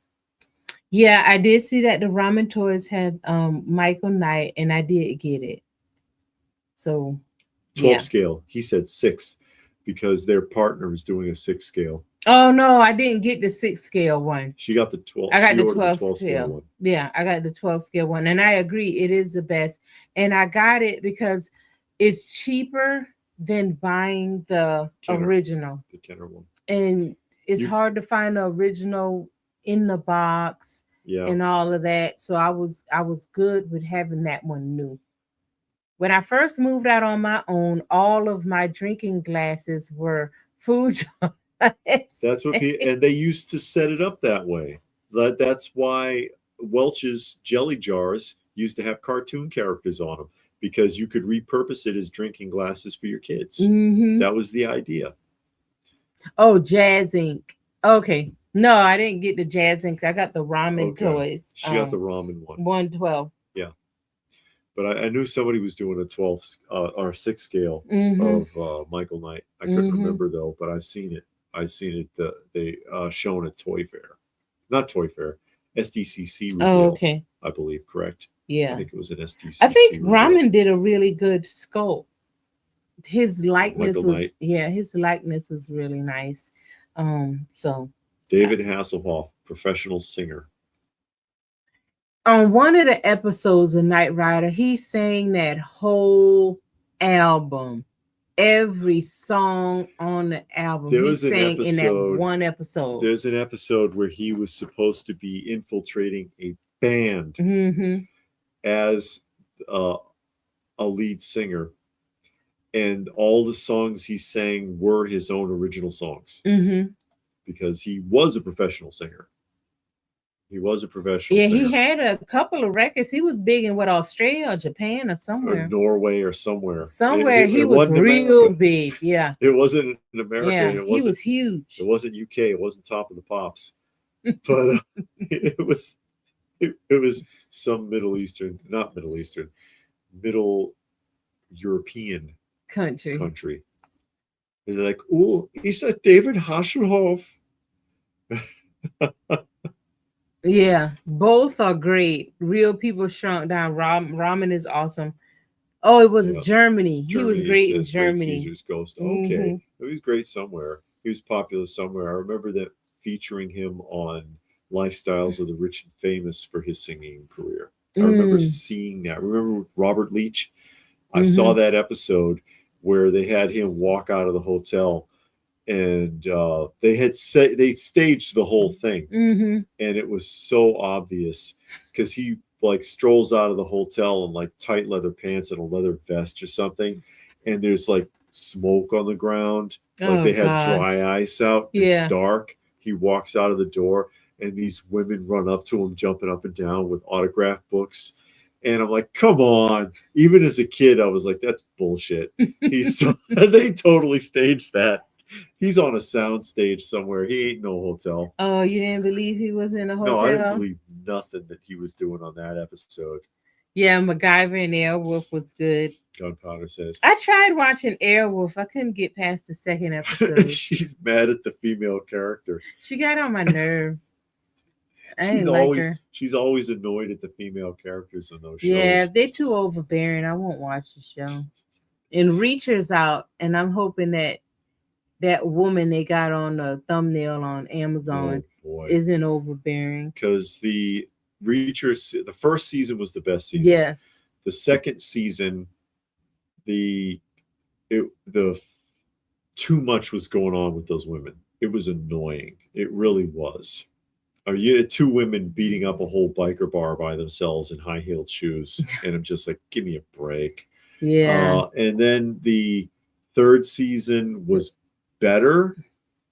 Yeah, I did see that the Ramen Toys had Michael Knight, and I did get it. So 12 scale. He said 6 because their partner is doing a 6 scale. Oh no, I didn't get the 6 scale one. She got the 12. I got the 12 scale one. Yeah, I got the 12 scale one, and I agree it is the best. And I got it because it's cheaper than buying the original. The Kenner one. And it's hard to find the original in the box and all of that. So I was good with having that one new. When I first moved out on my own, all of my drinking glasses were food jars. That's what and they used to set it up that way. That's why Welch's jelly jars used to have cartoon characters on them, because you could repurpose it as drinking glasses for your kids. That was the idea. Oh, Jazz Ink. Okay. No, I didn't get the Jazz Ink. I got the Ramen Toys. She got the Ramen one. 112. Yeah. But I knew somebody was doing a 12 or 6 scale of Michael Knight. I couldn't remember though, but I've seen it. I've seen it. They shown at Toy Fair, not Toy Fair, SDCC reveal. Oh, okay. I believe, correct? Yeah. I think it was an SDCC. I think Ramen did a really good sculpt. His likeness Michael Knight. his likeness was really nice. So David Hasselhoff, professional singer. On one of the episodes of Knight Rider, he sang that whole album. Every song on the album he sang in that one episode. There's an episode where he was supposed to be infiltrating a band as a lead singer, and all the songs he sang were his own original songs because he was a professional singer. He was a professional singer. He had a couple of records. He was big in Australia or Japan or somewhere. Or Norway or somewhere. Somewhere he was real big. Yeah. It wasn't in America. Yeah, he was huge. It wasn't UK. It wasn't Top of the Pops. But it was some Middle European country. And they're like, oh, is that David Hasselhoff? Yeah, both are great. Real People Shrunk Down. Ramen is awesome. Oh, it was Germany. He was great in Germany. Caesar's Ghost. Okay. He was great somewhere. He was popular somewhere. I remember that featuring him on Lifestyles of the Rich and Famous for his singing career. I remember seeing that. Remember Robert Leach? I saw that episode where they had him walk out of the hotel, and they staged the whole thing, and it was so obvious because he like strolls out of the hotel in like tight leather pants and a leather vest or something, and there's like smoke on the ground, like they had dry ice out. It's dark. He walks out of the door, and these women run up to him, jumping up and down with autograph books. And I'm like, come on. Even as a kid, I was like, that's bullshit. They totally staged that. He's on a sound stage somewhere. He ain't no hotel. Oh, you didn't believe he was in a hotel? No, I didn't believe nothing that he was doing on that episode. Yeah, MacGyver and Airwolf was good. Gunpowder says. I tried watching Airwolf. I couldn't get past the second episode. She's mad at the female character. She got on my nerve. She's always annoyed at the female characters in those shows. Yeah, they're too overbearing. I won't watch the show. And Reacher's out, and I'm hoping that woman they got on the thumbnail on Amazon isn't overbearing. Because the Reacher, the first season was the best season. Yes. The second season, the too much was going on with those women. It was annoying. It really was. You had 2 women beating up a whole biker bar by themselves in high-heeled shoes, and I'm just like, give me a break. Yeah. And then the third season was better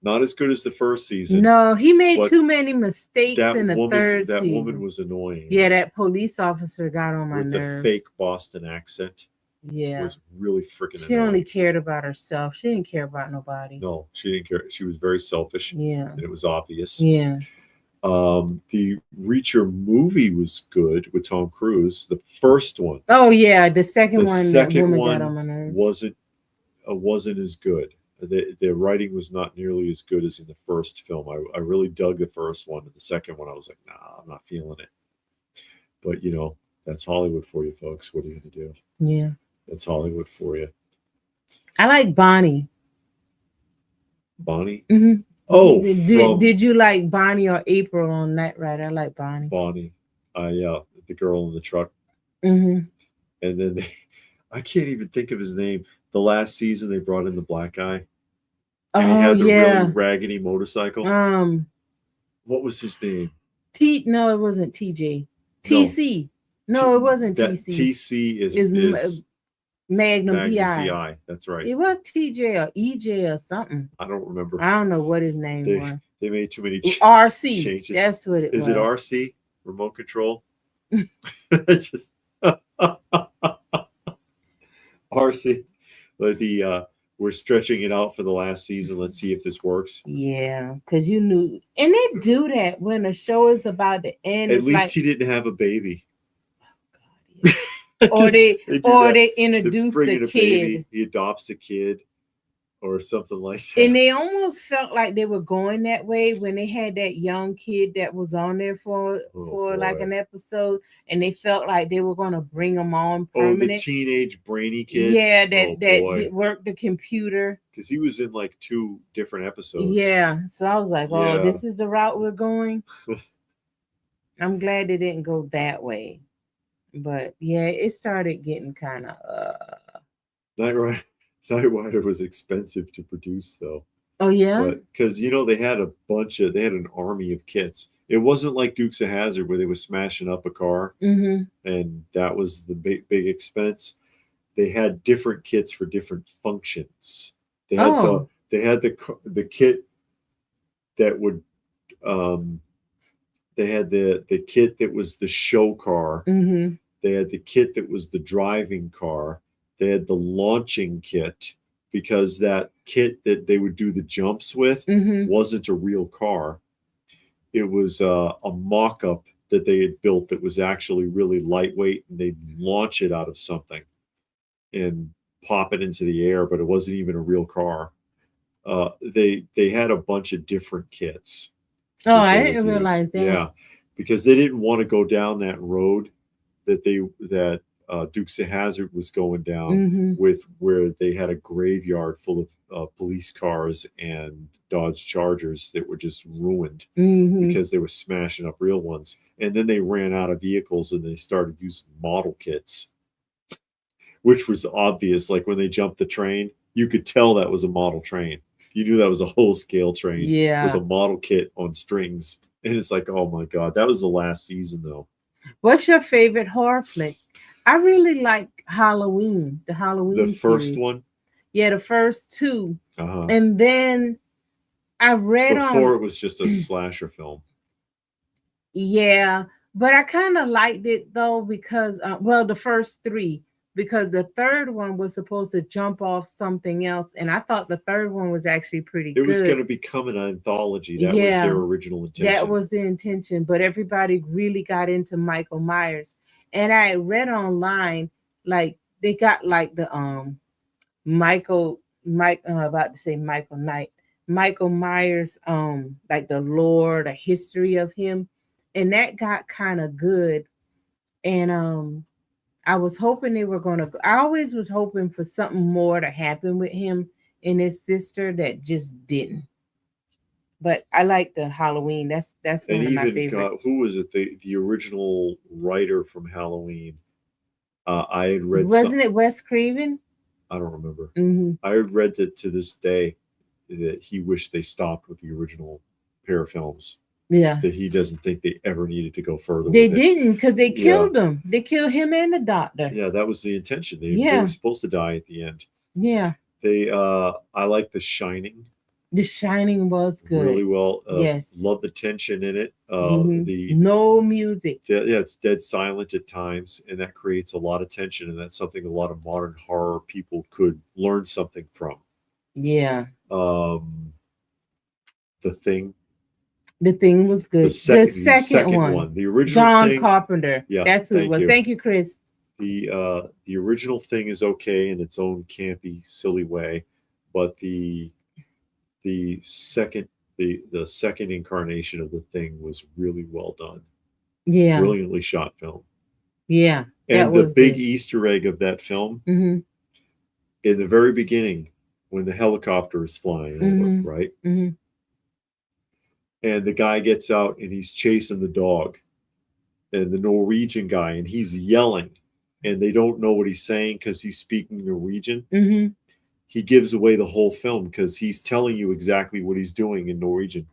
Not as good as the first season. No, he made but too many mistakes in the third that season. woman was annoying. Yeah, that police officer got on my with nerves. the fake Boston accent. Yeah, was really freaking She annoying. only cared about herself. She didn't care about nobody. No, she didn't care. She was very selfish. Yeah, and it was obvious. Yeah. The Reacher movie was good with Tom Cruise. The first one. Oh yeah, the second one. The second one got on my nerves. wasn't as good. The writing was not nearly as good as in the first film. I really dug the first one, and the second one I was like, nah, I'm not feeling it. But you know, that's Hollywood for you, folks. What are you gonna do? Yeah, that's Hollywood for you. I like Bonnie. Bonnie. Mm-hmm. Oh, did you like Bonnie or April on that? Right, I like Bonnie. Bonnie, the girl in the truck. Mm-hmm. And then I can't even think of his name. The last season they brought in the black guy. And he had the really raggedy motorcycle. What was his name? No, it wasn't TJ. TC. No, it wasn't TC. TC is Magnum PI. PI. That's right. It was TJ or EJ or something. I don't remember. I don't know what his name was. They made too many RC. changes. That's what it was. Is it RC? Remote control? Just RC. But we're stretching it out for the last season. Let's see if this works. Yeah, because you knew, and they do that when a show is about to end. At least he didn't have a baby. Oh God, yeah. they introduce the kid. Baby, he adopts a kid. Or something like that. And they almost felt like they were going that way when they had that young kid that was on there for like an episode, and they felt like they were going to bring him on permanent. Oh, the teenage brainy kid. Yeah, that worked the computer. Because he was in like 2 different episodes. Yeah, so I was like, oh, this is the route we're going. I'm glad they didn't go that way, but yeah, it started getting kind of. Knight Rider was expensive to produce, though. Oh yeah, because they had an army of kits. It wasn't like Dukes of Hazzard where they were smashing up a car, and that was the big expense. They had different kits for different functions. They had the kit that would they had the kit that was the show car. They had the kit that was the driving car. They had the launching kit, because that kit that they would do the jumps with wasn't a real car. It was a mock-up that they had built that was actually really lightweight, and they'd launch it out of something and pop it into the air, but it wasn't even a real car. They had a bunch of different kits. Oh, I didn't realize that. Yeah, because they didn't want to go down that road that Dukes of Hazzard was going down with, where they had a graveyard full of police cars and Dodge Chargers that were just ruined because they were smashing up real ones. And then they ran out of vehicles and they started using model kits, which was obvious. Like when they jumped the train, you could tell that was a model train. You knew that was a whole scale train with a model kit on strings. And it's like, oh my God, that was the last season though. What's your favorite horror flick? I really like Halloween, the Halloween The first series. one? Yeah, the first 2. And then I read Before it was just a slasher film. Yeah, but I kind of liked it though because, the first 3. Because the third one was supposed to jump off something else. And I thought the third one was actually pretty good. It was going to become an anthology. That was their original intention. That was the intention. But everybody really got into Michael Myers. And I read online, like, they got like the Michael Myers, like the lore, the history of him. And that got kind of good. And I was hoping I always was hoping for something more to happen with him and his sister that just didn't. But I like the Halloween. That's one of my favorites. Who was it? The original writer from Halloween. I had read. Wasn't it Wes Craven? I don't remember. I had read that to this day that he wished they stopped with the original pair of films. Yeah. That he doesn't think they ever needed to go further. They didn't, because they killed him. They killed him and the doctor. Yeah, that was the intention. They were supposed to die at the end. Yeah. I like The Shining. The Shining was good. Really well. Yes. Love the tension in it. No music. Yeah, it's dead silent at times, and that creates a lot of tension, and that's something a lot of modern horror people could learn something from. Yeah. The Thing. The Thing was good. The second one. The original John Thing, Carpenter. Yeah, That's who it was. Thank you, Chris. The original Thing is okay in its own campy, silly way, but the second incarnation of The Thing was really well done. Yeah. Brilliantly shot film. Yeah. And the big Easter egg of that film, in the very beginning, when the helicopter is flying over, right? And the guy gets out and he's chasing the dog, and the Norwegian guy, and he's yelling, and they don't know what he's saying because he's speaking Norwegian. He gives away the whole film because he's telling you exactly what he's doing in Norwegian.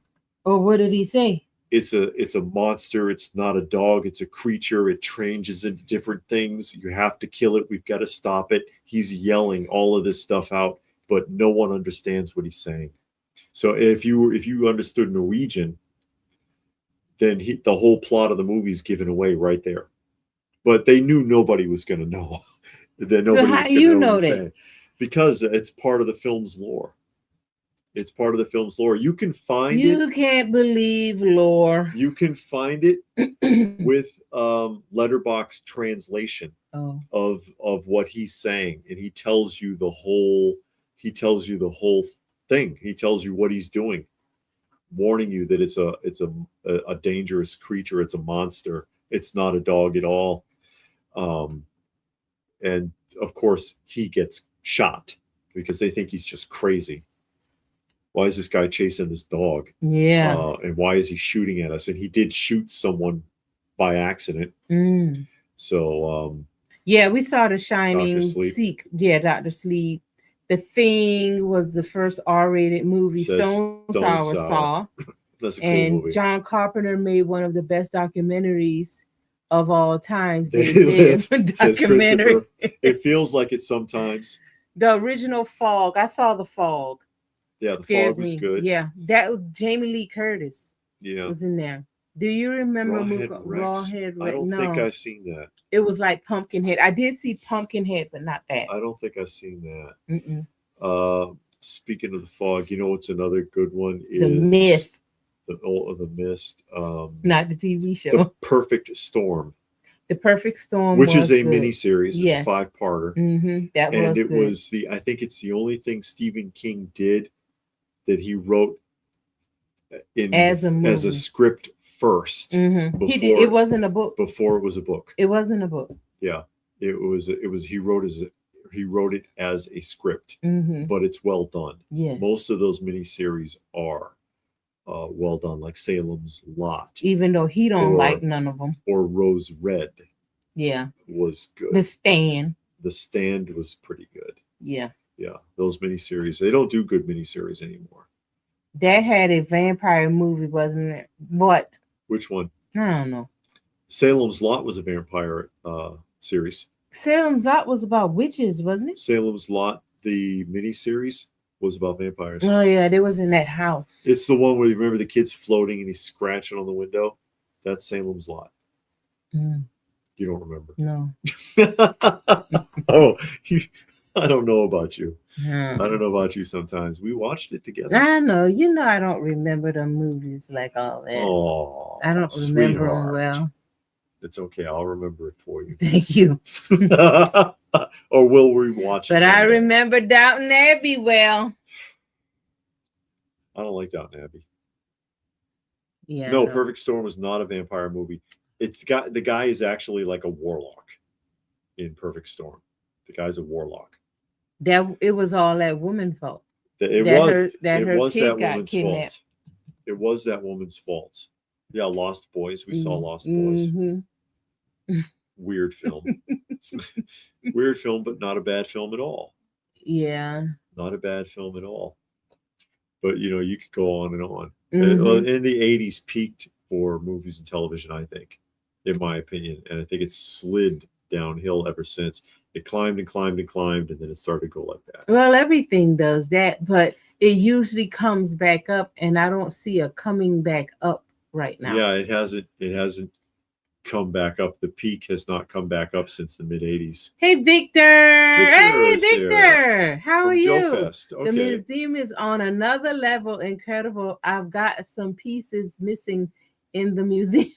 Oh, what did he say? It's a monster. It's not a dog. It's a creature. It changes into different things. You have to kill it. We've got to stop it. He's yelling all of this stuff out, but no one understands what he's saying. So if you understood Norwegian, then the whole plot of the movie is given away right there. But they knew nobody was going to know. That nobody so how was do you know that? Saying. Because it's part of the film's lore. It's part of the film's lore. You can find it. You can't believe lore. You can find it with letterbox translation of what he's saying, and he tells you the whole thing. He tells you what he's doing, warning you that it's a dangerous creature. It's a monster. It's not a dog at all. And of course he gets shot because they think he's just crazy. Why is this guy chasing this dog? Yeah. And why is he shooting at us? And he did shoot someone by accident. So yeah, we saw The Shining. Dr. Sleep. Dr. Sleep. The Thing was the first R-rated movie Stone Sour saw. That's a cool movie. John Carpenter made one of the best documentaries of all times. They live documentary. It feels like it sometimes. The original Fog. I saw The Fog. Yeah, The Fog was good. Yeah, that Jamie Lee Curtis. Was in there. Do you remember Rawhead Rex? I don't think I've seen that. It was like Pumpkinhead. I did see Pumpkinhead, but not that. I don't think I've seen that. Speaking of The Fog, you know what's another good one is The Mist. The Mist. Not the TV show. The Perfect Storm. The Perfect Storm, which is a miniseries. It's a 5-parter. I think it's the only thing Stephen King did that he wrote as a script first. He did. It wasn't a book. Before it was a book. It wasn't a book. Yeah, it was. He wrote it as a script, but it's well done. Yes. Most of those miniseries are well done, like Salem's Lot. Even though he don't like none of them. Or Rose Red. Yeah. Was good. The Stand. The Stand was pretty good. Yeah. Yeah, those miniseries. They don't do good miniseries anymore. That had a vampire movie, wasn't it? What? Which one? I don't know. Salem's Lot was a vampire series. Salem's Lot was about witches, wasn't it? Salem's Lot, the miniseries, was about vampires. Oh yeah, they was in that house. It's the one where you remember the kid's floating and he's scratching on the window. That's Salem's Lot. You don't remember? No. Oh, I don't know about you. I don't know about you sometimes. We watched it together. I know. You know I don't remember the movies like all that. Oh, I don't remember them well. It's okay. I'll remember it for you. Thank you. Or we'll rewatch it. But I remember Downton Abbey well. I don't like Downton Abbey. Yeah. No, Perfect Storm was not a vampire movie. The guy is actually like a warlock in Perfect Storm. The guy's a warlock. That it was all that woman's fault. It was that woman's fault. It was that woman's fault. Yeah, Lost Boys. We saw Lost Boys. Weird film. Weird film, but not a bad film at all. Yeah. Not a bad film at all. But you could go on and on. In the 80s peaked for movies and television, I think, in my opinion. And I think it's slid downhill ever since. It climbed and climbed and climbed, and then it started to go like that. Well, everything does that, but it usually comes back up, and I don't see a coming back up right now. Yeah, it hasn't come back up. The peak has not come back up since the mid 80s. Hey, Victor. Hey, Victor. How are you? Fest. Okay. The museum is on another level. Incredible. I've got some pieces missing in the museum.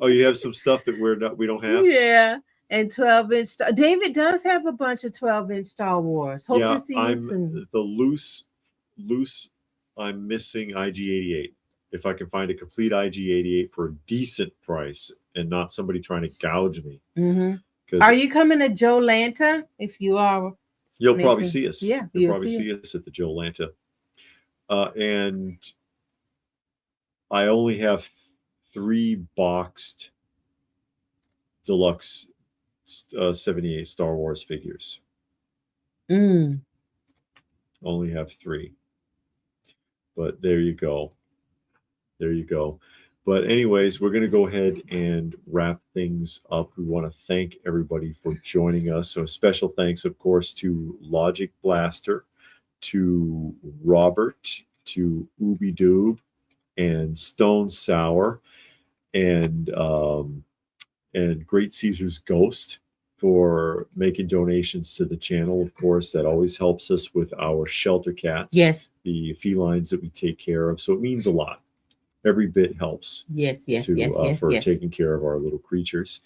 Oh, you have some stuff that we don't have? Yeah. And 12-inch. David does have a bunch of 12-inch Star Wars. Hope to see you soon. The loose. I'm missing IG-88. If I can find a complete IG-88 for a decent price and not somebody trying to gouge me. Mm-hmm. Are you coming to Joe Lanta? If you are, you'll probably see us. Yeah, you'll probably see us at the Joe Lanta. And I only have 3 boxed deluxe 78 Star Wars figures. Only have 3. But there you go. There you go. But anyways, we're going to go ahead and wrap things up. We want to thank everybody for joining us. So special thanks, of course, to Logic Blaster, to Robert, to Ooby Doob, and Stone Sour, and Great Caesar's Ghost for making donations to the channel. Of course, that always helps us with our shelter cats. Yes. The felines that we take care of. So it means a lot. Every bit helps. Yes. For taking care of our little creatures.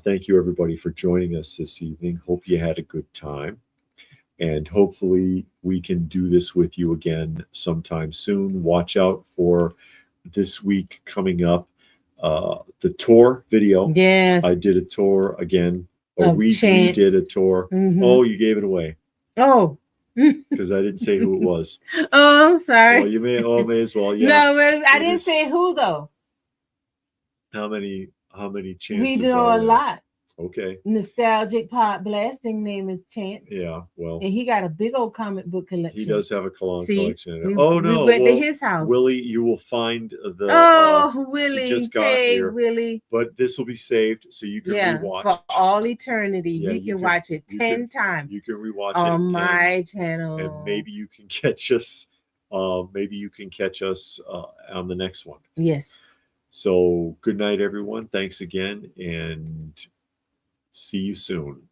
Thank you, everybody, for joining us this evening. Hope you had a good time. And hopefully we can do this with you again sometime soon. Watch out for this week coming up. The tour video. Yes. I did a tour again. We did a tour. Oh, you gave it away. Oh. Because I didn't say who it was. Oh, I'm sorry. Well, you may as well. Yeah. No, I didn't say who though. How many chances? We know a lot. Okay. Nostalgic Pot Blasting name is Chance. Yeah, well. And he got a big old comic book collection. He does have a collection. We went to his house. Willie, you will find the. Willie. He just got here. Willie. But this will be saved so you can rewatch. For all eternity. Yeah, you can watch it 10 times. You can rewatch it on my channel. And maybe you can catch us. On the next one. Yes. So good night, everyone. Thanks again, and see you soon.